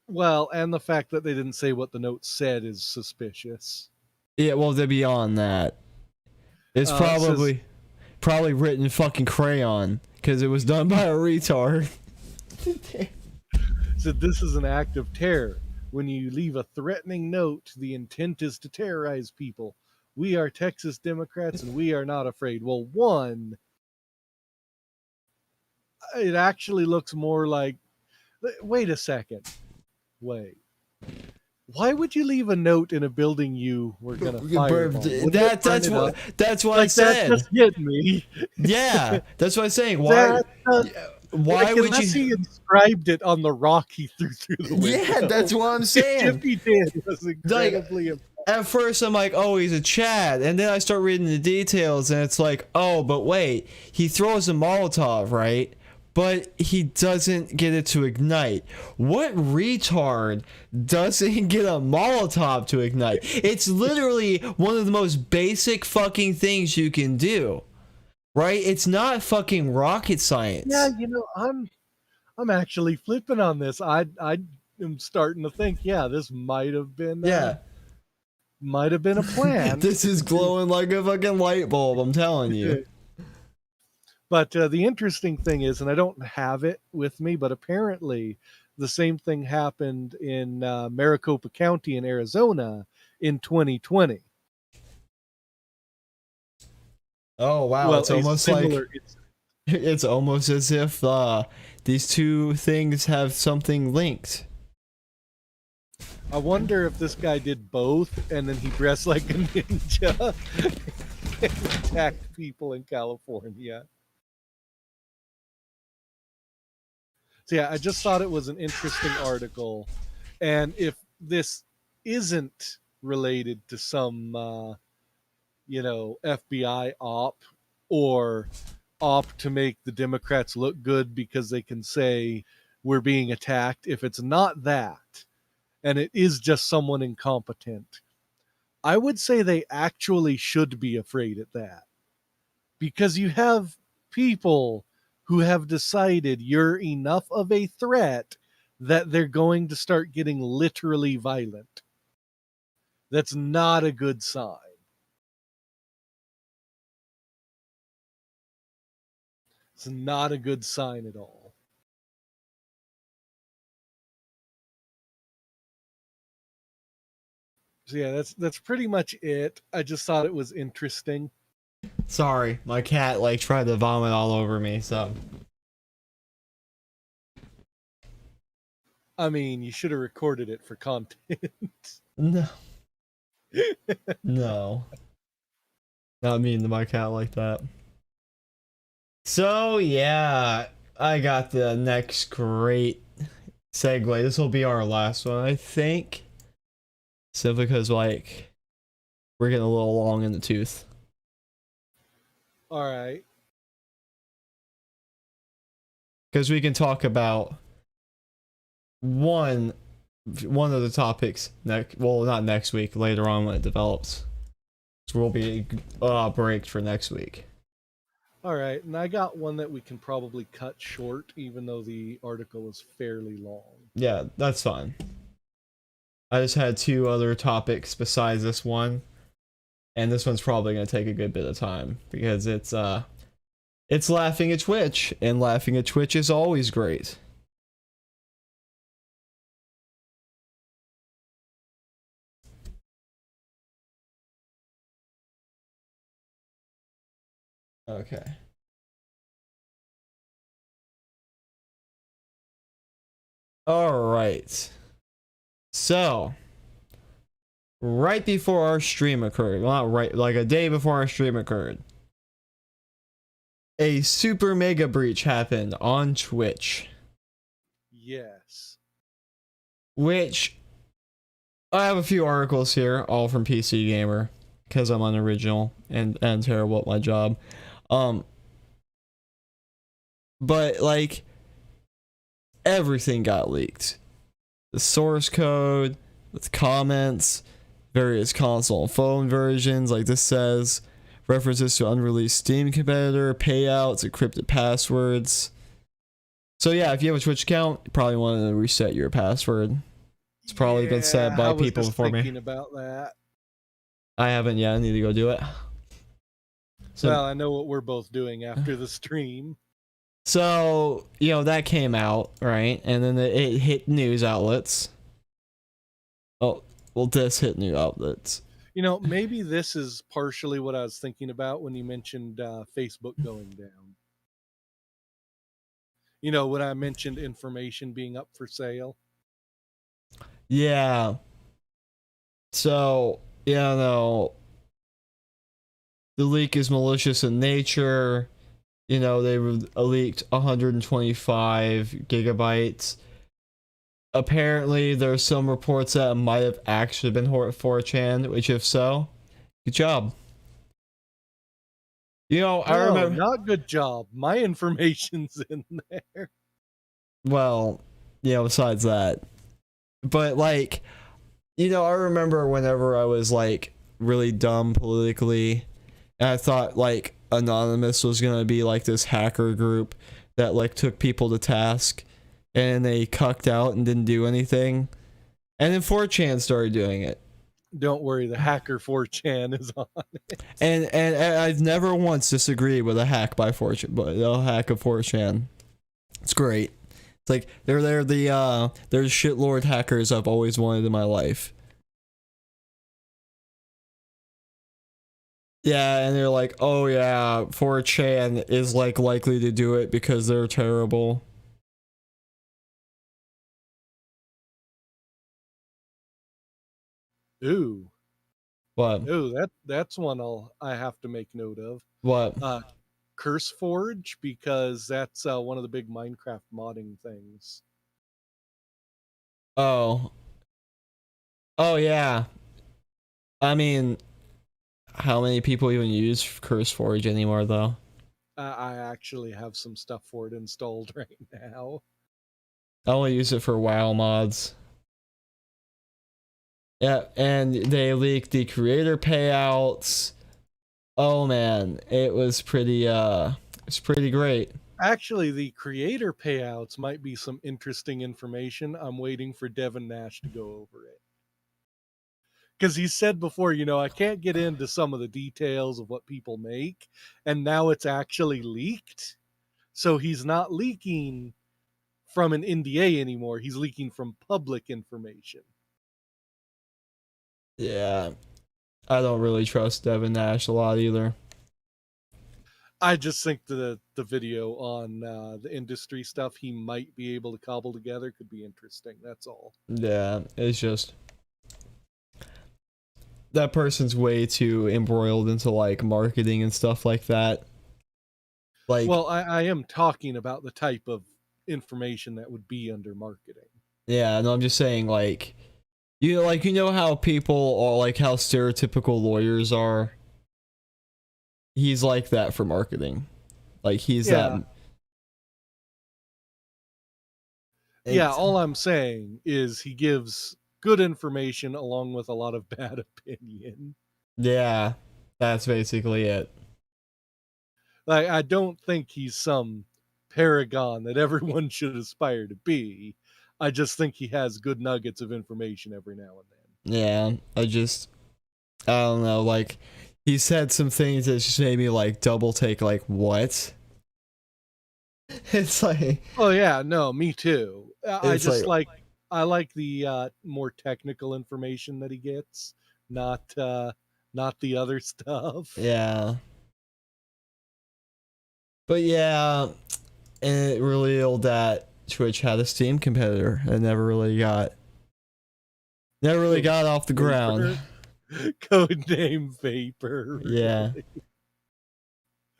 Well, and the fact that they didn't say what the note said is suspicious. Yeah, well, they're beyond that. It's probably written in fucking crayon because it was done by a retard. So this is an act of terror. When you leave a threatening note, the intent is to terrorize people. We are Texas Democrats and we are not afraid. Well, one, it actually looks more like, wait a second. Wait. Why would you leave a note in a building you were gonna fire? That's what like, I said. That just hit me. Yeah, that's what I'm saying. Why? Why would unless you? he inscribed it on the rock he threw through the window? Yeah, that's what I'm saying. If he did, it was incredibly. At first, I'm like, oh, he's a Chad, and then I start reading the details, and it's like, oh, but wait, he throws a Molotov, right? But he doesn't get it to ignite. What retard doesn't get a Molotov to ignite? It's literally one of the most basic fucking things you can do, right? It's not fucking rocket science. Yeah, you know, I'm actually flipping on this. I am starting to think, yeah, this might have been might have been a plan. This is glowing like a fucking light bulb, I'm telling you. But the interesting thing is, and I don't have it with me, but apparently the same thing happened in Maricopa County in Arizona in 2020. Oh wow, well, it's almost like it's almost as if these two things have something linked. I wonder if this guy did both and then he dressed like a ninja and attacked people in California. So yeah, I just thought it was an interesting article. And if this isn't related to some, FBI op or op to make the Democrats look good because they can say we're being attacked. If it's not that, and it is just someone incompetent, I would say they actually should be afraid at that, because you have people who have decided you're enough of a threat that they're going to start getting literally violent. That's not a good sign. It's not a good sign at all. So yeah, that's pretty much it. I just thought it was interesting. Sorry, my cat like tried to vomit all over me, so. I mean, you should have recorded it for content. No. No. Not mean to my cat like that. So yeah, I got the next great segue. This will be our last one, I think. Simply because like we're getting a little long in the tooth. All right. Because we can talk about one of the topics not next week, later on when it develops. So we'll be break for next week. All right, and I got one that we can probably cut short, even though the article is fairly long. Yeah, that's fine. I just had two other topics besides this one, and this one's probably going to take a good bit of time because it's Laughing at Twitch, and Laughing at Twitch is always great. Okay. All right. So, right before our stream occurred, well, not right, like a day before our stream occurred, a super mega breach happened on Twitch. Yes. Which, I have a few articles here, all from PC Gamer, because I'm unoriginal and terrible at my job. But, like, everything got leaked. The source code, with comments, various console and phone versions, like this says, references to unreleased Steam competitor, payouts, encrypted passwords. So yeah, if you have a Twitch account, you probably want to reset your password. It's probably been set by people before me. Thinking about that. I haven't yet. I need to go do it. So, well, I know what we're both doing after the stream. So, that came out, right? And then it hit news outlets. Oh, well, this hit news outlets. Maybe this is partially what I was thinking about when you mentioned Facebook going down. When I mentioned information being up for sale. Yeah. So, no. The leak is malicious in nature. They leaked 125 gigabytes. Apparently, there's some reports that it might have actually been 4chan, which if so, good job. I remember... not good job. My information's in there. Well, besides that. But, like, I remember whenever I was, like, really dumb politically, and I thought, like, Anonymous was gonna be, like, this hacker group that, like, took people to task, and they cucked out and didn't do anything. And then 4chan started doing it. Don't worry, the hacker 4chan is on it. And I've never once disagreed with a hack by 4chan, but a hack of 4chan. It's great. It's like they're the shitlord hackers I've always wanted in my life. Yeah, and they're like, oh yeah, 4chan is like likely to do it because they're terrible. Ooh. What? Ooh, that's one I have to make note of. What? CurseForge, because that's one of the big Minecraft modding things. Oh yeah. I mean, how many people even use CurseForge anymore, though? I actually have some stuff for it installed right now. I only use it for WoW mods. Yeah, and they leaked the creator payouts. Oh man, it's pretty great. Actually, the creator payouts might be some interesting information. I'm waiting for Devin Nash to go over it. Because he said before, I can't get into some of the details of what people make, and now it's actually leaked. So he's not leaking from an NDA anymore. He's leaking from public information. Yeah, I don't really trust Devin Nash a lot either. I just think the video on the industry stuff he might be able to cobble together could be interesting. That's all. Yeah, it's just that person's way too embroiled into like marketing and stuff like that. Like, Well, I am talking about the type of information that would be under marketing. yeah, no, I'm just saying, like, you know how people are, like, how stereotypical lawyers are. He's like that for marketing. Like, he's Yeah. that. Yeah, all I'm saying is he gives good information along with a lot of bad opinion. Yeah, that's basically it. Like, I don't think he's some paragon that everyone should aspire to be. I just think he has good nuggets of information every now and then. Yeah, I don't know, like, he said some things that just made me, like, double take, like, what? It's like... Oh, yeah, no, me too. I like the more technical information that he gets, not the other stuff. Yeah. But yeah, and it revealed that Twitch had a Steam competitor and never really got off the ground. Codename Vapor. Yeah.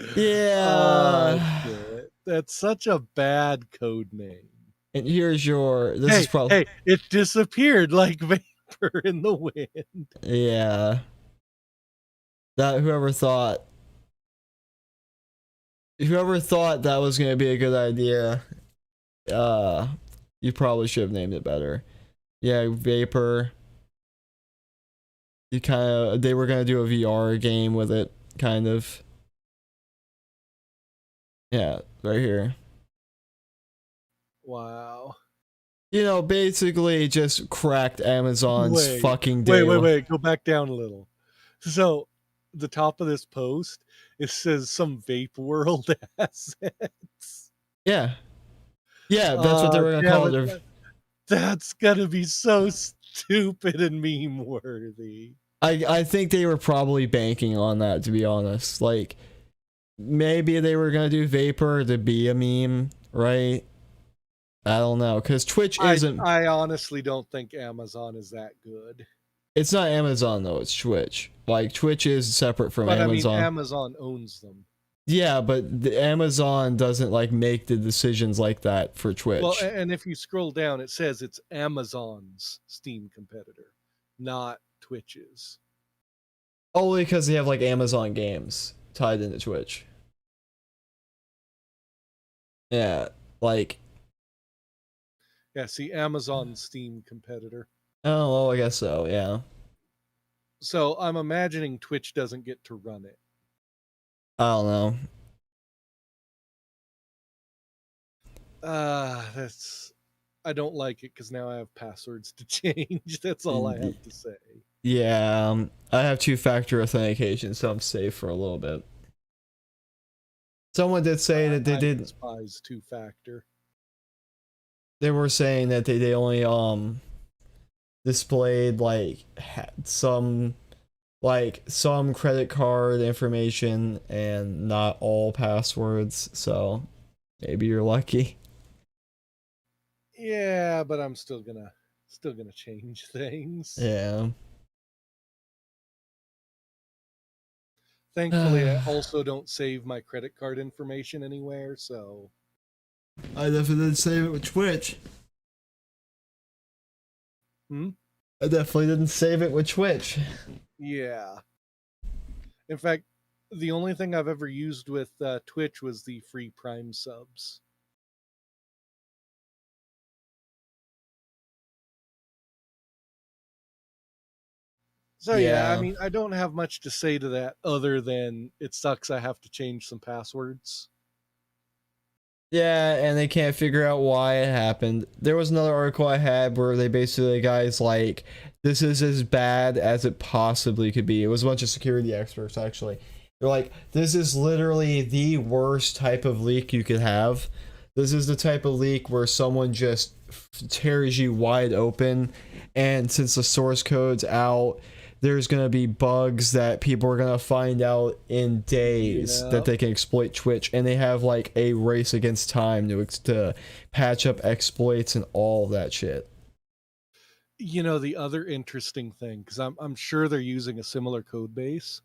Really. Yeah. Shit. That's such a bad code name. And here's your Hey, it disappeared like vapor in the wind. Yeah. That whoever thought that was gonna be a good idea, you probably should have named it better. Yeah, Vapor. They were gonna do a VR game with it, kind of. Yeah, right here. Wow. Basically just cracked Amazon's fucking day. Wait. Go back down a little. So, the top of this post, it says some Vape World assets. Yeah. Yeah, that's what they were gonna call it. That's gonna be so stupid and meme worthy. I think they were probably banking on that, to be honest. Like, maybe they were gonna do Vapor to be a meme, right? I don't know, because Twitch isn't... I honestly don't think Amazon is that good. It's not Amazon, though. It's Twitch. Like, Twitch is separate from Amazon. I mean, Amazon owns them. Yeah, but the Amazon doesn't, like, make the decisions like that for Twitch. Well, and if you scroll down, it says it's Amazon's Steam competitor, not Twitch's. Only because they have, like, Amazon games tied into Twitch. Yeah, like... Yeah, see, Amazon's Steam competitor. Oh, well, I guess so, yeah. So I'm imagining Twitch doesn't get to run it. I don't know. I don't like it because now I have passwords to change. That's all I have to say. Yeah, I have two-factor authentication, so I'm safe for a little bit. Someone did say that they did... despise two-factor. They were saying that they only displayed like some credit card information and not all passwords, so maybe you're lucky. Yeah, but I'm still gonna change things. Yeah. Thankfully, I also don't save my credit card information anywhere, so... I definitely didn't save it with Twitch. I definitely didn't save it with Twitch. Yeah. In fact, the only thing I've ever used with Twitch was the free Prime subs. So yeah, I Yeah. mean, I don't have much to say to that other than it sucks I have to change some passwords. Yeah, and they can't figure out why it happened. There was another article I had where they basically, the guy's like, this is as bad as it possibly could be. It was a bunch of security experts, actually. They're like, this is literally the worst type of leak you could have. This is the type of leak where someone just tears you wide open, and since the source code's out, there's gonna be bugs that people are gonna find out in days that they can exploit Twitch, and they have like a race against time to patch up exploits and all of that shit. You know, the other interesting thing, because I'm sure they're using a similar code base.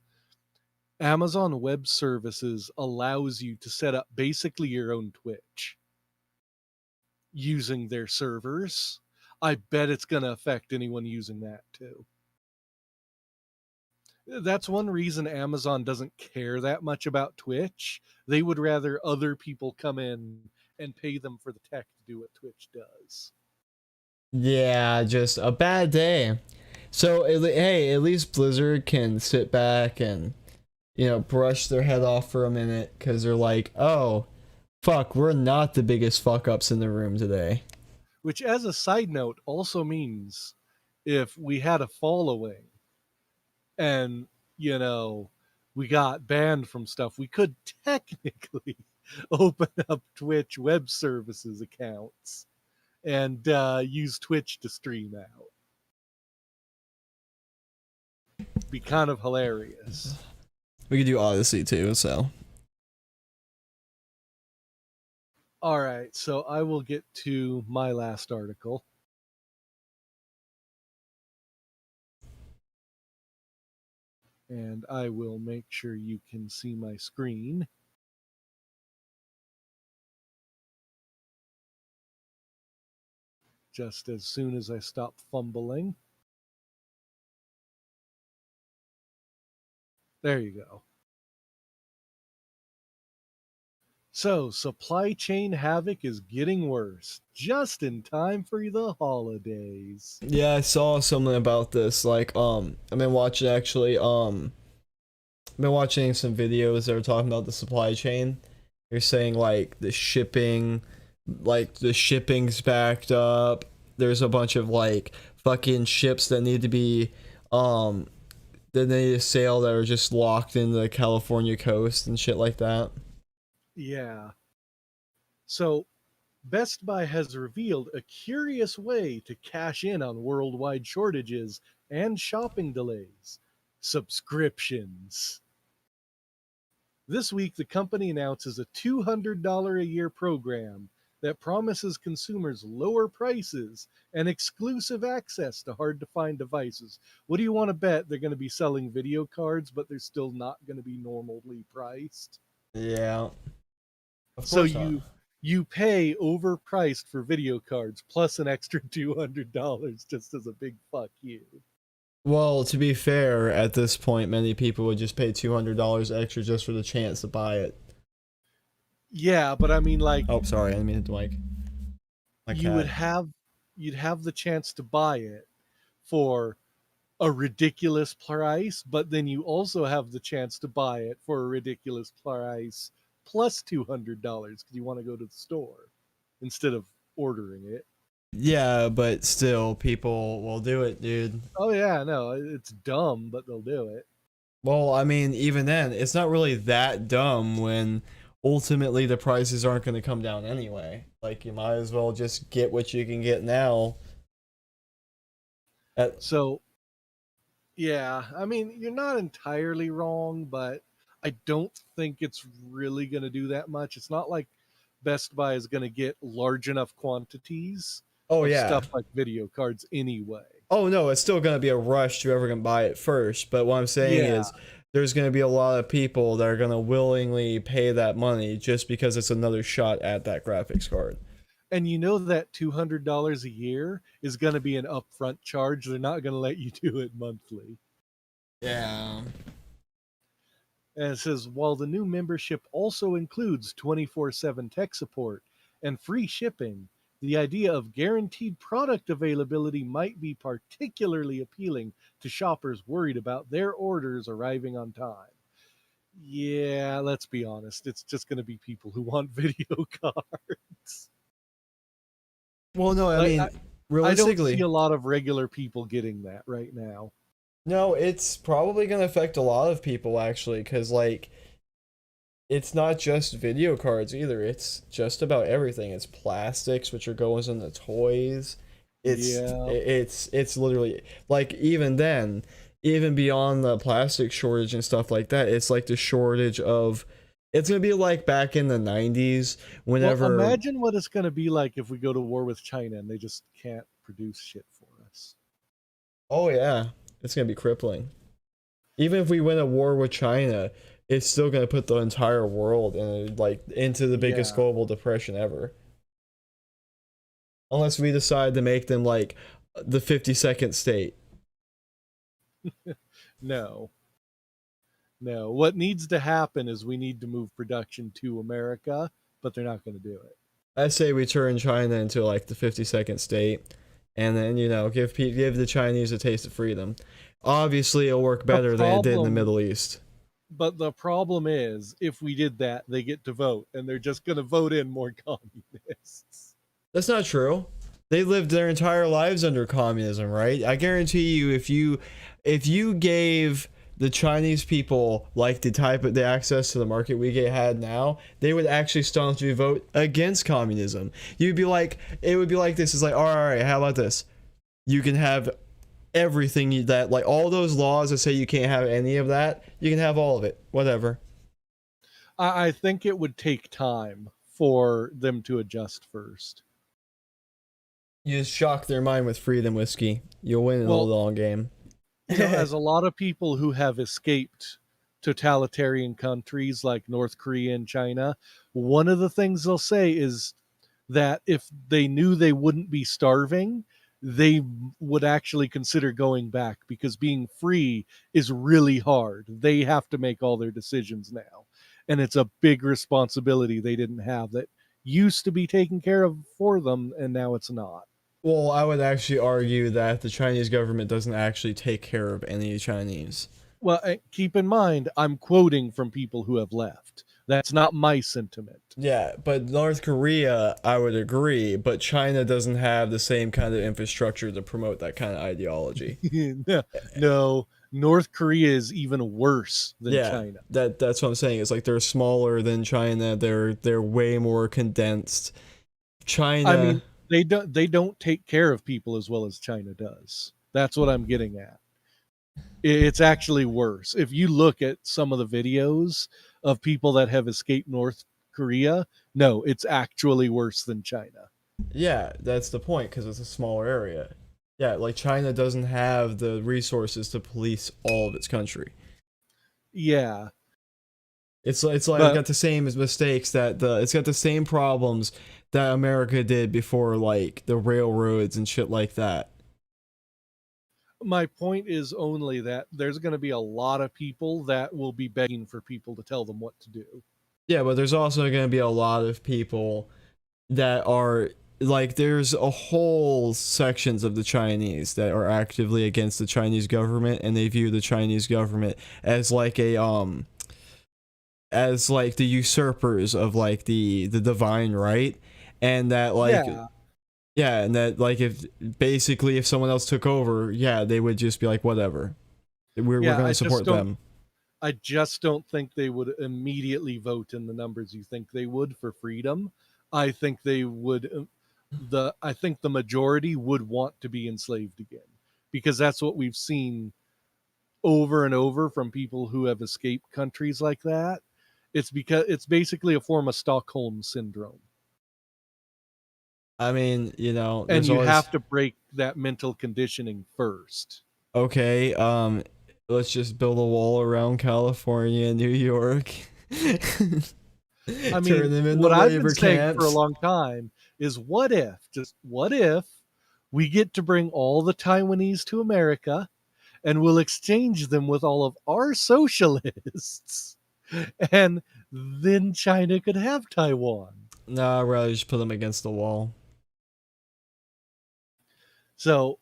Amazon Web Services allows you to set up basically your own Twitch using their servers. I bet it's going to affect anyone using that too. That's one reason Amazon doesn't care that much about Twitch. They would rather other people come in and pay them for the tech to do what Twitch does. Yeah, just a bad day. So hey, at least Blizzard can sit back and brush their head off for a minute because they're like, oh, fuck, we're not the biggest fuck ups in the room today. Which, as a side note, also means if we had a following and, we got banned from stuff, we could technically open up Twitch web services accounts and use Twitch to stream out. Be kind of hilarious. We could do Odyssey too, so. All right, so I will get to my last article. And I will make sure you can see my screen. Just as soon as I stop fumbling. There you go. So, supply chain havoc is getting worse, just in time for the holidays. Yeah, I saw something about this. Like, I've been watching some videos that are talking about the supply chain. They're saying like the shipping's backed up. There's a bunch of like fucking ships that need to be that need to sail that are just locked in the California coast and shit like that. Yeah. So, Best Buy has revealed a curious way to cash in on worldwide shortages and shopping delays: subscriptions. This week, the company announces a $200 a year program that promises consumers lower prices and exclusive access to hard to find devices. What do you want to bet? They're going to be selling video cards, but they're still not going to be normally priced. Yeah. So you pay overpriced for video cards plus an extra $200 just as a big fuck you. Well, to be fair, at this point, many people would just pay $200 extra just for the chance to buy it. Yeah, but I mean, like, oh, sorry, I didn't mean to you'd have the chance to buy it for a ridiculous price, but then you also have the chance to buy it for a ridiculous price plus $200 because you want to go to the store instead of ordering it. Yeah, but still, people will do it, dude. Oh yeah, no, it's dumb, but they'll do it. Well, I mean, even then, it's not really that dumb when ultimately the prices aren't going to come down anyway. Like, you might as well just get what you can get now. So, yeah, I mean, you're not entirely wrong, but I don't think it's really going to do that much. It's not like Best Buy is going to get large enough quantities Oh, of yeah. stuff like video cards anyway. Oh, no, it's still going to be a rush to whoever can buy it first. But what I'm saying is there's going to be a lot of people that are going to willingly pay that money just because it's another shot at that graphics card. And you know that $200 a year is going to be an upfront charge. They're not going to let you do it monthly. Yeah. And it says, while the new membership also includes 24/7 tech support and free shipping, the idea of guaranteed product availability might be particularly appealing to shoppers worried about their orders arriving on time. Yeah, let's be honest. It's just going to be people who want video cards. Well, no, I Like, mean, I don't realistically, see a lot of regular people getting that right now. no, it's probably going to affect a lot of people actually, because like it's not just video cards either. It's just about everything. It's plastics, which are going in the toys. Yeah. It's literally like even then, even beyond the plastic shortage and stuff like that, it's like the shortage of. It's gonna be like back in the 90s, whenever. Well, imagine what it's going to be like if we go to war with China and they just can't produce shit for us. Oh yeah, it's gonna be crippling. Even if we win a war with China, it's still gonna put the entire world in like into the biggest Yeah. global depression ever. Unless we decide to make them like the 52nd state. No. No. What needs to happen is we need to move production to America, but they're not going to do it. I say we turn China into like the 52nd state, and then give the Chinese a taste of freedom. Obviously, it'll work better than it did in the problem- Middle East. But the problem is, if we did that, they get to vote, and they're just going to vote in more communists. That's not true. They lived their entire lives under communism, right? I guarantee you, if you gave the Chinese people like the access to the market we had now, they would actually staunchly vote against communism. It would be like this. It's like, all right, how about this? You can have everything that, like, all those laws that say you can't have any of that, you can have all of it, whatever. I think it would take time for them to adjust first. You just shock their mind with freedom whiskey. You'll win in the Well, long game. As a lot of people who have escaped totalitarian countries like North Korea and China, one of the things they'll say is that if they knew they wouldn't be starving, they would actually consider going back, because being free is really hard. They have to make all their decisions now. And it's a big responsibility they didn't have that used to be taken care of for them, and now it's not. Well, I would actually argue that the Chinese government doesn't actually take care of any Chinese. Well, keep in mind, I'm quoting from people who have left. That's not my sentiment. Yeah, but North Korea, I would agree, but China doesn't have the same kind of infrastructure to promote that kind of ideology. No, North Korea is even worse than China. That's what I'm saying. It's like they're smaller than China. They're way more condensed. China. I mean, they don't take care of people as well as China does. That's what I'm getting at. It's actually worse. If you look at some of the videos of people that have escaped North Korea, no, it's actually worse than China. Yeah, that's the point, because it's a smaller area. Yeah, like China doesn't have the resources to police all of its country. Yeah. It's like it's got the same mistakes it's got the same problems that America did before, like the railroads and shit like that. My point is only that there's going to be a lot of people that will be begging for people to tell them what to do. Yeah, but there's also going to be a lot of people that are like, there's a whole sections of the Chinese that are actively against the Chinese government, and they view the Chinese government as like as like the usurpers of like the divine right, and that like yeah, and that like if someone else took over, yeah, they would just be like, whatever, we're going to support them. I just don't think they would immediately vote in the numbers you think they would for freedom. I think they would. I think the majority would want to be enslaved again, because that's what we've seen over and over from people who have escaped countries like that. It's because it's basically a form of Stockholm syndrome. I mean, and you have to break that mental conditioning first. Okay, let's just build a wall around California and New York. I mean, what I've been saying for a long time is, what if we get to bring all the Taiwanese to America, and we'll exchange them with all of our socialists. And then China could have Taiwan. No, I'd rather just put them against the wall. So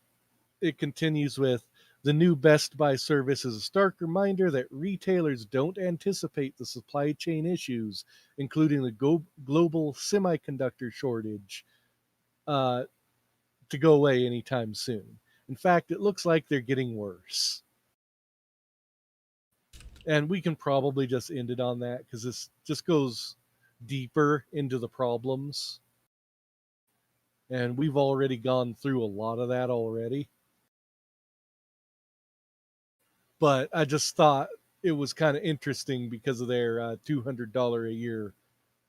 it continues with the new Best Buy service is a stark reminder that retailers don't anticipate the supply chain issues, including the global semiconductor shortage, to go away anytime soon. In fact, it looks like they're getting worse. And we can probably just end it on that because this just goes deeper into the problems. And we've already gone through a lot of that already. But I just thought it was kind of interesting because of their $200 a year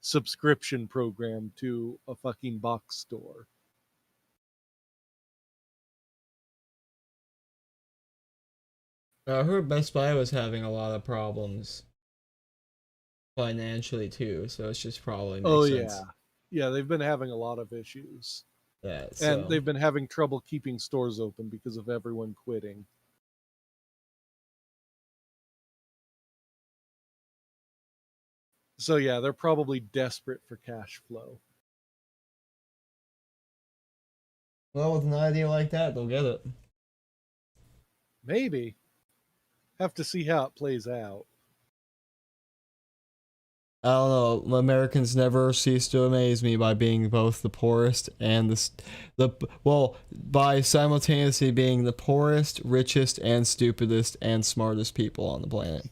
subscription program to a fucking box store. I heard Best Buy was having a lot of problems financially too, so it's just probably makes sense. Yeah, they've been having a lot of issues. Yeah, And they've been having trouble keeping stores open because of everyone quitting. So yeah, they're probably desperate for cash flow. Well, with an idea like that, they'll get it. Maybe. Have to see how it plays out. I don't know. Americans never cease to amaze me by being both the poorest and by simultaneously being the poorest, richest, and stupidest and smartest people on the planet.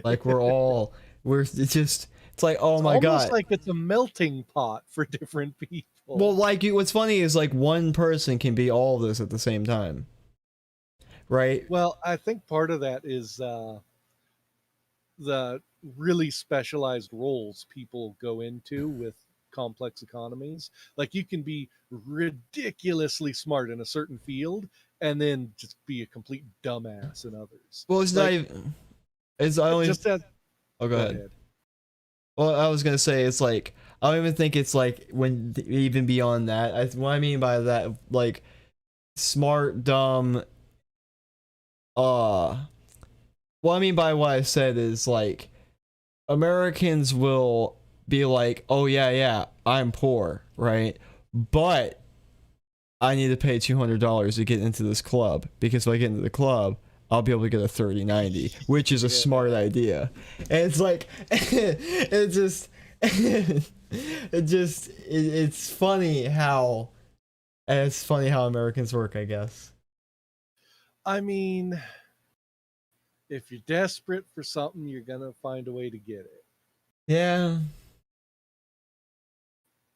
Like it's like, oh my god. Almost like it's a melting pot for different people. Well, like what's funny is like one person can be all of this at the same time, right? Well, I think part of that is the really specialized roles people go into with complex economies. Like you can be ridiculously smart in a certain field and then just be a complete dumbass in others. Well, it's like, not even. It's I only. Just that. Oh, go ahead. Well, I was gonna say it's like I don't even think it's like when even beyond that. What I mean by that, like smart, dumb. What I mean by what I said is like Americans will be like, oh yeah, I'm poor, right? But I need to pay $200 to get into this club because if I get into the club, I'll be able to get a 3090, which is a smart idea. And it's like, it's funny how Americans work, I guess. I mean, if you're desperate for something, you're gonna find a way to get it. Yeah.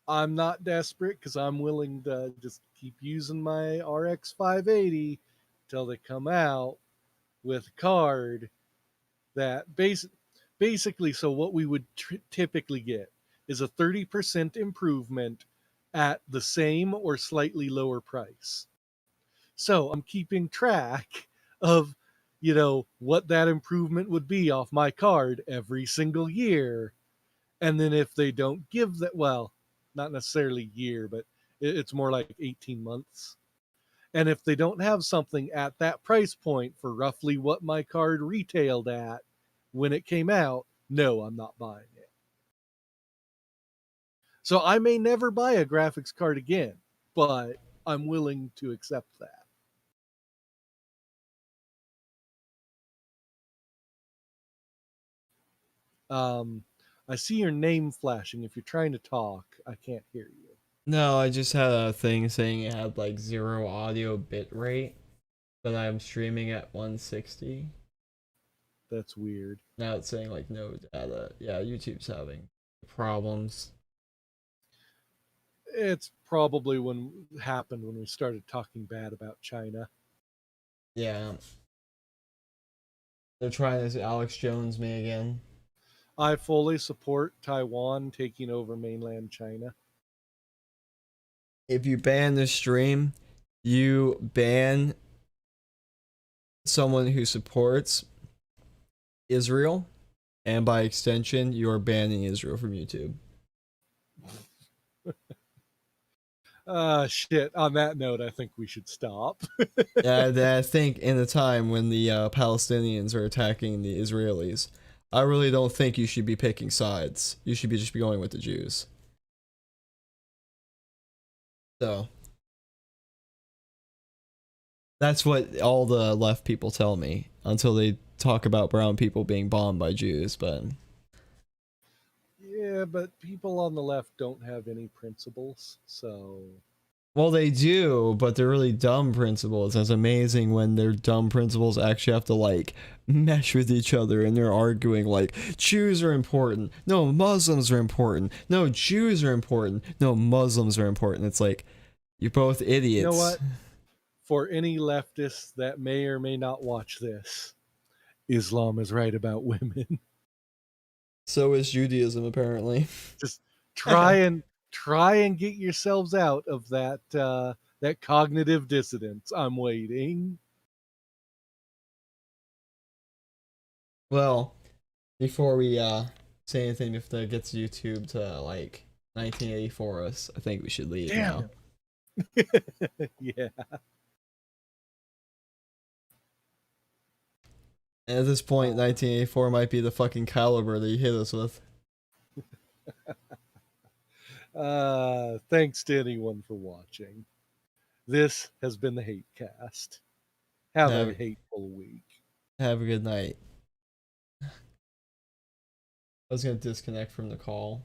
I'm not desperate because I'm willing to just keep using my RX 580 till they come out with a card that basically, so what we would typically get is a 30% improvement at the same or slightly lower price. So I'm keeping track of, what that improvement would be off my card every single year. And then if they don't give that, well, not necessarily year, but it's more like 18 months. And if they don't have something at that price point for roughly what my card retailed at when it came out, no, I'm not buying it. So I may never buy a graphics card again, but I'm willing to accept that. I see your name flashing. If you're trying to talk, I can't hear you. No, I just had a thing saying it had like 0 audio bit rate, but I'm streaming at 160. That's weird. Now it's saying like no data. Yeah, YouTube's having problems. It's probably when we started talking bad about China. Yeah. They're trying to Alex Jones me again. I fully support Taiwan taking over mainland China. If you ban the stream, you ban someone who supports Israel, and by extension, you are banning Israel from YouTube. Shit. On that note, I think we should stop. I think in the time when the Palestinians are attacking the Israelis, I really don't think you should be picking sides. You should be just be going with the Jews. So that's what all the left people tell me until they talk about brown people being bombed by Jews. But Yeah, but people on the left don't have any principles, so well, they do, but they're really dumb principles. It's amazing when their dumb principles actually have to like mesh with each other, and they're arguing like Jews are important. No, Muslims are important. No, Jews are important. No, Muslims are important. It's like you're both idiots. you know what? For any leftists that may or may not watch this, Islam is right about women. So is Judaism, apparently. Just try and get yourselves out of that cognitive dissonance. I'm waiting. Well, before we say anything, if that gets YouTube to like 1984 us, I think we should leave now. Yeah. And at this point, 1984 might be the fucking caliber that you hit us with. Thanks to anyone for watching. This has been the HateCast. Have a hateful week. Have a good night. I was gonna disconnect from the call.